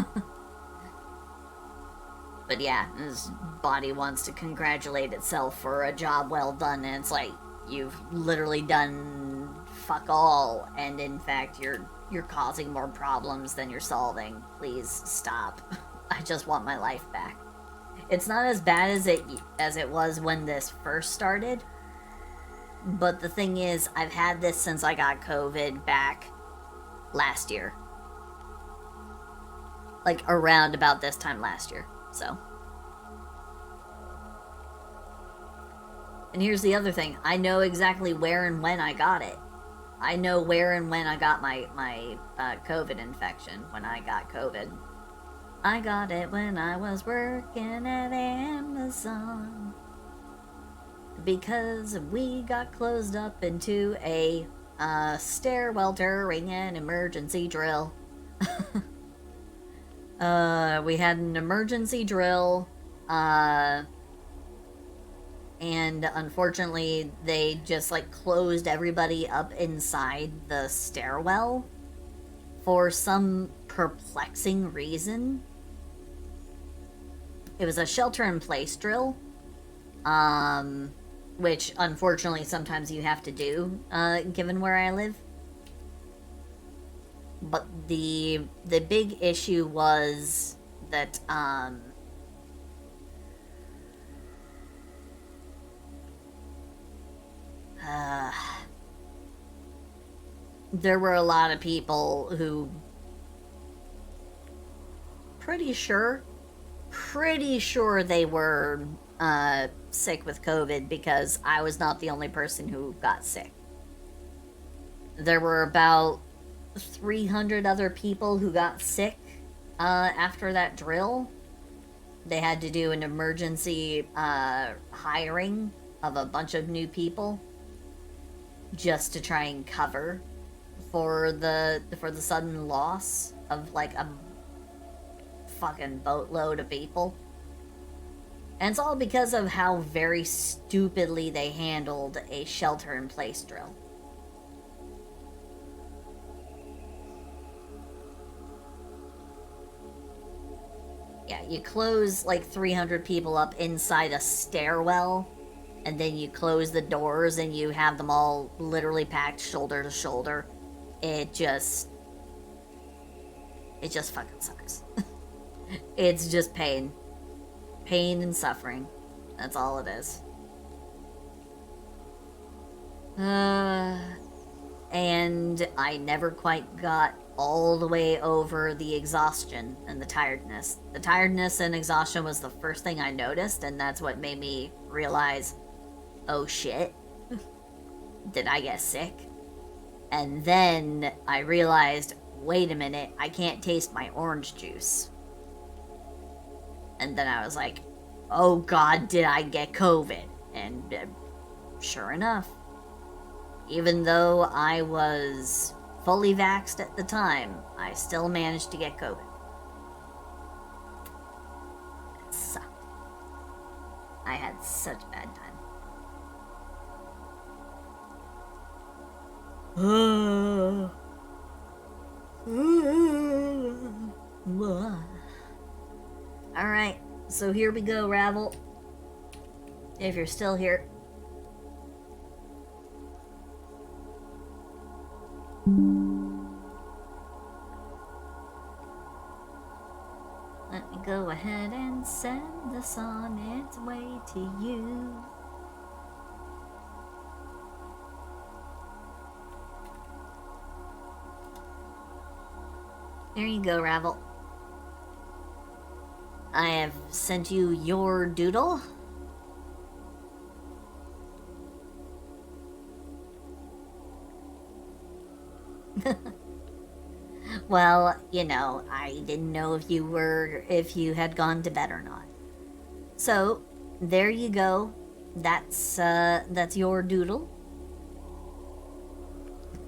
yeah, his body wants to congratulate itself for a job well done, and it's like, you've literally done fuck all, and in fact, you're causing more problems than you're solving. Please stop. I just want my life back. It's not as bad as it was when this first started, but the thing is, I've had this since I got COVID back last year. Like, around about this time last year, so. And here's the other thing. I know exactly where and when I got it. I know where and when I got my COVID infection, when I got COVID. I got it when I was working at Amazon. Because we got closed up into a stairwell during an emergency drill. We had an emergency drill, and unfortunately they just like closed everybody up inside the stairwell for some perplexing reason. It was a shelter-in-place drill, which unfortunately sometimes you have to do, given where I live. But the big issue was that, there were a lot of people who pretty sure they were sick with COVID, because I was not the only person who got sick. There were about 300 other people who got sick after that drill. They had to do an emergency hiring of a bunch of new people just to try and cover for the sudden loss of like a fucking boatload of people. And it's all because of how very stupidly they handled a shelter-in-place drill. Yeah, you close like 300 people up inside a stairwell, and then you close the doors and you have them all literally packed shoulder to shoulder. It just fucking sucks. It's just pain. Pain and suffering. That's all it is. And I never quite got all the way over the exhaustion and the tiredness. The tiredness and exhaustion was the first thing I noticed, and that's what made me realize, oh shit, did I get sick? And then I realized, wait a minute, I can't taste my orange juice. And then I was like, oh god, did I get COVID? And sure enough, even though I was fully vaxxed at the time, I still managed to get COVID. It sucked. I had such a bad time. Alright, so here we go, Ravel. If you're still here. Let me go ahead and send this on its way to you. There you go, Ravel. I have sent you your doodle. Well, you know, I didn't know if you had gone to bed or not. So, there you go. That's your doodle.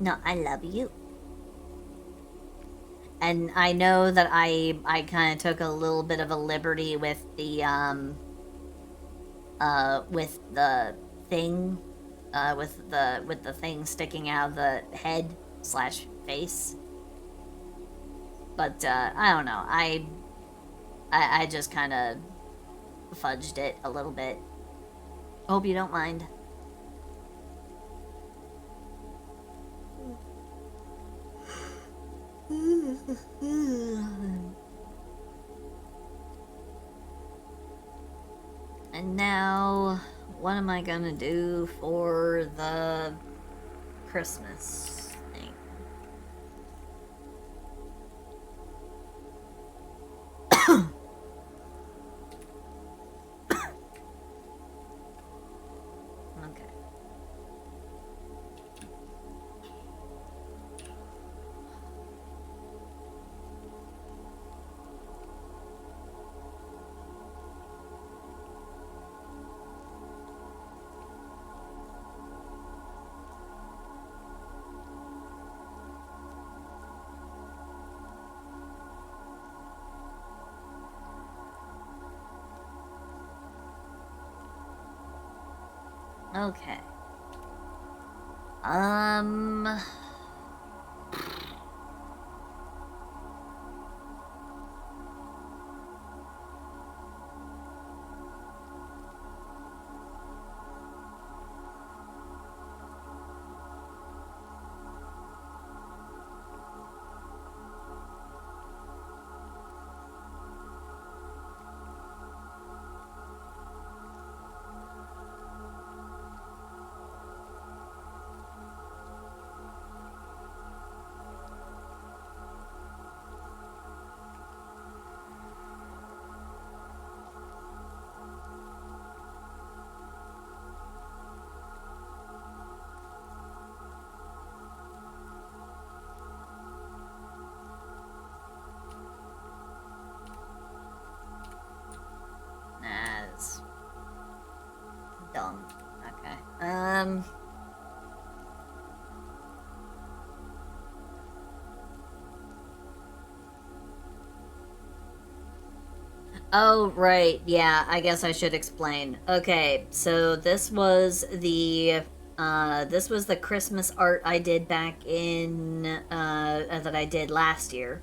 No, I love you. And I know that I kind of took a little bit of a liberty with the thing, with the thing sticking out of the head slash face. But I don't know. I just kind of fudged it a little bit. Hope you don't mind. And now, what am I gonna do for the Christmas thing? Okay. Okay. That's dumb. Okay. Oh, right. Yeah, I guess I should explain. Okay, so this was the Christmas art I did back in that I did last year.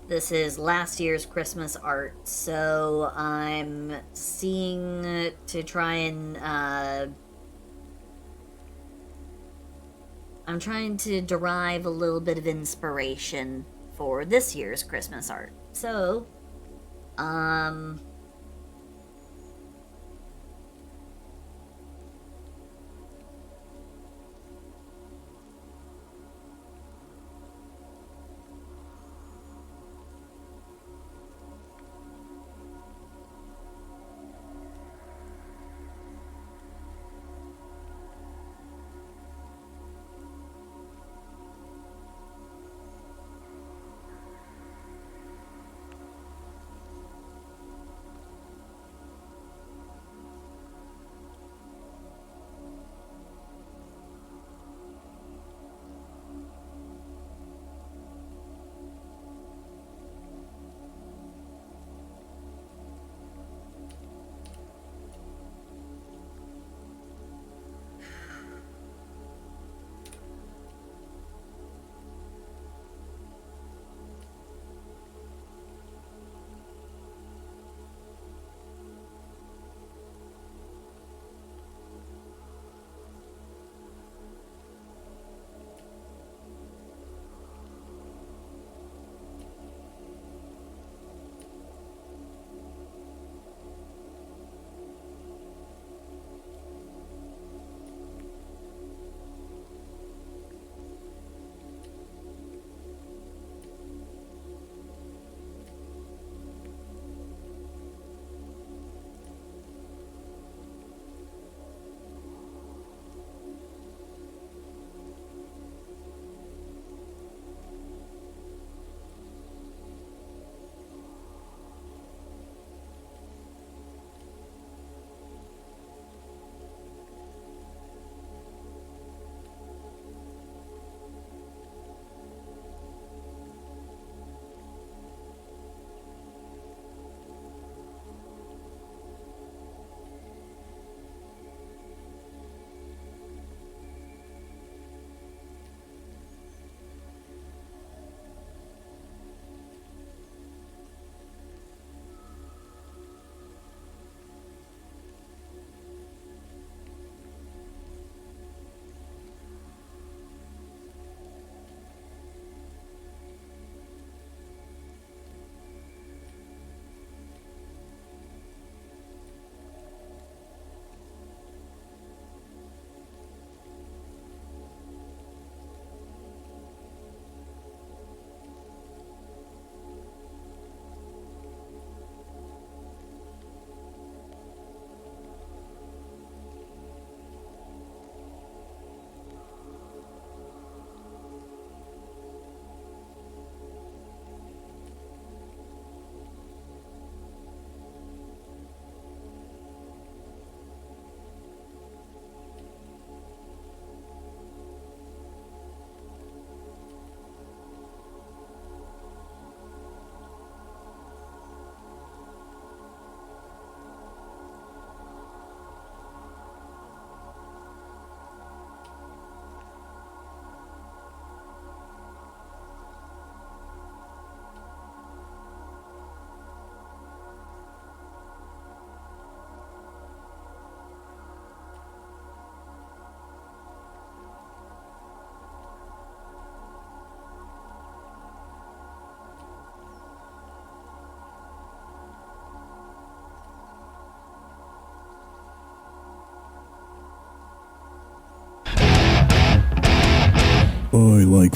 This is last year's Christmas art, so I'm seeing to try and I'm trying to derive a little bit of inspiration for this year's Christmas art. So, um,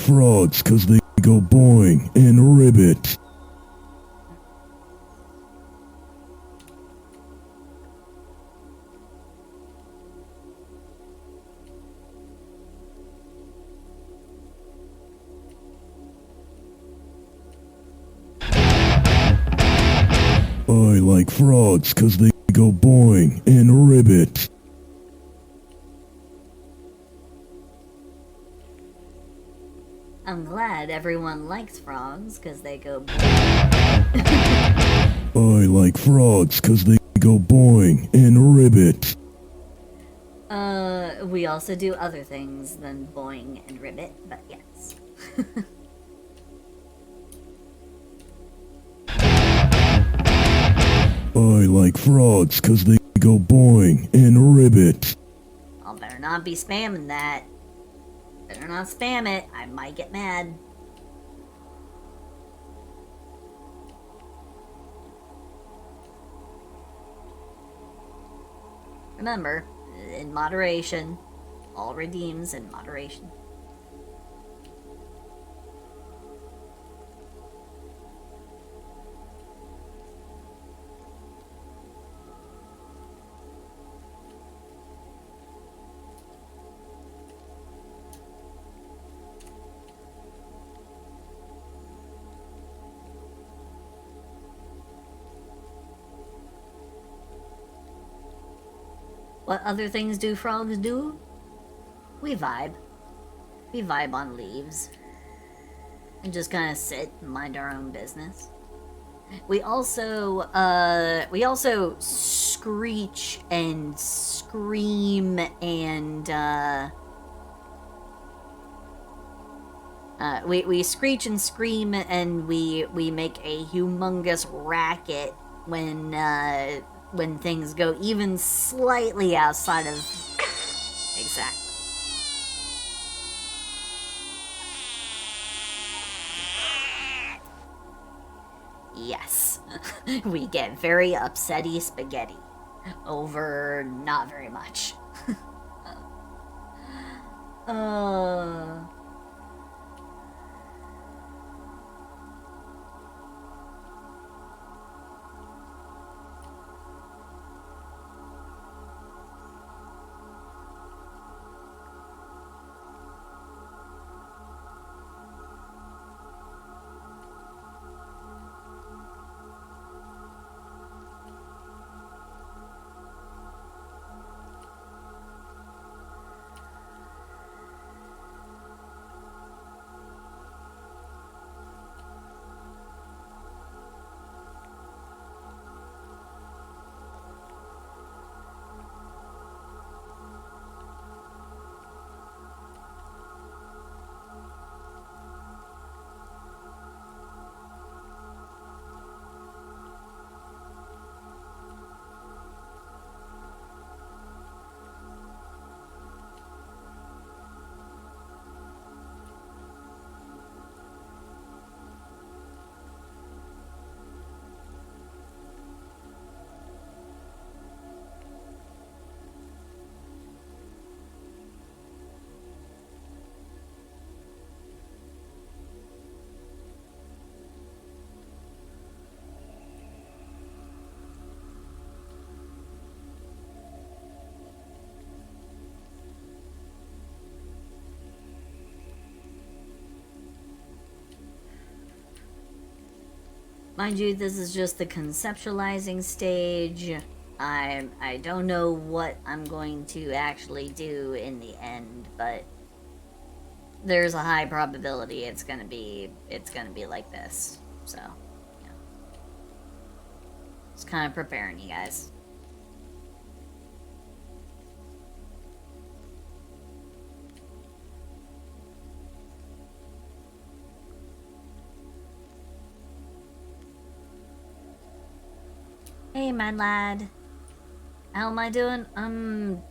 frogs 'cause they go boing and ribbit. I like frogs 'cause they go boing and ribbit. I'm glad everyone likes frogs, because they go... I like frogs 'cause they go boing and ribbit. We also do other things than boing and ribbit, but yes. I like frogs 'cause they go boing and ribbit. I'll better not be spamming that. Better not spam it, I might get mad. Remember, in moderation. All redeems in moderation. What other things do frogs do? We vibe. We vibe on leaves. And just kind of sit and mind our own business. We also screech and scream and, we screech and scream and we make a humongous racket when things go even slightly outside of... Exactly. Yes. We get very upsetty spaghetti. Over not very much. Mind you, this is just the conceptualizing stage. I don't know what I'm going to actually do in the end, but there's a high probability it's gonna be like this. So, yeah. Just kind of preparing you guys. Hey, my lad. How am I doing? I'm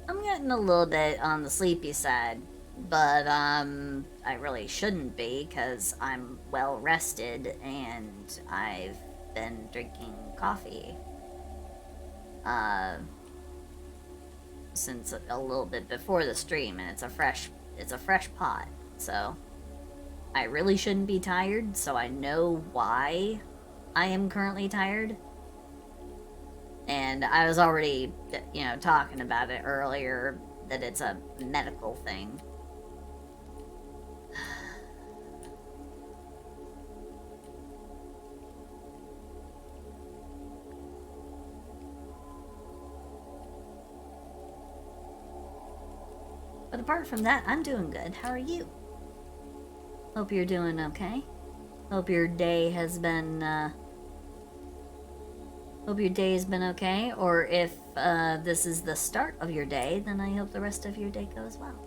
getting a little bit on the sleepy side, but I really shouldn't be because I'm well rested and I've been drinking coffee since a little bit before the stream, and it's a fresh pot. So I really shouldn't be tired, so I know why I am currently tired. And I was already, talking about it earlier, that it's a medical thing. But apart from that, I'm doing good. How are you? Hope you're doing okay. Hope your day has been, hope your day has been okay. Or if this is the start of your day, then I hope the rest of your day goes well.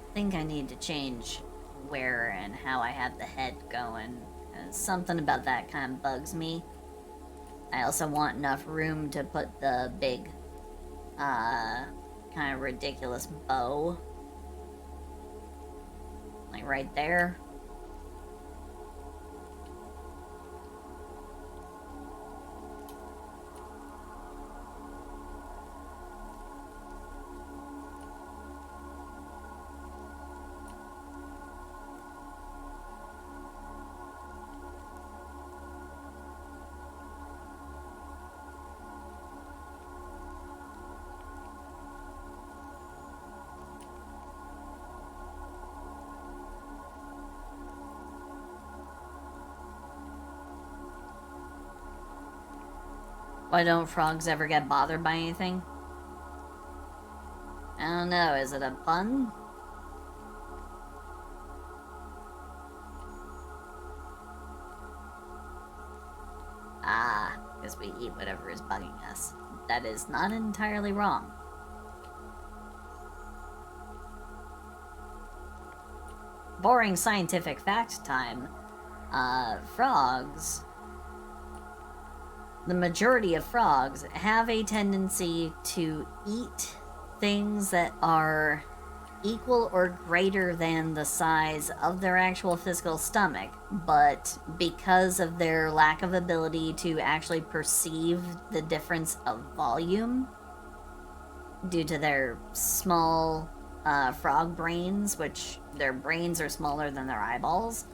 I think I need to change where and how I have the head going. Something about that kind of bugs me. I also want enough room to put the big, kind of ridiculous bow. Like right there. Why don't frogs ever get bothered by anything? I don't know, is it a pun? Ah, because we eat whatever is bugging us. That is not entirely wrong. Boring scientific fact time. Frogs, the majority of frogs have a tendency to eat things that are equal or greater than the size of their actual physical stomach, but because of their lack of ability to actually perceive the difference of volume due to their small frog brains, which their brains are smaller than their eyeballs,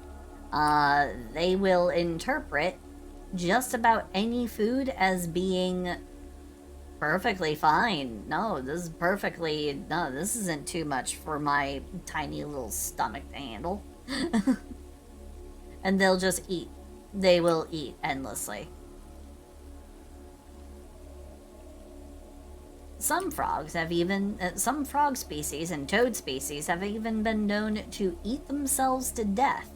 they will interpret just about any food as being perfectly fine. No, this isn't too much for my tiny little stomach to handle. And they'll just eat. They will eat endlessly. Some frogs have even, some frog species and toad species have even been known to eat themselves to death,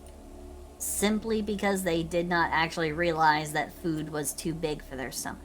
simply because they did not actually realize that food was too big for their stomach.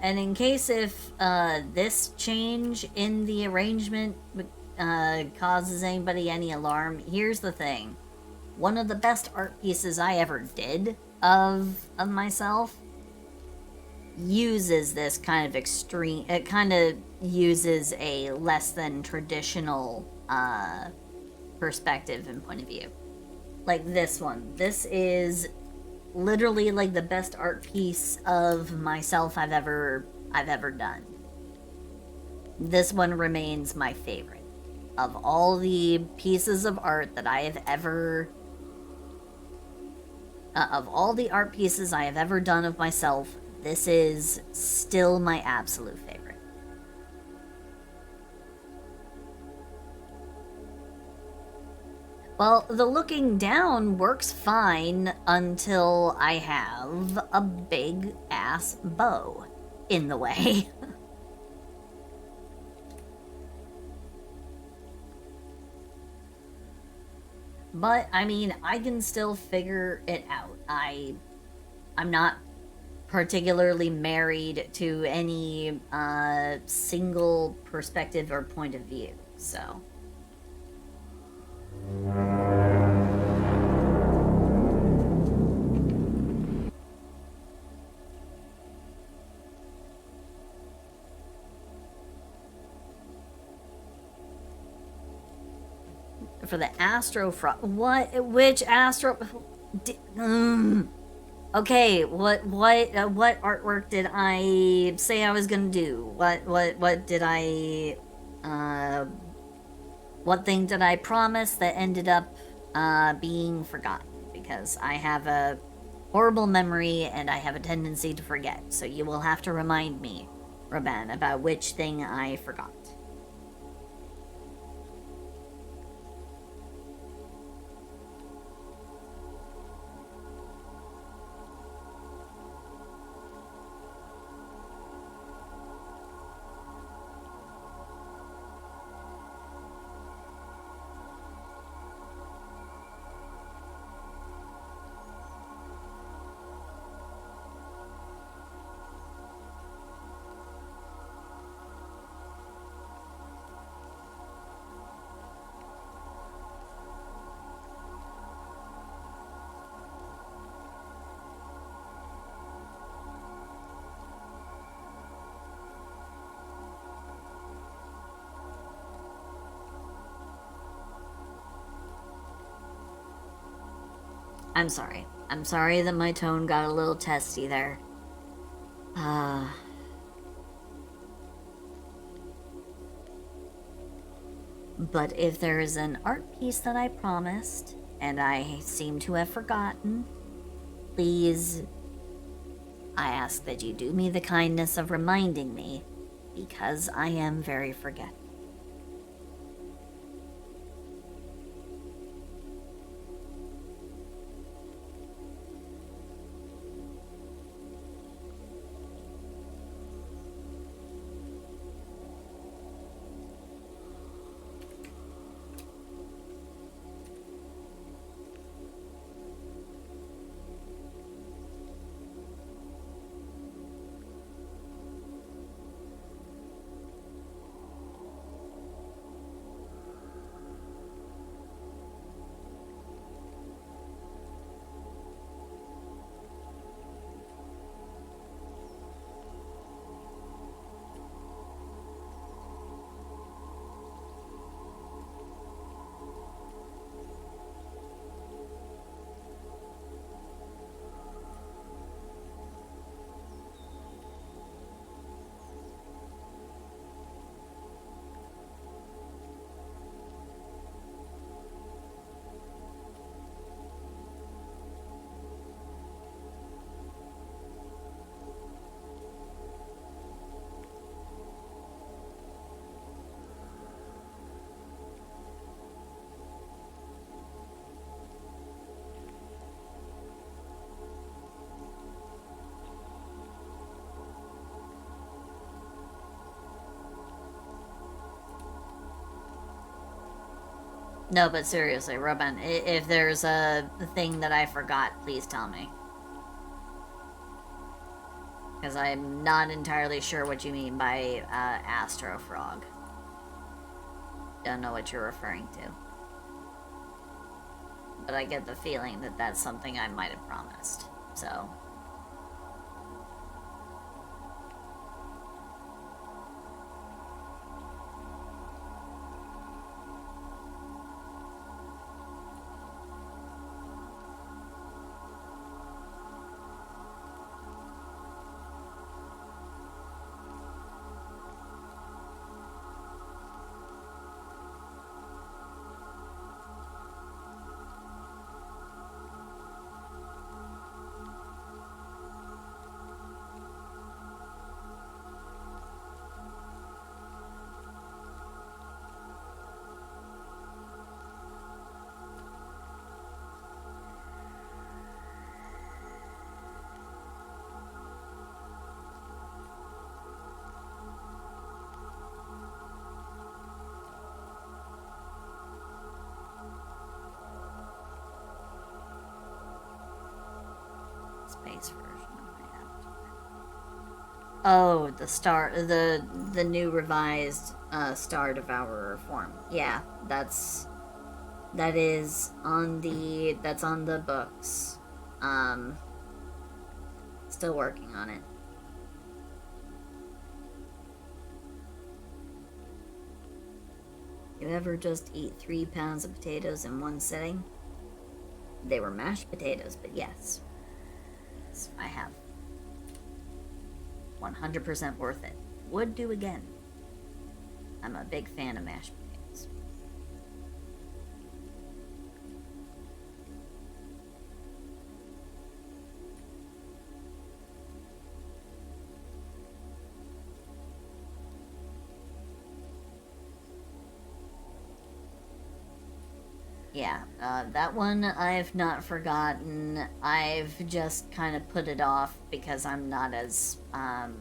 And in case if this change in the arrangement causes anybody any alarm, here's the thing. One of the best art pieces I ever did of myself uses this kind of extreme, it kind of uses a less than traditional perspective and point of view. Like this one. This is literally like the best art piece of myself I've ever done. This one remains my favorite. Of all the pieces of art that I have ever of all the art pieces I have ever done of myself, this is still my absolute favorite. Well, the looking down works fine until I have a big ass bow in the way. But, I mean, I can still figure it out. I'm not particularly married to any single perspective or point of view, so... For the Astro Frog. What? Which Astro? Okay. What artwork did I say I was gonna do? What did I? What thing did I promise that ended up being forgotten? Because I have a horrible memory and I have a tendency to forget. So you will have to remind me, Raban, about which thing I forgot. I'm sorry. I'm sorry that my tone got a little testy there. But if there is an art piece that I promised, and I seem to have forgotten, please, I ask that you do me the kindness of reminding me, because I am very forgetful. No, but seriously, Robin, if there's a thing that I forgot, please tell me. Because I'm not entirely sure what you mean by Astro Frog. Don't know what you're referring to. But I get the feeling that that's something I might have promised. So... Space version of my avatar. Oh, the new revised Star Devourer form. Yeah, that's on the books. Still working on it. You ever just eat 3 pounds of potatoes in one sitting? They were mashed potatoes, but yes. Yes, I have. 100% worth it. Would do again. I'm a big fan of mashed potatoes. Yeah, that one I've not forgotten. I've just kind of put it off because I'm not as, I'll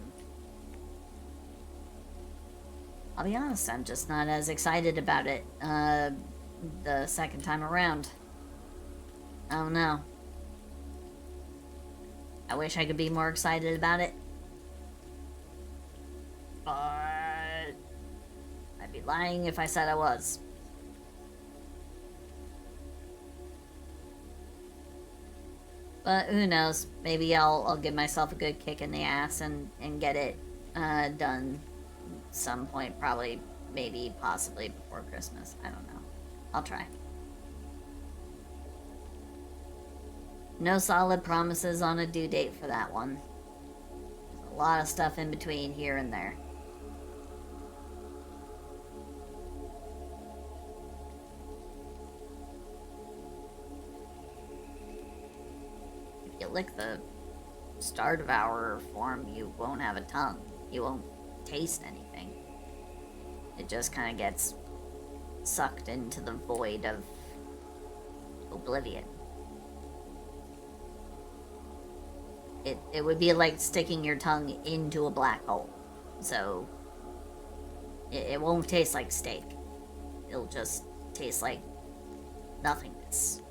be honest, I'm just not as excited about it, the second time around. I don't know. I wish I could be more excited about it. But I'd be lying if I said I was. But who knows? Maybe I'll give myself a good kick in the ass and get it done some point. Probably, maybe, possibly before Christmas. I don't know. I'll try. No solid promises on a due date for that one. There's a lot of stuff in between here and there. You lick the Star Devourer form, you won't have a tongue. You won't taste anything. It just kind of gets sucked into the void of oblivion. It would be like sticking your tongue into a black hole. So, it won't taste like steak. It'll just taste like nothingness.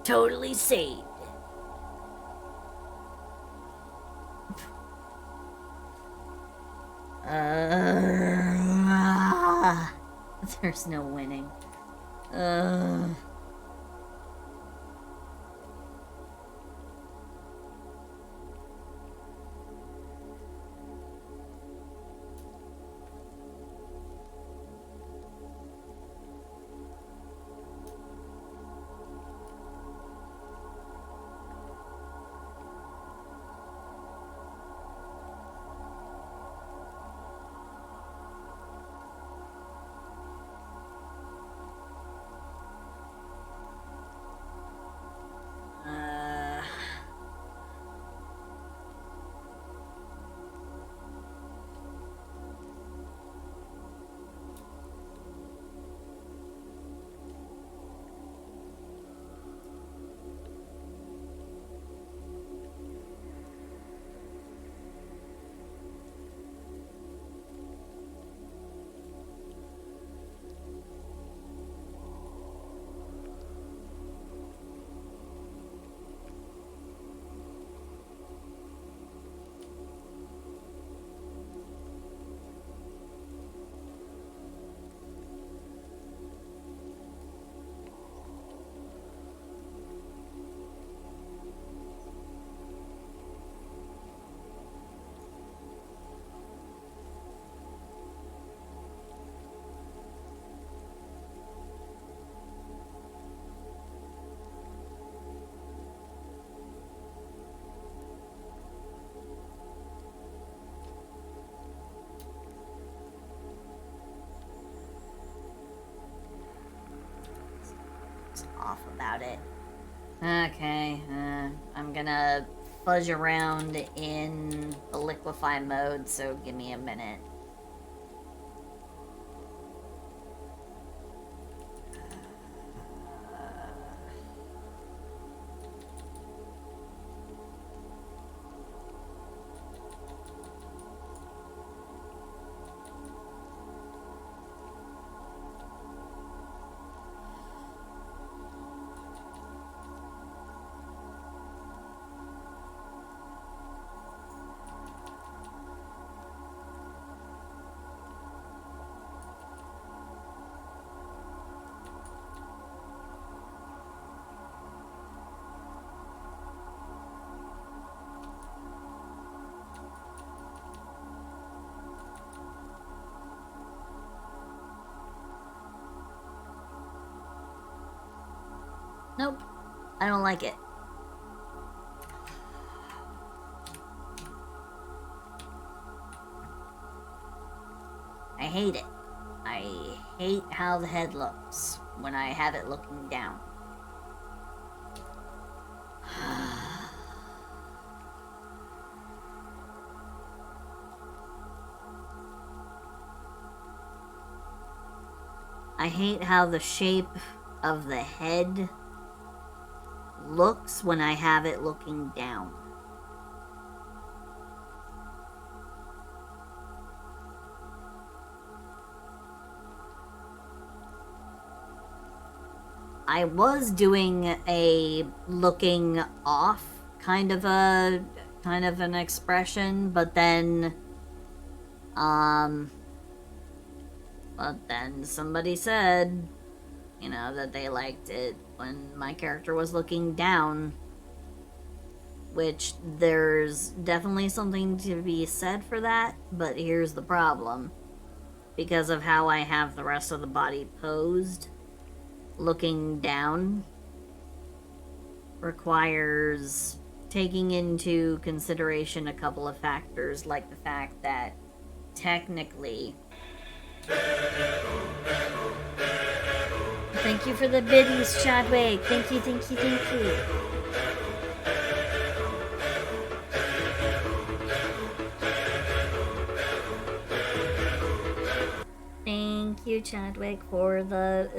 Totally saved. There's no winning. off about it. Okay, I'm gonna fudge around in the liquefy mode, so give me a minute. Nope, I don't like it. I hate it. I hate how the head looks when I have it looking down. I hate how the shape of the head looks when I have it looking down. I was doing a looking off kind of an expression, but then somebody said, you know, that they liked it when my character was looking down, which there's definitely something to be said for that, but here's the problem. Because of how I have the rest of the body posed, looking down requires taking into consideration a couple of factors, like the fact that technically... Thank you for the biddies, Chadwick. Thank you, thank you, thank you. Thank you, Chadwick, for the...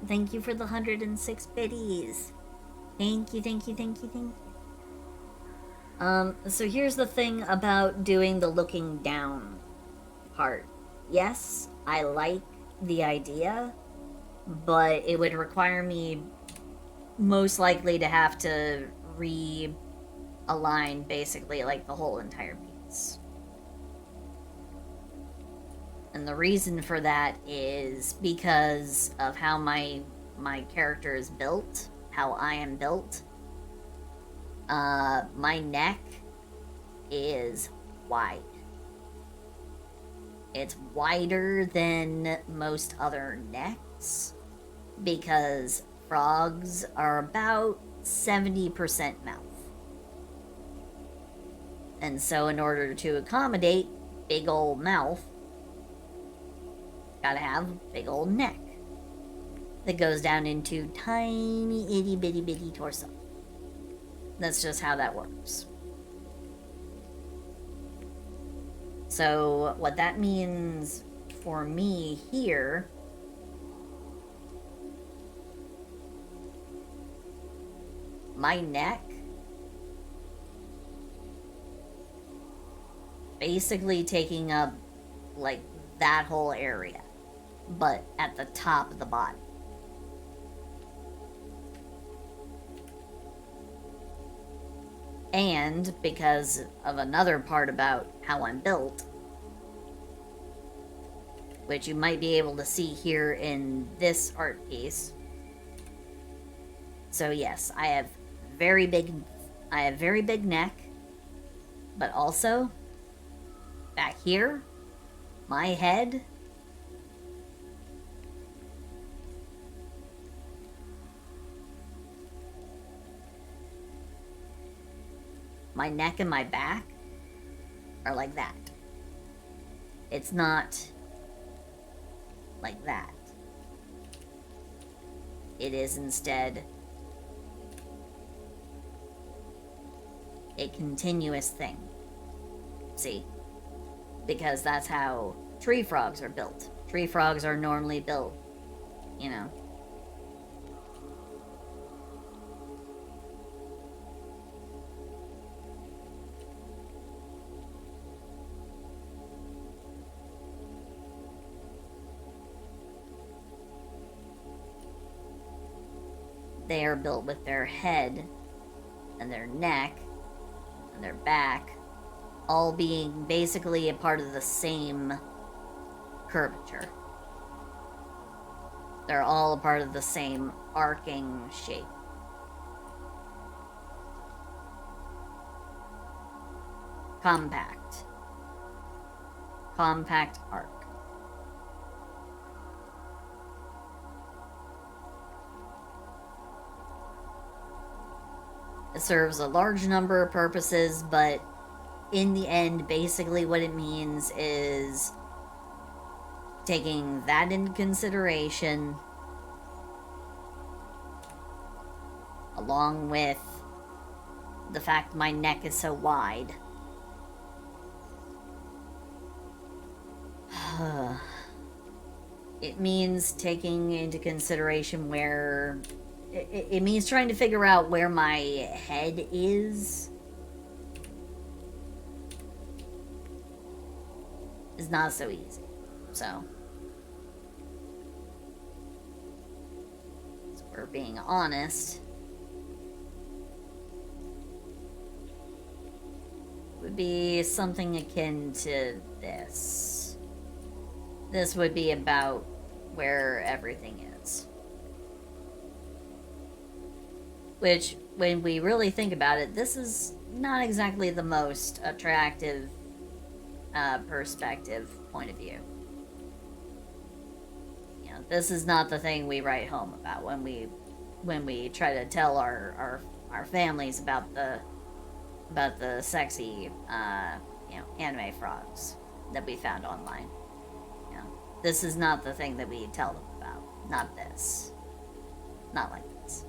Thank you for the 106 biddies. Thank you, thank you, thank you, thank you. So here's the thing about doing the looking down part. Yes, I like the idea, but it would require me most likely to have to realign basically like the whole entire piece. And the reason for that is because of how my character is built, how I am built. My neck is wide. It's wider than most other necks because frogs are about 70% mouth. And so in order to accommodate big old mouth, gotta have big old neck that goes down into tiny itty bitty bitty torso. That's just how that works. So what that means for me here my neck basically taking up like that whole area, but at the top of the body. And because of another part about how I'm built, which you might be able to see here in this art piece. So yes, I have very big neck, but also back here, my head my neck and my back are like that. It's not like that. It is instead a continuous thing. See? Because that's how tree frogs are built. Tree frogs are normally built, you know. They are built with their head and their neck and their back all being basically a part of the same curvature. They're all a part of the same arcing shape. Compact. Compact arc. It serves a large number of purposes, but in the end, basically what it means is taking that into consideration, along with the fact my neck is so wide. It means taking into consideration where... It means trying to figure out where my head is. Is not so easy. So we're being honest. Would be something akin to this. This would be about where everything is. Which, when we really think about it, this is not exactly the most attractive perspective point of view. You know, this is not the thing we write home about when we try to tell our families about the sexy anime frogs that we found online. You know, this is not the thing that we tell them about. Not this. Not like this.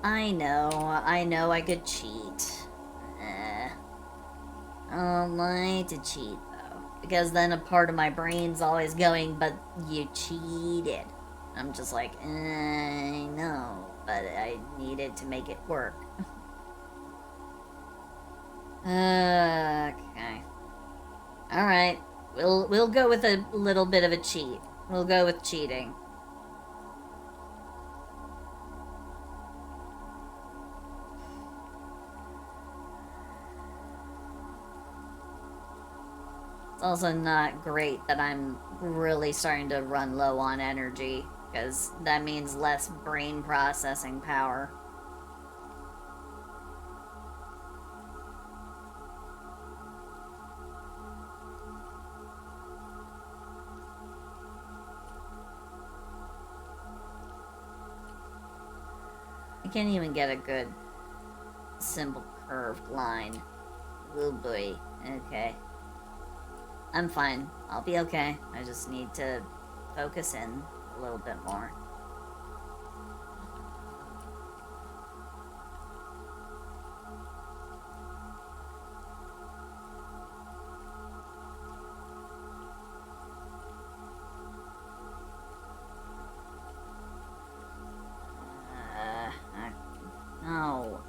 I know I could cheat. I don't like to cheat, though. Because then a part of my brain's always going, but you cheated. I'm just like, I know, but I needed to make it work. Okay. Alright. We'll go with a little bit of a cheat. We'll go with cheating. It's also not great that I'm really starting to run low on energy, because that means less brain processing power. I can't even get a good, simple curved line. Oh boy. Okay. I'm fine. I'll be okay. I just need to focus in a little bit more. No.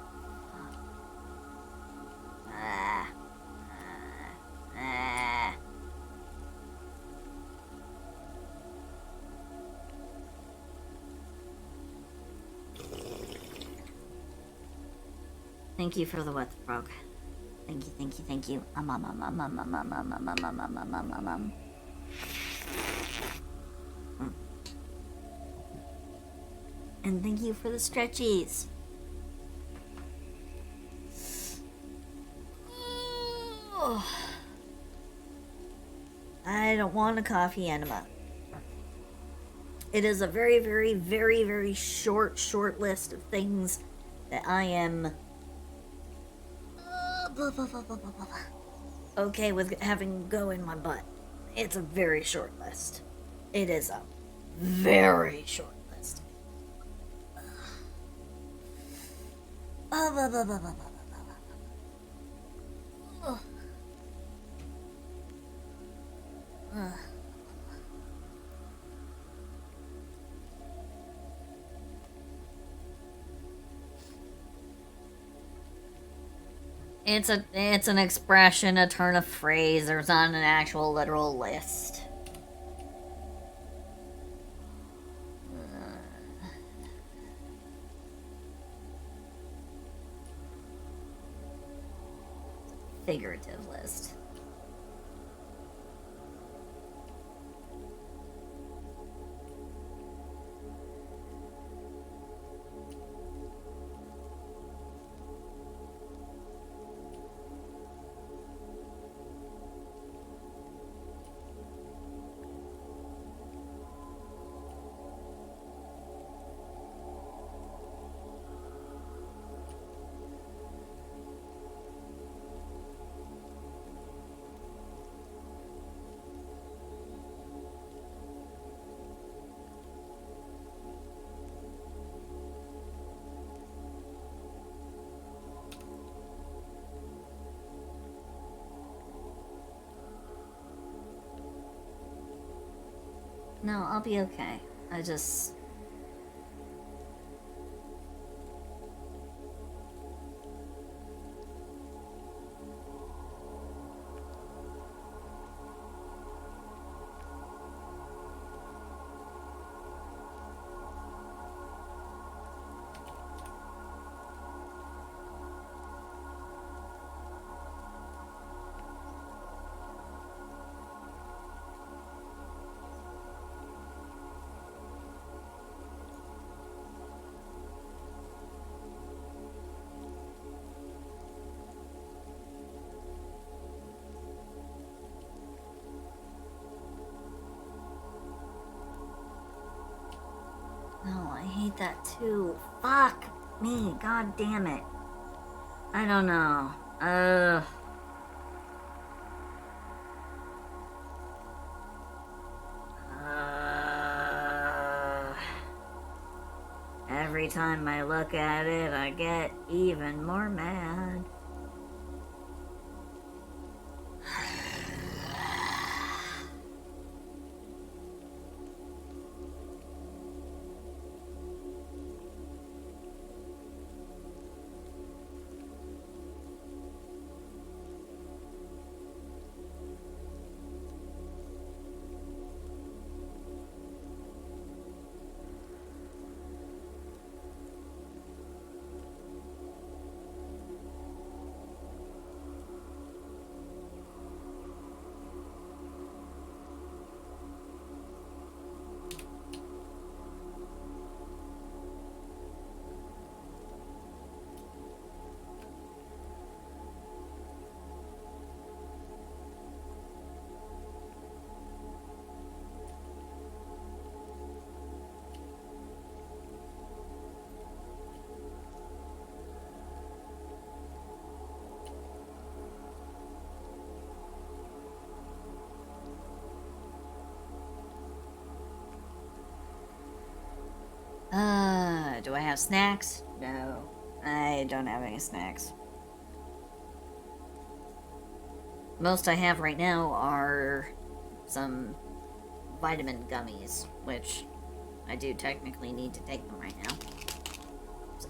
Thank you for the wet frog. Thank you, thank you, thank you. And thank you for the stretchies. I don't want a coffee enema. It is a very, very, very, very short list of things that I am okay with having go in my butt. It's a very short list. It is a very short list. It's an expression, a turn of phrase. There's not an actual literal list. Figurative list. No, I'll be okay. I just... No, I hate that too. Fuck me, god damn it. I don't know. Every time I look at it, I get even more mad. Do I have snacks? No, I don't have any snacks. Most I have right now are some vitamin gummies, which I do technically need to take them right now. So.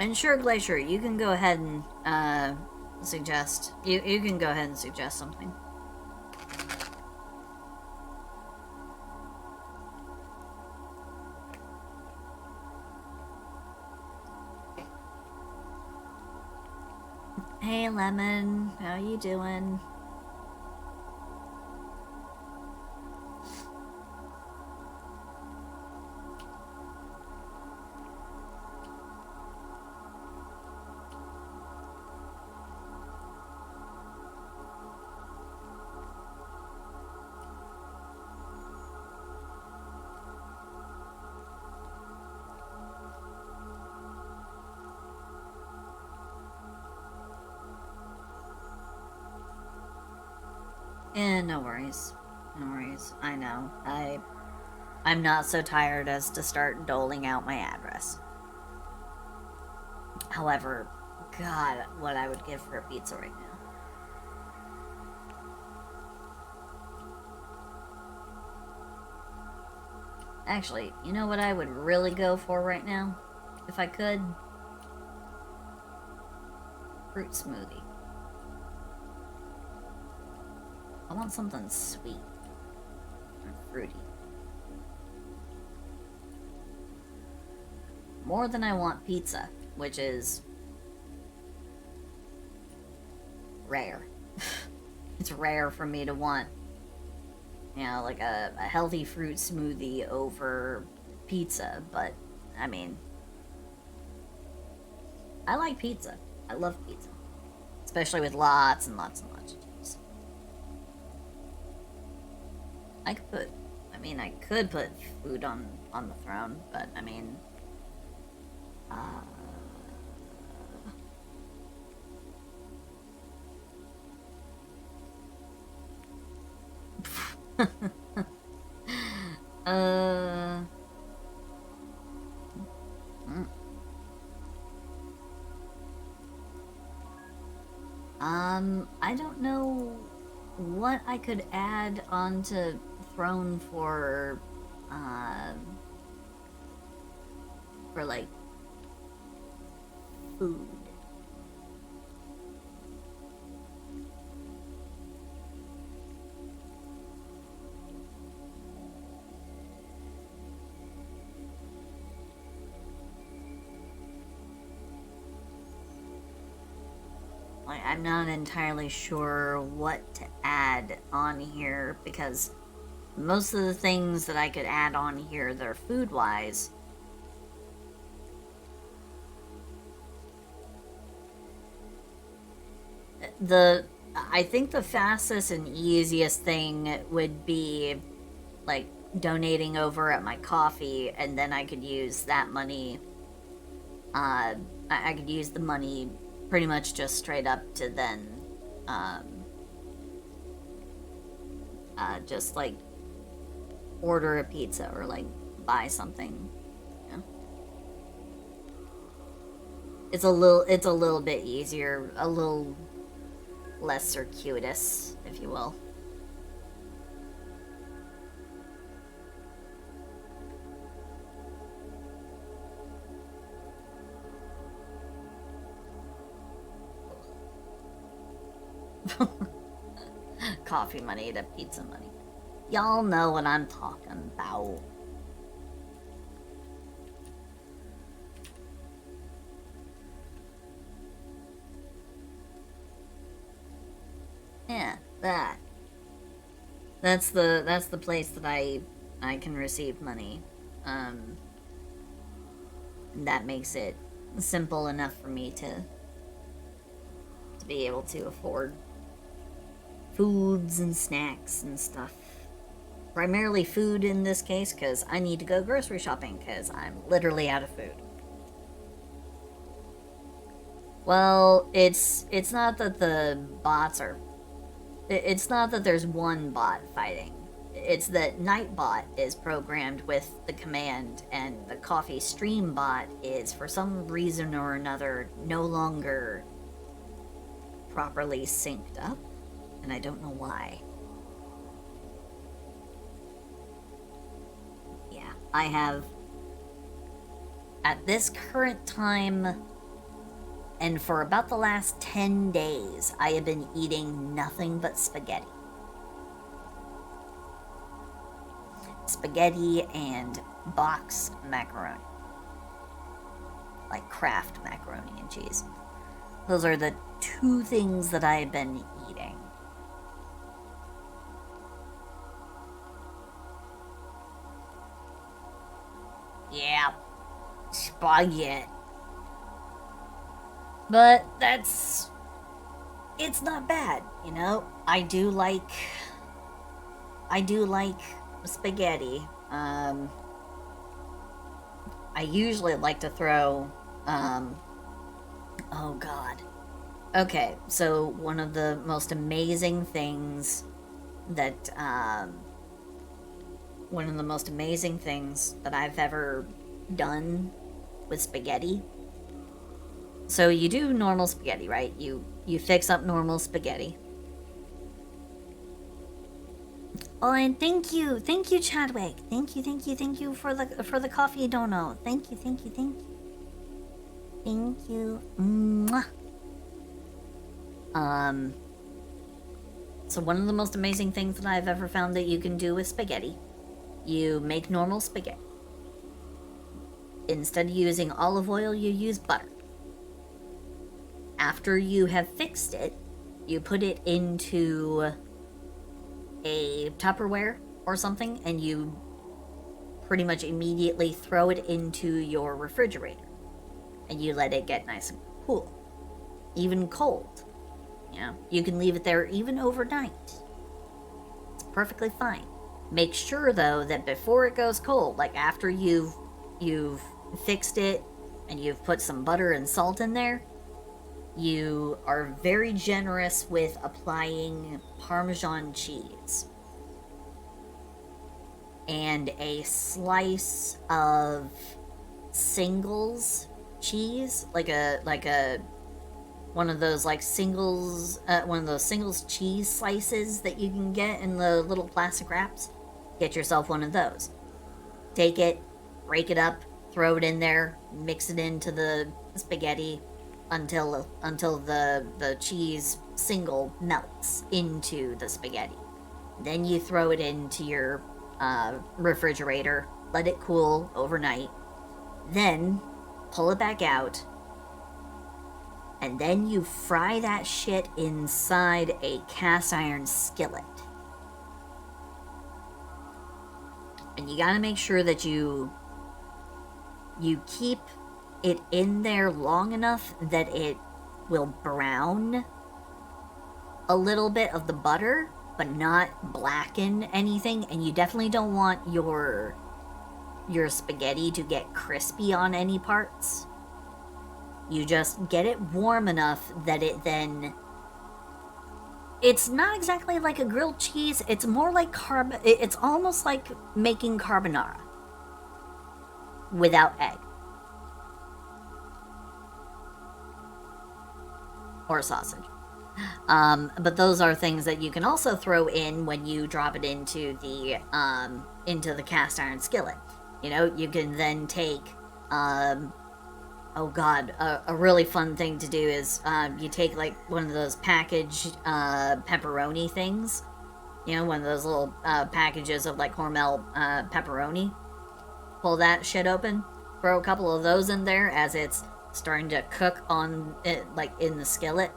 And sure, Glacier, you can go ahead and suggest. You can go ahead and suggest something. Hey, Lemon. How you doing? No worries. No worries. I know. I'm not so tired as to start doling out my address. However, God, what I would give for a pizza right now. Actually, you know what I would really go for right now? If I could? Fruit smoothie. I want something sweet and fruity. More than I want pizza, which is rare. It's rare for me to want, you know, like a healthy fruit smoothie over pizza, but I mean, I like pizza. I love pizza. Especially with lots and lots and lots of cheese. I could put food on the throne, but I mean, I don't know what I could add onto throne for like food. Like, I'm not entirely sure what to add on here because most of the things that I could add on here that are food-wise I think the fastest and easiest thing would be like donating over at my coffee, and then I could use that money. I could use the money pretty much just straight up to then, just like order a pizza or like buy something. You know? It's a little bit easier, a little less circuitous, if you will. Coffee money to pizza money. Y'all know what I'm talking about. Yeah, that. That's the place that I can receive money. That makes it simple enough for me to be able to afford foods and snacks and stuff. Primarily food in this case, because I need to go grocery shopping, because I'm literally out of food. Well, it's not that the bots are... It's not that there's one bot fighting. It's that Nightbot is programmed with the command, and the Coffee Stream bot is, for some reason or another, no longer properly synced up, and I don't know why. Yeah, I have, at this current time, and for about the last 10 days, I have been eating nothing but spaghetti. Spaghetti and box macaroni. Like Kraft macaroni and cheese. Those are the two things that I've been eating. Yeah, spaghetti. But it's not bad, you know? I do like spaghetti. I usually like to throw, oh god. Okay, so one of the most amazing things that, I've ever done with spaghetti. So you do normal spaghetti, right? You fix up normal spaghetti. Oh, and thank you, Chadwick. Thank you for the coffee dono. Thank you. Mwah. So one of the most amazing things that I've ever found that you can do with spaghetti, you make normal spaghetti. Instead of using olive oil, you use butter. After you have fixed it, you put it into a Tupperware or something, and you pretty much immediately throw it into your refrigerator. And you let it get nice and cool. Even cold. You know, you can leave it there even overnight. It's perfectly fine. Make sure, though, that before it goes cold, like after you've fixed it and you've put some butter and salt in there, you are very generous with applying Parmesan cheese and a slice of singles cheese, like a one of those singles cheese slices that you can get in the little plastic wraps. Get yourself one of those. Take it, break it up, throw it in there, mix it into the spaghetti until the cheese single melts into the spaghetti. Then you throw it into your refrigerator, let it cool overnight, then pull it back out, and then you fry that shit inside a cast iron skillet. And you gotta make sure that you keep it in there long enough that it will brown a little bit of the butter, but not blacken anything. And you definitely don't want your spaghetti to get crispy on any parts. You just get it warm enough that it then... It's not exactly like a grilled cheese. It's more like it's almost like making carbonara without egg. Or sausage. But those are things that you can also throw in when you drop it into the cast iron skillet. You know, you can then take, oh god, a really fun thing to do is you take like one of those packaged pepperoni things. You know, one of those little packages of like Hormel pepperoni. Pull that shit open, throw a couple of those in there as it's starting to cook on it, like in the skillet,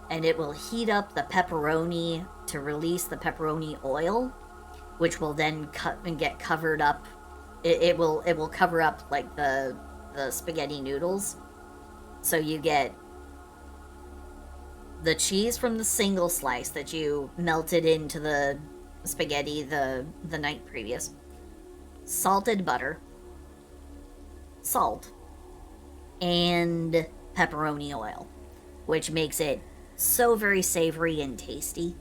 and it will heat up the pepperoni to release the pepperoni oil, which will then cut and get covered up. It will cover up like the spaghetti noodles, so you get the cheese from the single slice that you melted into the spaghetti the night previous, salted butter, salt, and pepperoni oil, which makes it so very savory and tasty.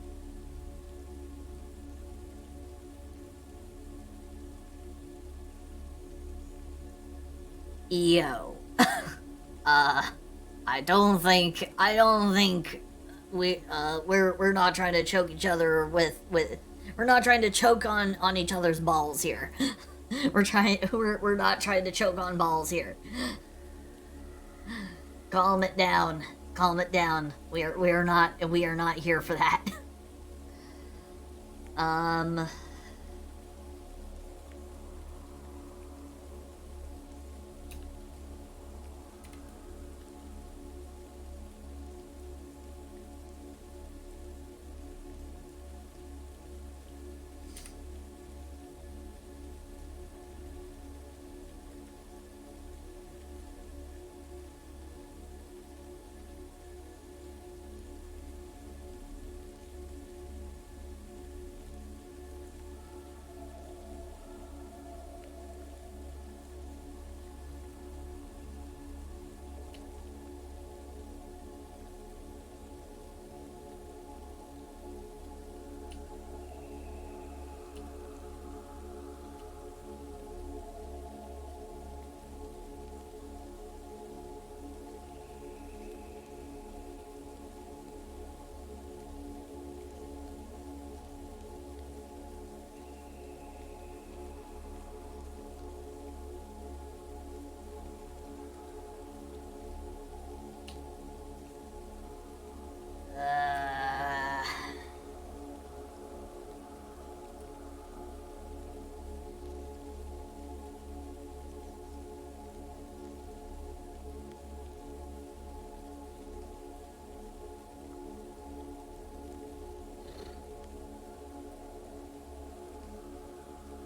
Yo. I don't think we're not trying to choke each other with we're not trying to choke on each other's balls here. We're not trying to choke on balls here. Calm it down. We are not here for that.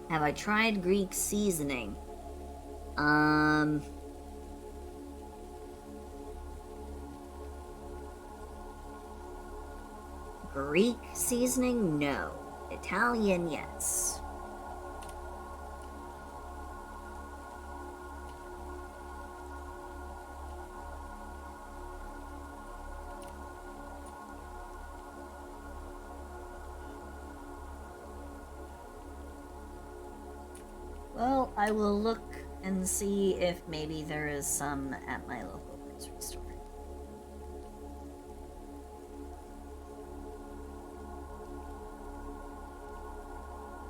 Have I tried Greek seasoning? Greek seasoning? No. Italian, yes. Well, I will look and see if maybe there is some at my local grocery store.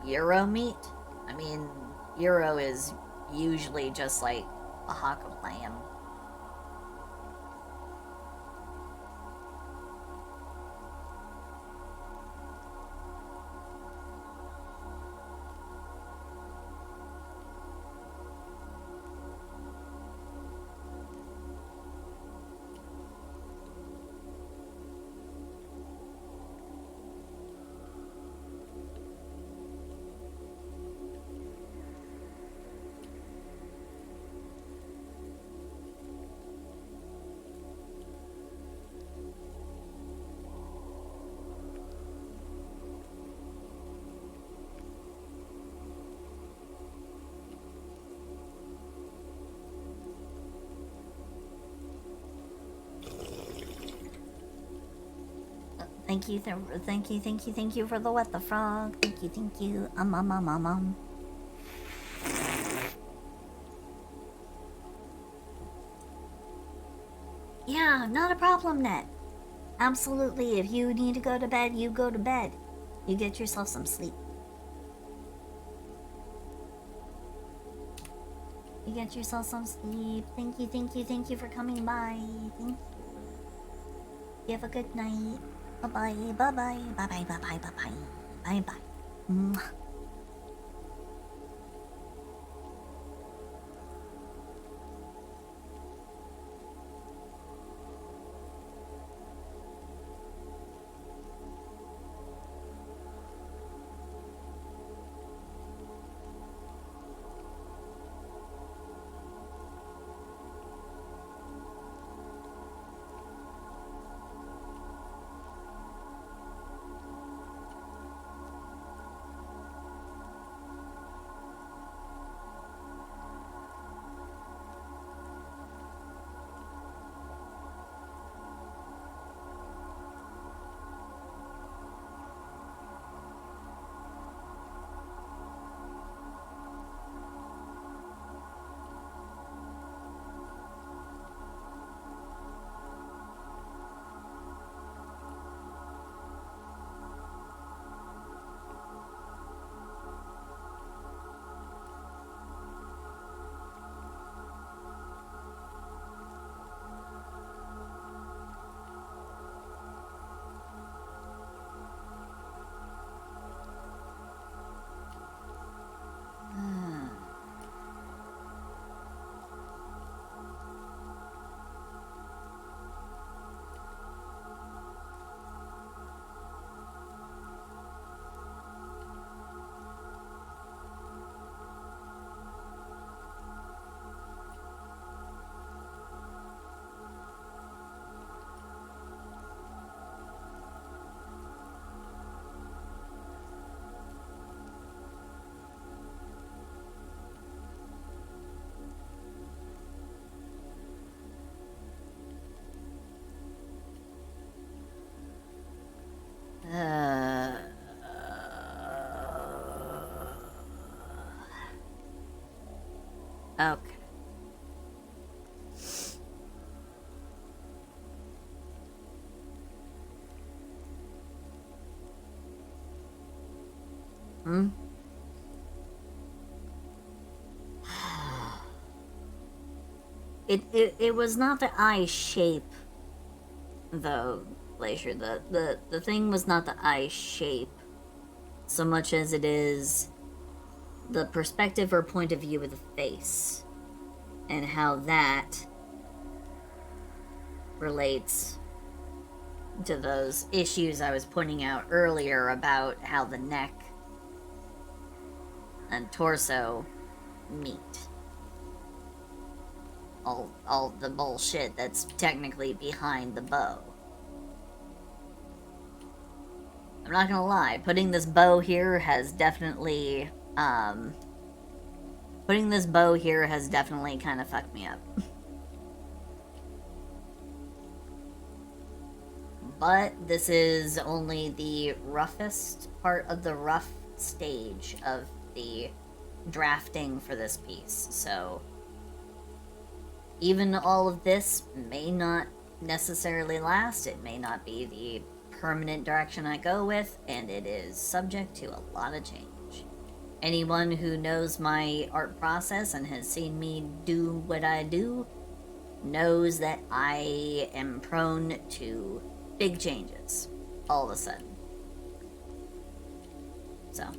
Gyro meat? I mean, gyro is usually just like a hock of lamb. Thank you, thank you for the what the frog. Thank you. Yeah, not a problem, Net. Absolutely, if you need to go to bed, you go to bed. You get yourself some sleep. You get yourself some sleep. Thank you for coming by. Thank you. You have a good night. Bye-bye, bye-bye, bye-bye, bye-bye, bye-bye, bye-bye. Mwah. Okay. It was not the eye shape, though, Glacier. The thing was not the eye shape so much as it is the perspective or point of view of the face and how that relates to those issues I was pointing out earlier about how the neck and torso meat. All the bullshit that's technically behind the bow. I'm not gonna lie, putting this bow here has definitely, kind of fucked me up. But this is only the roughest part of the rough stage of the drafting for this piece, so even all of this may not necessarily last. It may not be the permanent direction I go with, and it is subject to a lot of change. Anyone who knows my art process and has seen me do what I do knows that I am prone to big changes all of a sudden. So.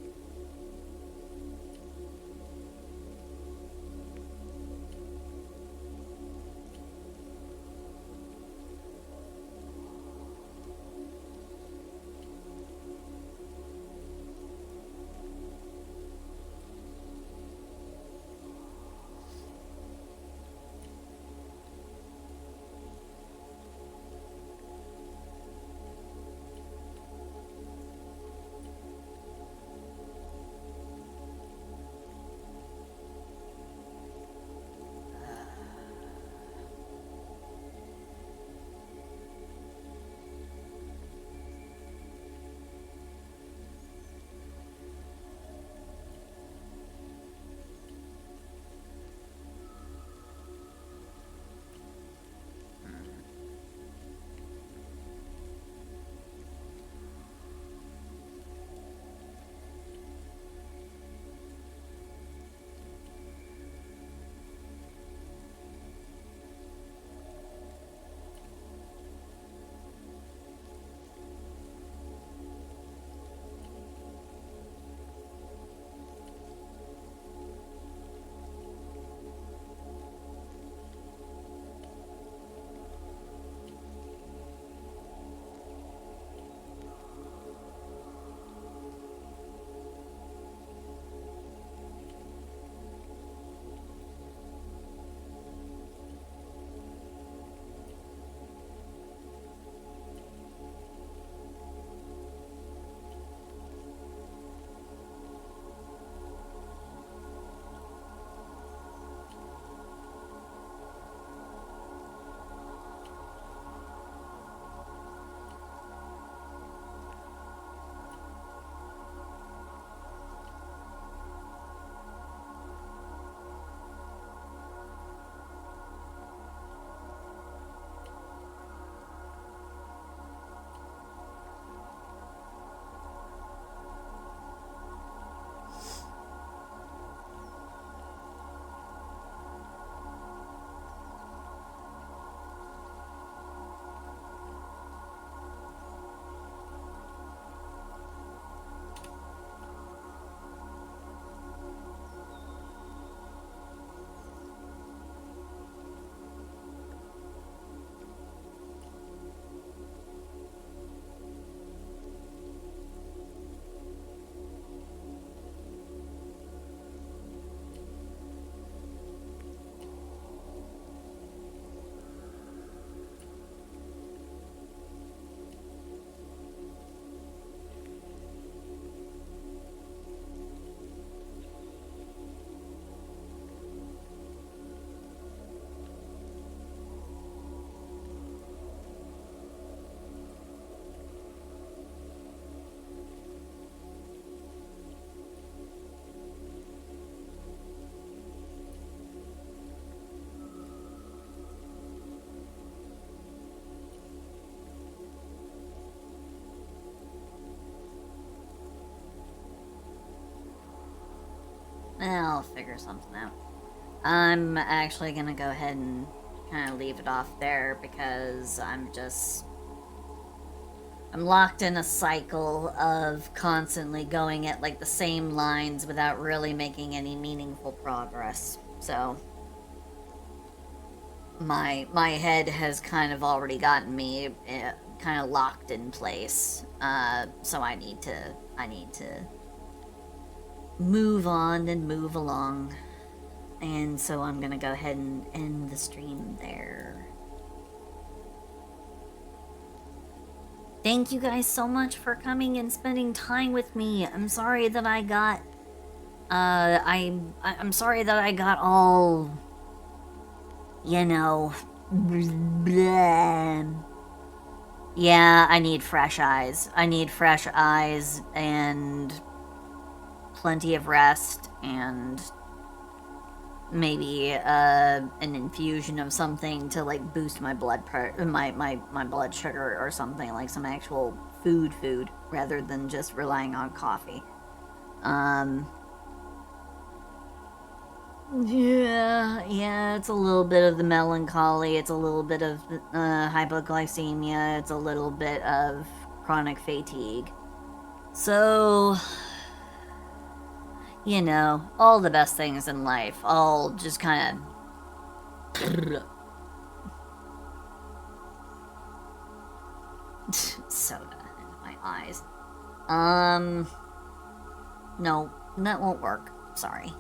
I'll figure something out. I'm actually gonna go ahead and kind of leave it off there because I'm locked in a cycle of constantly going at like the same lines without really making any meaningful progress. So my head has kind of already gotten me kind of locked in place. So I need to move on and move along. And so I'm gonna go ahead and end the stream there. Thank you guys so much for coming and spending time with me. I'm sorry that I got, I'm sorry that I got all, you know, bleh. Yeah, I need fresh eyes. I need fresh eyes and plenty of rest and maybe an infusion of something to like boost my blood my blood sugar or something, like some actual food rather than just relying on coffee. Yeah, it's a little bit of the melancholy, it's a little bit of hypoglycemia, it's a little bit of chronic fatigue. So, you know, all the best things in life, all just kind of soda in my eyes. No, that won't work. Sorry.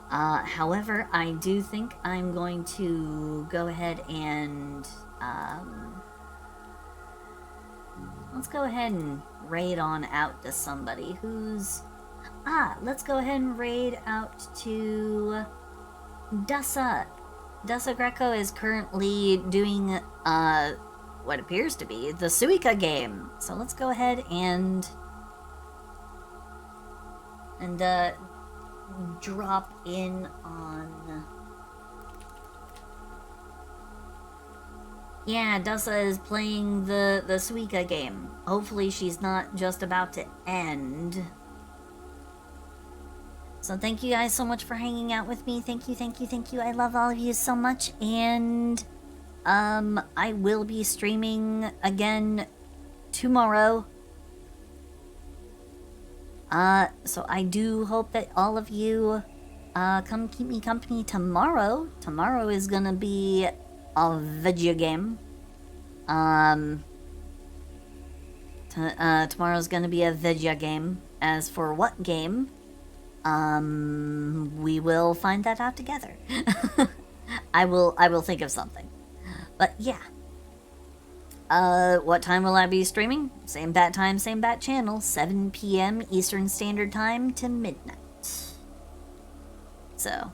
However, I do think I'm going to go ahead and, let's go ahead and raid on out to somebody who's... let's go ahead and raid out to Dessa. Dessa Greco is currently doing, what appears to be the Suica game. So let's go ahead and drop in on... Yeah, Dessa is playing the Suica game. Hopefully she's not just about to end. So thank you guys so much for hanging out with me. Thank you. I love all of you so much. And, I will be streaming again tomorrow. So I do hope that all of you, come keep me company tomorrow. Tomorrow is gonna be a video game. Tomorrow's gonna be a video game. As for what game, we will find that out together. I will think of something. But yeah. What time will I be streaming? Same bat time, same bat channel, 7 p.m. Eastern Standard Time to midnight. So,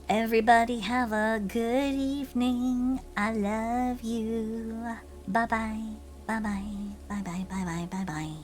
everybody have a good evening. I love you. Bye-bye. Bye-bye. Bye-bye. Bye-bye. Bye-bye.